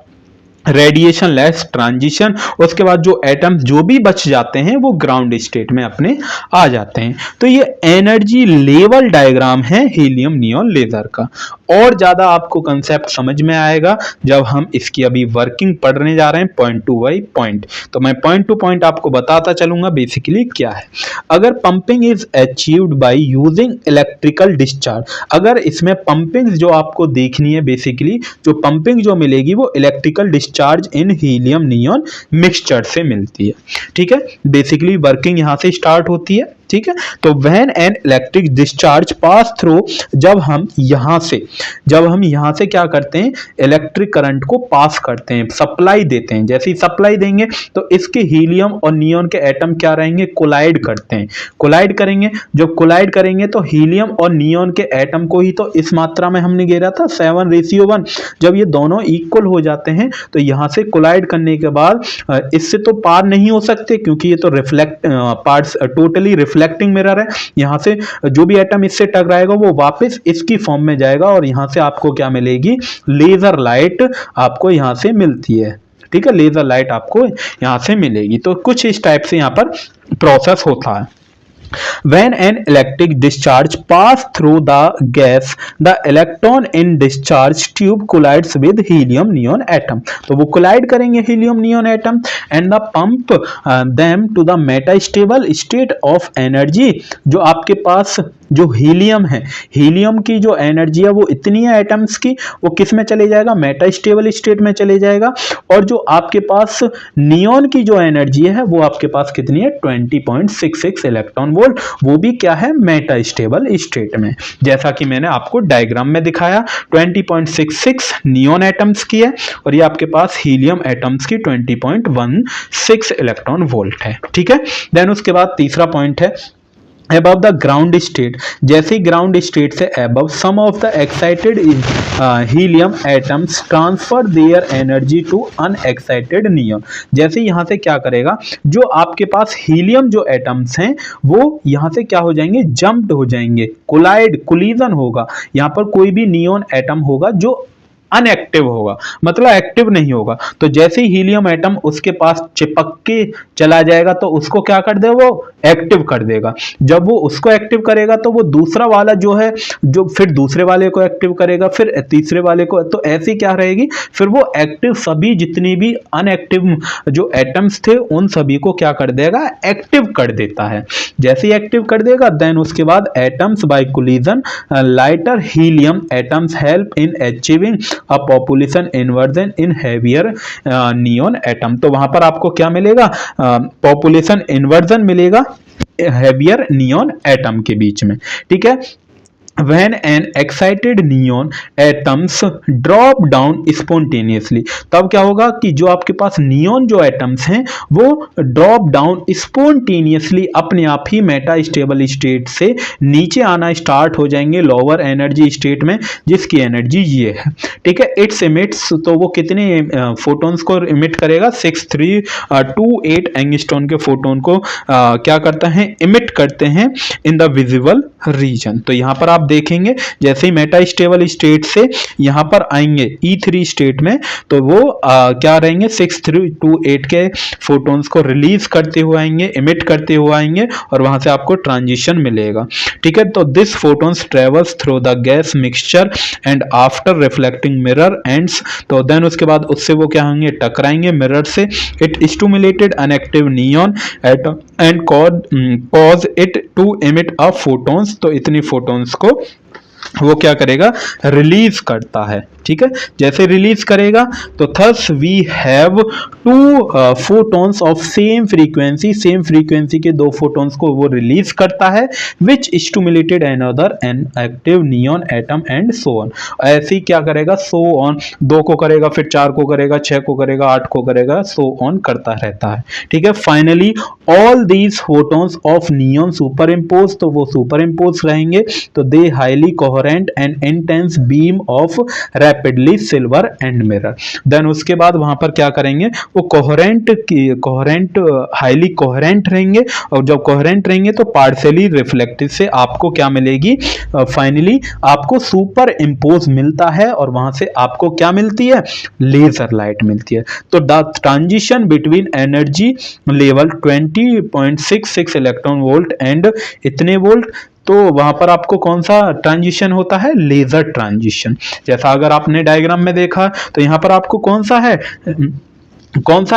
रेडिएशन लेस ट्रांजिशन। उसके बाद जो एटम्स जो भी बच जाते हैं वो ग्राउंड स्टेट में अपने आ जाते हैं। तो ये एनर्जी लेवल डायग्राम है हीलियम नियोन लेजर का। और ज्यादा आपको कंसेप्ट समझ में आएगा जब हम इसकी अभी वर्किंग पढ़ने जा रहे हैं पॉइंट टू बाई पॉइंट। तो मैं पॉइंट टू पॉइंट आपको बताता चलूंगा बेसिकली क्या है। अगर pumping is achieved by using electrical discharge, अगर इसमें पंपिंग जो आपको देखनी है बेसिकली जो पंपिंग जो मिलेगी वो electrical discharge in helium neon mixture से मिलती है। ठीक है, बेसिकली वर्किंग यहां से स्टार्ट होती है। ठीक है, तो when an electric discharge pass through, जब हम यहां से क्या करते हैं, इलेक्ट्रिक करंट को पास करते हैं, सप्लाई देते हैं। जैसे ही सप्लाई देंगे तो इसके हीलियम और नियॉन के एटम क्या रहेंगे, कोलाइड करते हैं, कोलाइड करेंगे। जब कोलाइड करेंगे तो हीलियम और नियॉन के एटम को ही तो इस मात्रा में हमने घेरा था 7:1। जब ये दोनों इक्वल हो जाते हैं तो यहां से कोलाइड करने के बाद इससे तो पार नहीं हो सकते, क्योंकि ये तो reflect parts totally reflecting mirror है। यहां से जो भी एटम इससे टकराएगा वो वापस इसकी फॉर्म में जाएगा और यहां से आपको क्या मिलेगी, लेजर लाइट आपको यहां से मिलती है। ठीक है, लेजर लाइट आपको यहां से मिलेगी। तो कुछ इस टाइप से यहां पर प्रोसेस होता है। When an electric discharge pass through the gas, the electron in discharge tube collides with helium neon atom. तो वो collide करेंगे helium neon atom and the pump them to the metastable state of energy। जो आपके पास जो helium है, helium की जो energy है वो इतनी है एटम्स की, वो किस में चले जाएगा, मेटास्टेबल स्टेट में चले जाएगा। और जो आपके पास नियॉन की जो एनर्जी है वो आपके पास कितनी है, 20.66 इलेक्ट्रॉन वोल्ट, वो भी क्या है, मेटास्टेबल स्टेट में। जैसा कि मैंने आपको डायग्राम में दिखाया 20.66 नियॉन एटम्स की है और ये आपके पास हीलियम एटम्स की 20.16 इलेक्ट्रॉन वोल्ट है। ठीक है, देन उसके बाद तीसरा पॉइंट है above the ground state। जैसे ही ग्राउंड स्टेट से above some of the excited helium atoms transfer their energy to unexcited neon। जैसे यहां से क्या करेगा, जो आपके पास हीलियम जो एटम्स हैं वो यहां से क्या हो जाएंगे, जंप्ड हो जाएंगे, कोलिजन होगा। यहां पर कोई भी नियॉन एटम होगा जो अनएक्टिव होगा, मतलब एक्टिव नहीं होगा। तो जैसे ही हीलियम एटम उसके पास चिपक के चला जाएगा तो उसको क्या कर दे, वो एक्टिव कर देगा। जब वो उसको एक्टिव करेगा तो वो दूसरा वाला जो है, जो फिर दूसरे वाले को एक्टिव करेगा, फिर तीसरे वाले को, तो ऐसी क्या रहेगी, फिर वो एक्टिव सभी जितनी भी अनएक्टिव जो एटम्स थे उन सभी को क्या कर देगा, एक्टिव कर देता है। जैसे ही एक्टिव कर देगा देन उसके बाद atoms bye collision lighter helium atoms help in achieving a population inversion in heavier neon atom. तो वहां पर आपको क्या मिलेगा, पॉपुलेशन इन्वर्जन मिलेगा हैवियर नियॉन एटम के बीच में। ठीक है, when an excited neon atoms drop down spontaneously, तब क्या होगा कि जो आपके पास नियॉन जो एटम्स हैं वो ड्रॉप डाउन स्पॉन्टेनियसली अपने आप ही मेटास्टेबल स्टेट से नीचे आना स्टार्ट हो जाएंगे लोअर एनर्जी स्टेट में, जिसकी एनर्जी ये है। ठीक है, इट्स इमिट्स, तो वो कितने फोटोन्स को इमिट करेगा, 6328 एंगस्ट्रॉन के फोटोन को क्या करता है, इमिट करते हैं इन द विजिबल रीजन। तो यहां पर आप देखेंगे जैसे ही मेटास्टेबल स्टेट से यहां पर आएंगे E3 स्टेट में तो वो क्या रहेंगे, 6328 के फोटोन्स को रिलीज करते हुए आएंगे, इमिट करते हुए आएंगे और वहां से आपको ट्रांजिशन मिलेगा। ठीक है, तो this photons travels through the gas mixture and after reflecting mirror ends. तो देन उसके बाद उससे वो क्या होंगे, टकराएंगे मिरर से। It stimulated unactive neon atom and cause it to emit a photons. तो इतनी फोटोन्स को वो क्या करेगा, रिलीज करता है। ठीक है, जैसे रिलीज करेगा तो thus we have two photons of same frequency के दो फोटॉन्स को वो रिलीज करता है, which stimulated another an active neon atom and so on. ऐसे ही क्या करेगा, सो ऑन, 2 को करेगा, फिर 4 को करेगा, 6 को करेगा, 8 को करेगा, सो ऑन करता रहता है। ठीक है, finally all these photons of neon super impose, तो वो सुपर इम्पोज रहेंगे, तो they highly coherent and intense beam of rapidly silver and mirror. Then उसके बाद वहां पर क्या करेंगे, वो कोहेरेंट हाईली कोहेरेंट रहेंगे, और जब कोहेरेंट रहेंगे तो पार्शियली रिफ्लेक्टिव से आपको क्या मिलेगी, फाइनली आपको सुपर इम्पोज मिलता है और वहां से आपको क्या मिलती है, लेजर लाइट मिलती है। तो the transition between energy level 20.66 electron volt and इतने वोल्ट तो वहां पर आपको कौन सा ट्रांजिशन होता है, लेजर ट्रांजिशन। जैसा अगर आपने डायग्राम में देखा तो यहाँ पर आपको कौन सा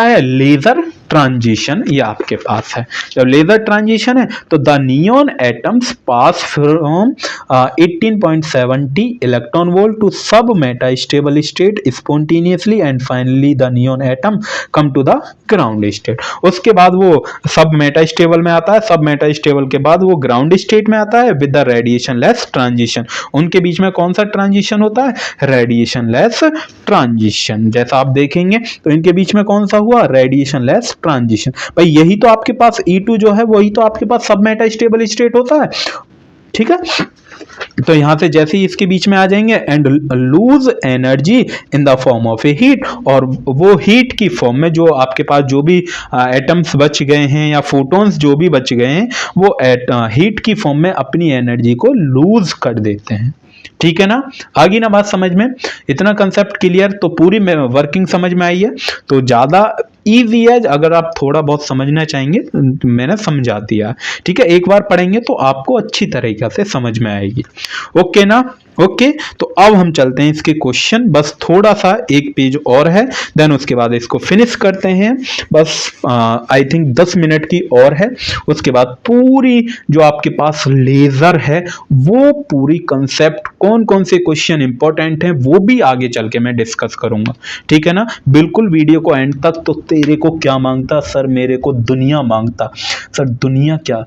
है लेजर ट्रांजिशन, ये आपके पास है। जब लेजर ट्रांजिशन है तो the neon atoms pass from 18.70 electron volt to sub metastable state spontaneously and finally the neon atom come to the ground state. उसके बाद वो सब मेटा स्टेबल में आता है, सब मेटा स्टेबल के बाद वो ग्राउंड स्टेट में आता है with the radiation less transition. उनके बीच में कौन सा ट्रांजिशन होता है, रेडिएशन लेस ट्रांजिशन। जैसा आप देखेंगे तो इनके बीच में कौन सा हुआ, रेडिएशन लेस ट्रांजिशन। भाई यही तो आपके पास E2 जो है वही तो आपके पास सब मेटा स्टेबल स्टेट होता है, ठीक है। तो यहां से जैसे ही इसके बीच में आ जाएंगे and lose energy in the form of a heat, और वो हीट की फॉर्म में जो आपके पास जो भी एटम्स बच गए हैं या फोटॉन्स जो भी बच गए हैं वो हीट की फॉर्म में अपनी एनर्जी को लूज कर देते हैं, ठीक है ना। आगे ना बात समझ में, इतना कंसेप्ट क्लियर, तो पूरी वर्किंग समझ में आई है। तो ज्यादा इजी है, अगर आप थोड़ा बहुत समझना चाहेंगे मैंने समझा दिया, ठीक है। एक बार पढ़ेंगे तो आपको अच्छी तरीके से समझ में आएगी, ओके ना। ओके तो अब हम चलते हैं इसके क्वेश्चन, बस थोड़ा सा एक पेज और है, देन उसके बाद इसको फिनिश करते हैं। बस आई थिंक 10 मिनट की और है, उसके बाद पूरी जो आपके पास लेजर है वो पूरी कंसेप्ट कौन कौन से क्वेश्चन इंपॉर्टेंट हैं वो भी आगे चल के मैं डिस्कस करूंगा, ठीक है ना। बिल्कुल वीडियो को एंड तक। तो तेरे को क्या मांगता सर, मेरे को दुनिया मांगता। सर दुनिया क्या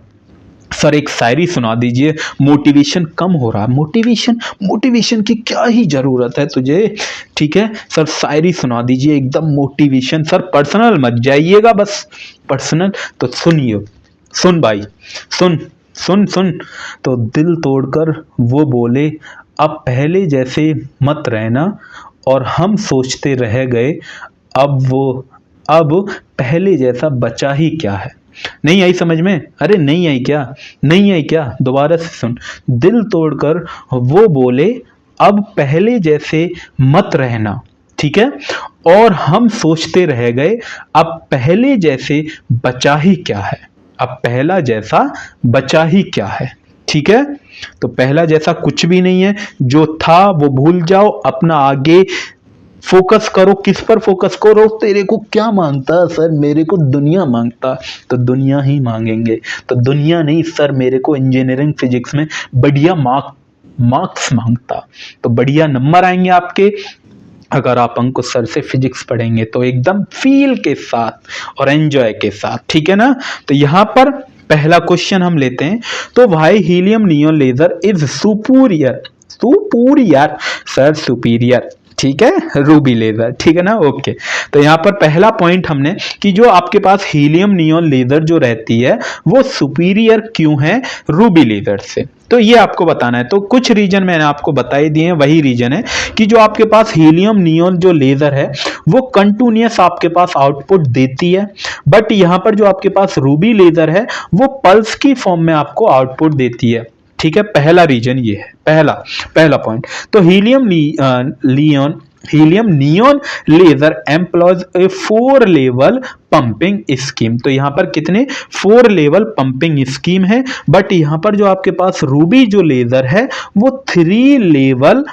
सर, एक शायरी सुना दीजिए, मोटिवेशन कम हो रहा। मोटिवेशन की क्या ही जरूरत है तुझे, ठीक है सर, शायरी सुना दीजिए एकदम मोटिवेशन। सर पर्सनल मत जाइएगा, बस पर्सनल तो सुनिए, सुन भाई, सुन सुन सुन। तो दिल तोड़कर वो बोले अब पहले जैसे मत रहना, और हम सोचते रह गए अब पहले जैसा बचा ही क्या है। नहीं आई समझ में, अरे नहीं आई क्या, नहीं आई क्या, दोबारा से सुन। दिल तोड़कर वो बोले अब पहले जैसे मत रहना, ठीक है, और हम सोचते रह गए अब पहले जैसे बचा ही क्या है। अब पहला जैसा बचा ही क्या है, ठीक है। तो पहला जैसा कुछ भी नहीं है, जो था वो भूल जाओ, अपना आगे फोकस करो। किस पर फोकस करो, तेरे को क्या मांगता सर, मेरे को दुनिया मांगता, तो दुनिया ही मांगेंगे। तो दुनिया नहीं सर, मेरे को इंजीनियरिंग फिजिक्स में बढ़िया मार्क्स मांगता, तो बढ़िया नंबर आएंगे आपके अगर आप अंकुश सर से फिजिक्स पढ़ेंगे तो एकदम फील के साथ और एंजॉय के साथ, ठीक है ना। तो यहां पर पहला क्वेश्चन हम लेते हैं। तो भाई helium neon laser is superior sir, superior, ठीक है, रूबी लेजर, ठीक है ना। ओके तो यहाँ पर पहला पॉइंट हमने कि जो आपके पास हीलियम नियॉन लेजर जो रहती है वो सुपीरियर क्यों है रूबी लेजर से, तो ये आपको बताना है। तो कुछ रीजन मैंने आपको बताई दिए हैं, वही रीजन है कि जो आपके पास हीलियम नियॉन जो लेजर है वो कंटिन्यूअस आपके पास आउटपुट देती है, बट यहाँ पर जो आपके पास रूबी लेजर है वो पल्स की फॉर्म में आपको आउटपुट देती है, ठीक है। पहला रीजन ये है, पहला पॉइंट। तो हीलियम नियॉन लेजर एम्प्लॉयज ए 4 लेवल पंपिंग स्कीम। तो यहां पर कितने 4 लेवल पंपिंग स्कीम है, बट यहां पर जो आपके पास रूबी जो लेजर है वो 3 लेवल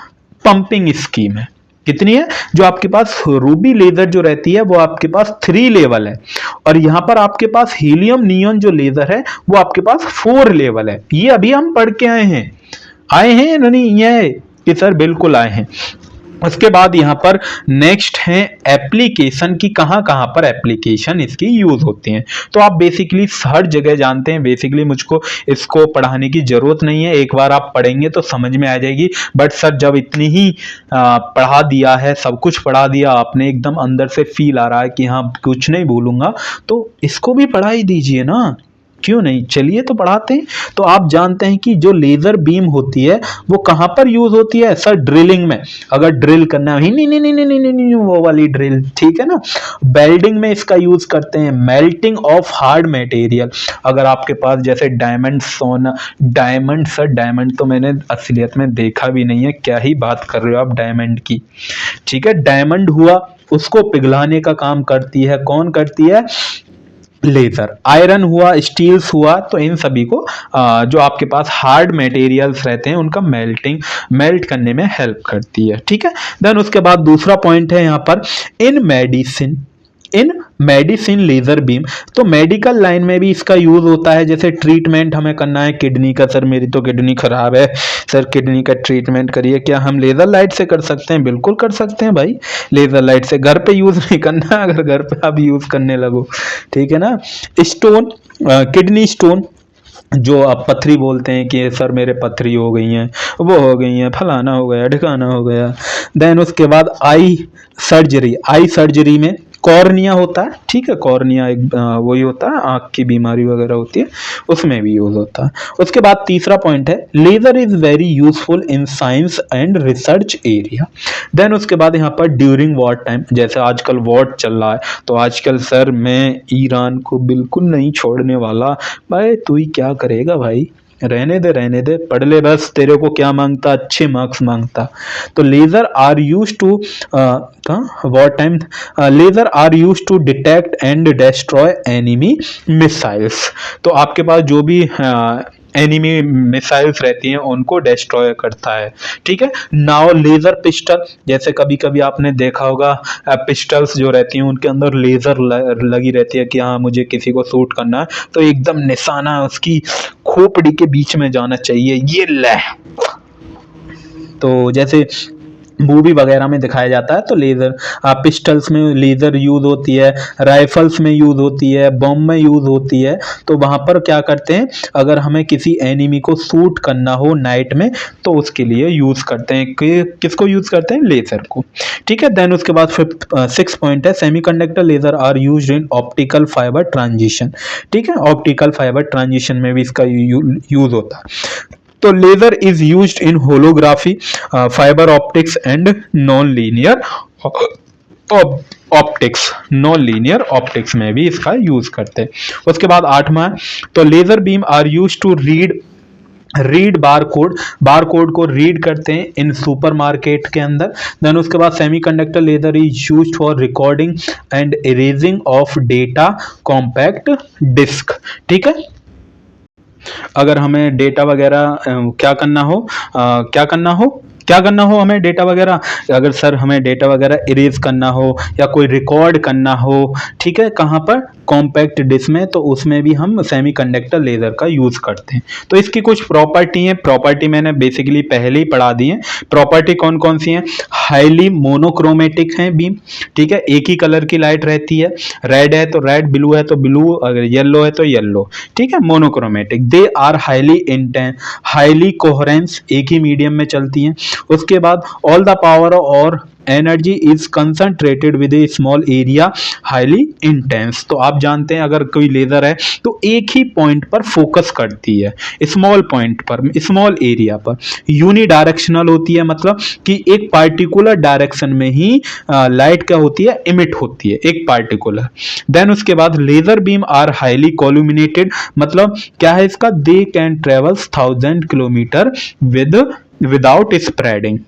पंपिंग स्कीम है। कितनी है, जो आपके पास रूबी लेजर जो रहती है वो आपके पास 3 लेवल है, और यहां पर आपके पास हीलियम नियॉन जो लेजर है वो आपके पास 4 लेवल है। ये अभी हम पढ़ के आए हैं नहीं ये कि सर बिल्कुल आए हैं। उसके बाद यहाँ पर नेक्स्ट है एप्लीकेशन की, कहाँ पर एप्लीकेशन इसकी यूज होती हैं। तो आप बेसिकली हर जगह जानते हैं, बेसिकली मुझको इसको पढ़ाने की जरूरत नहीं है, एक बार आप पढ़ेंगे तो समझ में आ जाएगी। बट सर जब इतनी ही पढ़ा दिया है, सब कुछ पढ़ा दिया आपने, एकदम अंदर से फील आ रहा है कि हाँ कुछ नहीं भूलूंगा, तो इसको भी पढ़ा ही दीजिए ना, क्यों नहीं, चलिए तो पढ़ाते हैं। तो आप जानते हैं कि जो लेजर बीम होती है वो कहां पर यूज होती है सर, ड्रिलिंग में। अगर ड्रिल करना है, नहीं वो वाली ड्रिल, ठीक है ना। वेल्डिंग में इसका यूज करते हैं, मेल्टिंग ऑफ हार्ड मटेरियल। अगर आपके पास जैसे डायमंड, सोना, डायमंड, सर डायमंड तो मैंने असलियत में देखा भी नहीं है, क्या ही बात कर रहे हो आप डायमंड की, ठीक है। डायमंड हुआ, उसको पिघलाने का काम करती है, कौन करती है, लेजर। आयरन हुआ, स्टील्स हुआ, तो इन सभी को जो आपके पास हार्ड मटेरियल्स रहते हैं उनका मेल्ट करने में हेल्प करती है। ठीक है, देन उसके बाद दूसरा पॉइंट है यहाँ पर, इन मेडिसिन लेजर बीम। तो मेडिकल लाइन में भी इसका यूज होता है, जैसे ट्रीटमेंट हमें करना है किडनी का, सर मेरी तो किडनी खराब है, सर किडनी का ट्रीटमेंट करिए, क्या हम लेजर लाइट से कर सकते हैं? बिल्कुल कर सकते हैं भाई, लेजर लाइट से। घर पे यूज नहीं करना, अगर घर पे आप यूज करने लगो, ठीक है ना। स्टोन, किडनी स्टोन, जो आप पथरी बोलते हैं कि सर मेरे पथरी हो गई हैं, वो हो गई हैं, फलाना हो गया, ढिकाना हो गया। देन उसके बाद आई सर्जरी में कॉर्निया होता है, ठीक है, कॉर्निया एक वही होता है, आँख की बीमारी वगैरह होती है, उसमें भी यूज होता है। उसके बाद तीसरा पॉइंट है, laser is very useful in science and research area. Then उसके बाद यहाँ पर ड्यूरिंग वॉर टाइम, जैसे आजकल वॉर चल रहा है, तो आजकल सर मैं ईरान को बिल्कुल नहीं छोड़ने वाला। भाई तू ही क्या करेगा भाई, रहने दे, पढ़ ले बस, तेरे को क्या मांगता, अच्छे मार्क्स मांगता। तो laser are use to war time, laser are use to detect and destroy enemy missiles. तो आपके पास जो भी एनिमी मिसाइल्स रहती हैं उनको डिस्ट्रॉय करता है। ठीक है, नाउ लेजर पिस्टल, जैसे कभी कभी आपने देखा होगा पिस्टल्स जो रहती हैं उनके अंदर लेजर लगी रहती है कि हाँ मुझे किसी को शूट करना है, तो एकदम निशाना उसकी खोपड़ी के बीच में जाना चाहिए, ये ले। तो जैसे मूवी वगैरह में दिखाया जाता है, तो लेजर पिस्टल्स में लेजर यूज होती है, राइफल्स में यूज होती है, बम में यूज होती है। तो वहां पर क्या करते हैं, अगर हमें किसी एनिमी को शूट करना हो नाइट में, तो उसके लिए यूज करते हैं, किसको यूज करते हैं, लेजर को। ठीक है, देन उसके बाद सिक्स पॉइंट है, semiconductor laser are used in optical fibre transition. ठीक है, ऑप्टिकल फाइबर ट्रांजिशन में भी इसका यूज होता है। तो laser is used in holography, fibre optics and non linear optics में भी इसका यूज करते हैं। उसके बाद आठवां, तो laser beam are use to read bar code को रीड करते हैं इन सुपरमार्केट के अंदर। देन उसके बाद semiconductor laser is used for recording and erasing of data compact disc. ठीक है, अगर हमें डेटा वगैरह क्या करना हो हमें डेटा वगैरह, अगर सर हमें डेटा वगैरह इरेज करना हो या कोई रिकॉर्ड करना हो, ठीक है, कहाँ पर, कॉम्पैक्ट डिस्क में, तो उसमें भी हम सेमीकंडक्टर लेजर का यूज करते हैं। तो इसकी कुछ प्रॉपर्टी है, प्रॉपर्टी मैंने बेसिकली पहले ही पढ़ा दी है। प्रॉपर्टी कौन कौन सी है, हाईली मोनोक्रोमेटिक है बीम, ठीक है, एक ही कलर की लाइट रहती है, रेड है तो रेड, ब्लू है तो ब्लू, अगर येलो है तो येलो, ठीक है, monochromatic. They are highly coherence, एक ही मीडियम में चलती हैं। उसके बाद ऑल द पावर और energy is concentrated with a small area, highly intense. तो आप जानते हैं अगर कोई लेजर है तो एक ही पॉइंट पर फोकस करती है, स्मॉल पॉइंट पर, स्मॉल एरिया पर। यूनिडायरेक्शनल होती है, मतलब कि एक पार्टिकुलर डायरेक्शन में ही लाइट क्या होती है, इमिट होती है, एक पार्टिकुलर। देन उसके बाद लेजर बीम आर हाईली कोल्यूमिनेटेड, मतलब क्या है इसका, they can travel 1000 kilometre without spreading,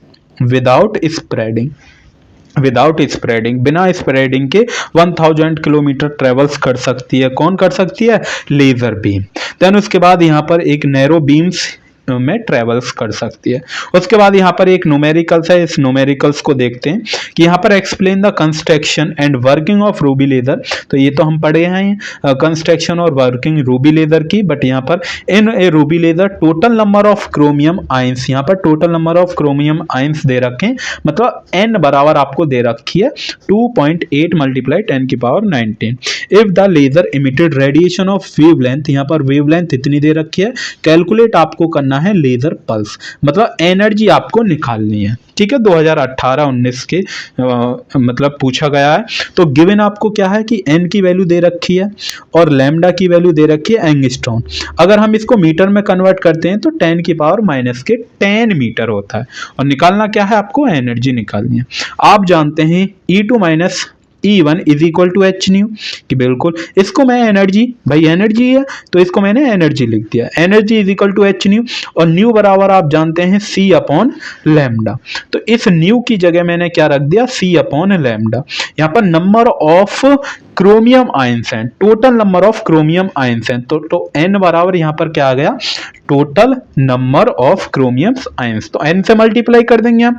बिना स्प्रेडिंग के 1000 किलोमीटर ट्रेवल्स कर सकती है। कौन कर सकती है, लेजर बीम। देन उसके बाद यहाँ पर एक नैरो बीम्स में ट्रेवल्स कर सकती है। उसके बाद यहाँ पर एक न्यूमेरिकल्स है, इस न्यूमेरिकल्स को देखते हैं कि यहाँ पर explain the construction and working of ruby laser. तो ये तो हम पढ़े हैं कंस्ट्रक्शन और वर्किंग रूबी लेजर की, बट यहाँ पर in a ruby laser total number of chromium ions, यहाँ पर total number of chromium ions दे रखे हैं, मतलब n बराबर आपको दे रखी है 2.8 × 10⁻19। If the laser emitted radiation of wavelength, यहाँ पर वेवलेंथ इतनी दे रखी है, कैलकुलेट आपको करना है लेजर पल्स, मतलब एनर्जी आपको निकालनी है। ठीक है, 2018-19 के मतलब पूछा गया है। तो गिवन आपको क्या है कि n की वैल्यू दे रखी है और लैम्डा की वैल्यू दे रखी है एंगस्ट्रॉन। अगर हम इसको मीटर में कन्वर्ट करते हैं तो 10⁻⁻10 मीटर होता है, और निकालना क्या है, आपको एनर्जी निकालनी है। आप जानते हैं E2 E1 is equal to H nu, कि बिल्कुल इसको मैं एनर्जी, भाई एनर्जी है तो इसको मैंने एनर्जी लिख दिया, energy is equal to H nu, और न्यू बराबर आप जानते हैं C अपॉन लैम्डा। तो इस न्यू की जगह मैंने क्या रख दिया, C अपॉन लैम्डा। यहाँ पर नंबर ऑफ क्रोमियम आयंस हैं, total number of chromium ions हैं, तो n बराबर यहाँ पर क्या आ गया, total number of chromium ions, तो n से मल्टीप्लाई कर देंगे हम।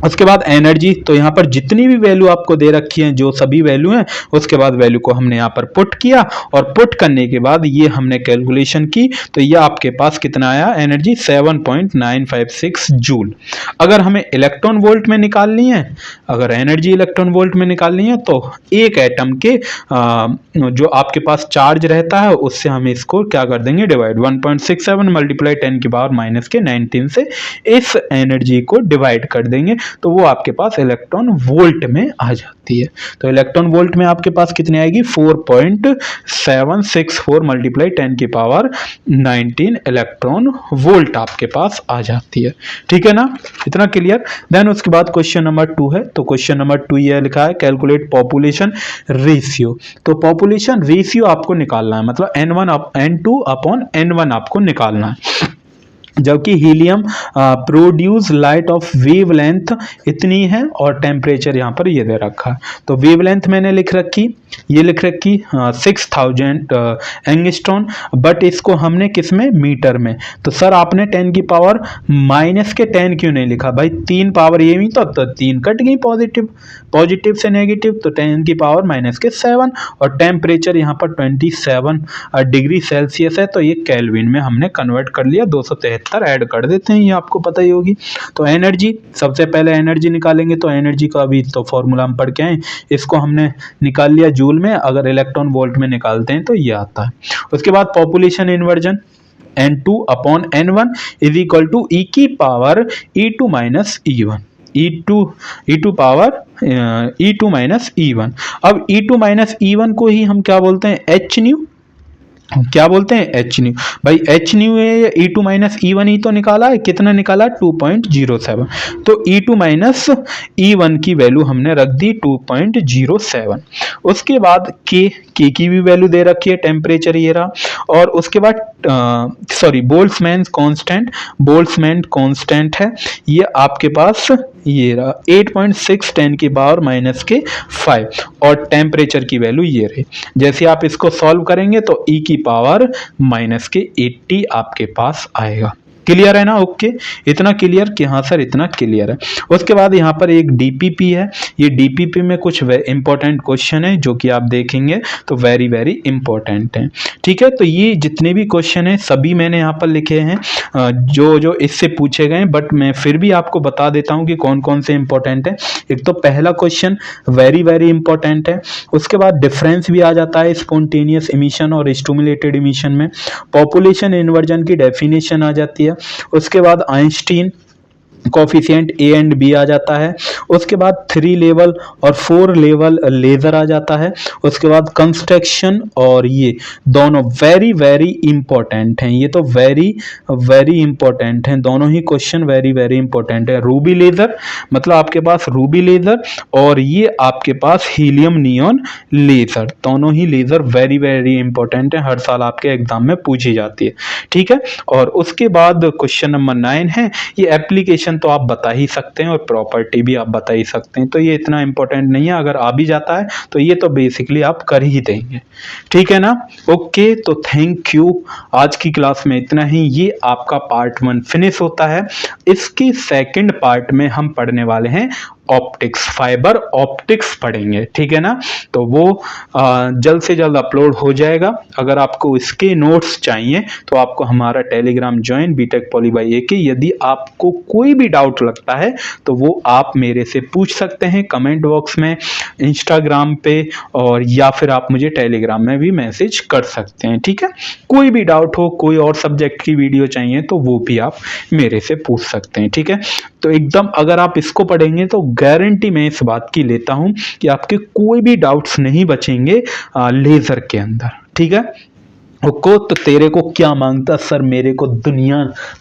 उसके बाद एनर्जी, तो यहाँ पर जितनी भी वैल्यू आपको दे रखी है, जो सभी वैल्यू हैं, उसके बाद वैल्यू को हमने यहाँ पर पुट किया, और पुट करने के बाद ये हमने कैलकुलेशन की, तो ये आपके पास कितना आया एनर्जी, 7.956 जूल। अगर हमें इलेक्ट्रॉन वोल्ट में निकालनी है, अगर एनर्जी इलेक्ट्रॉन वोल्ट में निकालनी है, तो एक एटम के जो आपके पास चार्ज रहता है उससे हम इसको क्या कर देंगे, डिवाइड, 1.67 मल्टीप्लाई 10 की पावर माइनस के 19 से इस एनर्जी को डिवाइड कर देंगे, तो वो आपके पास इलेक्ट्रॉन वोल्ट में आ जाती है। तो इलेक्ट्रॉन वोल्ट में आपके पास कितनी आएगी, 4.764 मल्टीप्लाई 10 की पावर 19 इलेक्ट्रॉन वोल्ट आपके पास आ जाती है। ठीक है ना, इतना क्लियर। देन उसके बाद क्वेश्चन नंबर 2 है, तो क्वेश्चन नंबर 2 ये लिखा है, कैलकुलेट पॉपुलेशन रेशियो। तो पॉपुलेशन रेशियो आपको निकालना है, मतलब N2 अपॉन N1 आपको निकालना है। जबकि helium produce light of wavelength इतनी है, और टेम्परेचर यहाँ पर ये दे रखा है, तो वेवलेंथ मैंने लिख रखी, ये लिख रखी 6000 एंगस्ट्रॉन, बट इसको हमने किस में, मीटर में। तो सर आपने 10 की पावर माइनस के 10 क्यों नहीं लिखा, भाई 3 पावर ये भी तो 3 कट गई, पॉजिटिव से नेगेटिव, तो 10 की पावर माइनस के 7, और टेम्परेचर यहाँ पर 27 डिग्री सेल्सियस है, तो ये केल्विन में हमने कन्वर्ट कर लिया, 273 ऐड कर देते हैं, ये आपको पता ही होगी। तो एनर्जी, सबसे पहले एनर्जी निकालेंगे, तो एनर्जी का अभी तो फॉर्मूला हम पढ़ के आए, इसको हमने निकाल लिया जूल में, अगर इलेक्ट्रॉन वोल्ट में निकालते हैं तो ये आता है। उसके बाद population inversion, N2 upon N1 is equal to E की power E2 minus E1, E2 power E2 minus E1। अब E2 माइनस E1 को ही हम क्या बोलते हैं, एच न्यू, क्या बोलते हैं, एच न्यू। भाई एच न्यू है, E2 माइनस E1 ही तो निकाला है, कितना निकाला, 2.07, तो E2 माइनस E1 की वैल्यू हमने रख दी 2.07। उसके बाद के की भी वैल्यू दे रखी है, टेम्परेचर ये रहा, और उसके बाद बोल्ट्जमैन कांस्टेंट है, ये आपके पास ये रहा 8.6 की पावर माइनस के 5, और टेम्परेचर की वैल्यू ये रही। जैसे आप इसको सॉल्व करेंगे तो E की पावर माइनस के 80 आपके पास आएगा। क्लियर है ना, ओके, इतना क्लियर कि हाँ सर इतना क्लियर है। उसके बाद यहाँ पर एक डीपीपी है, ये डीपीपी में कुछ इंपॉर्टेंट क्वेश्चन है जो कि आप देखेंगे तो वेरी वेरी इंपॉर्टेंट है। ठीक है, तो ये जितने भी क्वेश्चन हैं सभी मैंने यहाँ पर लिखे हैं जो इससे पूछे गए, बट मैं फिर भी आपको बता देता हूँ कि कौन कौन से इंपॉर्टेंट है। एक तो पहला क्वेश्चन वेरी वेरी इंपॉर्टेंट है, उसके बाद डिफरेंस भी आ जाता है स्पॉन्टेनियस इमिशन और स्टिमुलेटेड इमिशन में, पॉपुलेशन इन्वर्जन की डेफिनेशन आ जाती है, उसके बाद Einstein coefficient A and B आ जाता है, उसके बाद 3 लेवल और 4 लेवल लेज़र आ जाता है, उसके बाद कंस्ट्रक्शन, और ये दोनों वेरी वेरी इंपॉर्टेंट हैं, ये तो वेरी वेरी इंपॉर्टेंट हैं, दोनों ही क्वेश्चन वेरी वेरी इंपॉर्टेंट है। रूबी लेज़र, मतलब आपके पास रूबी लेज़र, और ये आपके पास हीलियम नियॉन लेज़र, दोनों ही लेज़र वेरी वेरी इंपॉर्टेंट है, हर साल आपके एग्जाम में पूछी जाती है। ठीक है, और उसके बाद क्वेश्चन नंबर 9 है, ये एप्लीकेशन तो आप बता ही सकते हैं और प्रॉपर्टी भी आप बता ही सकते हैं, तो ये इतना इंपॉर्टेंट नहीं है, अगर आ भी जाता है तो ये तो बेसिकली आप कर ही देंगे। ठीक है ना, ओके, तो थैंक यू, आज की क्लास में इतना ही। ये आपका पार्ट 1 फिनिश होता है। इसकी सेकंड पार्ट में हम पढ़ने वाले हैं ऑप्टिक्स, फाइबर ऑप्टिक्स पढ़ेंगे। ठीक है ना, तो वो जल्द से जल्द अपलोड हो जाएगा। अगर आपको इसके नोट्स चाहिए तो आपको हमारा Telegram join BTech poly by A K. यदि आपको कोई भी डाउट लगता है तो वो आप मेरे से पूछ सकते हैं कमेंट बॉक्स में, इंस्टाग्राम पे, और या फिर आप मुझे टेलीग्राम में भी मैसेज कर सकते हैं। ठीक है, कोई भी डाउट हो, कोई और सब्जेक्ट की वीडियो चाहिए तो वो भी आप मेरे से पूछ सकते हैं। ठीक है, तो एकदम अगर आप इसको पढ़ेंगे तो गारंटी मैं इस बात की लेता हूं कि आपके कोई भी डाउट्स नहीं बचेंगे लेजर के अंदर। ठीक है, को तो तेरे को क्या मांगता सर, मेरे को दुनिया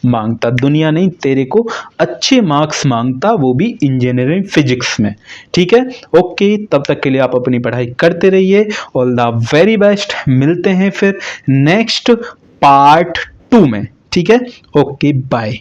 मांगता, दुनिया नहीं तेरे को अच्छे मार्क्स मांगता, वो भी इंजीनियरिंग फिजिक्स में। ठीक है, ओके, तब तक के लिए आप अपनी पढ़ाई करते रहिए। ऑल द वेरी बेस्ट, मिलते हैं फिर नेक्स्ट पार्ट 2 में। ठीक है, ओके बाय।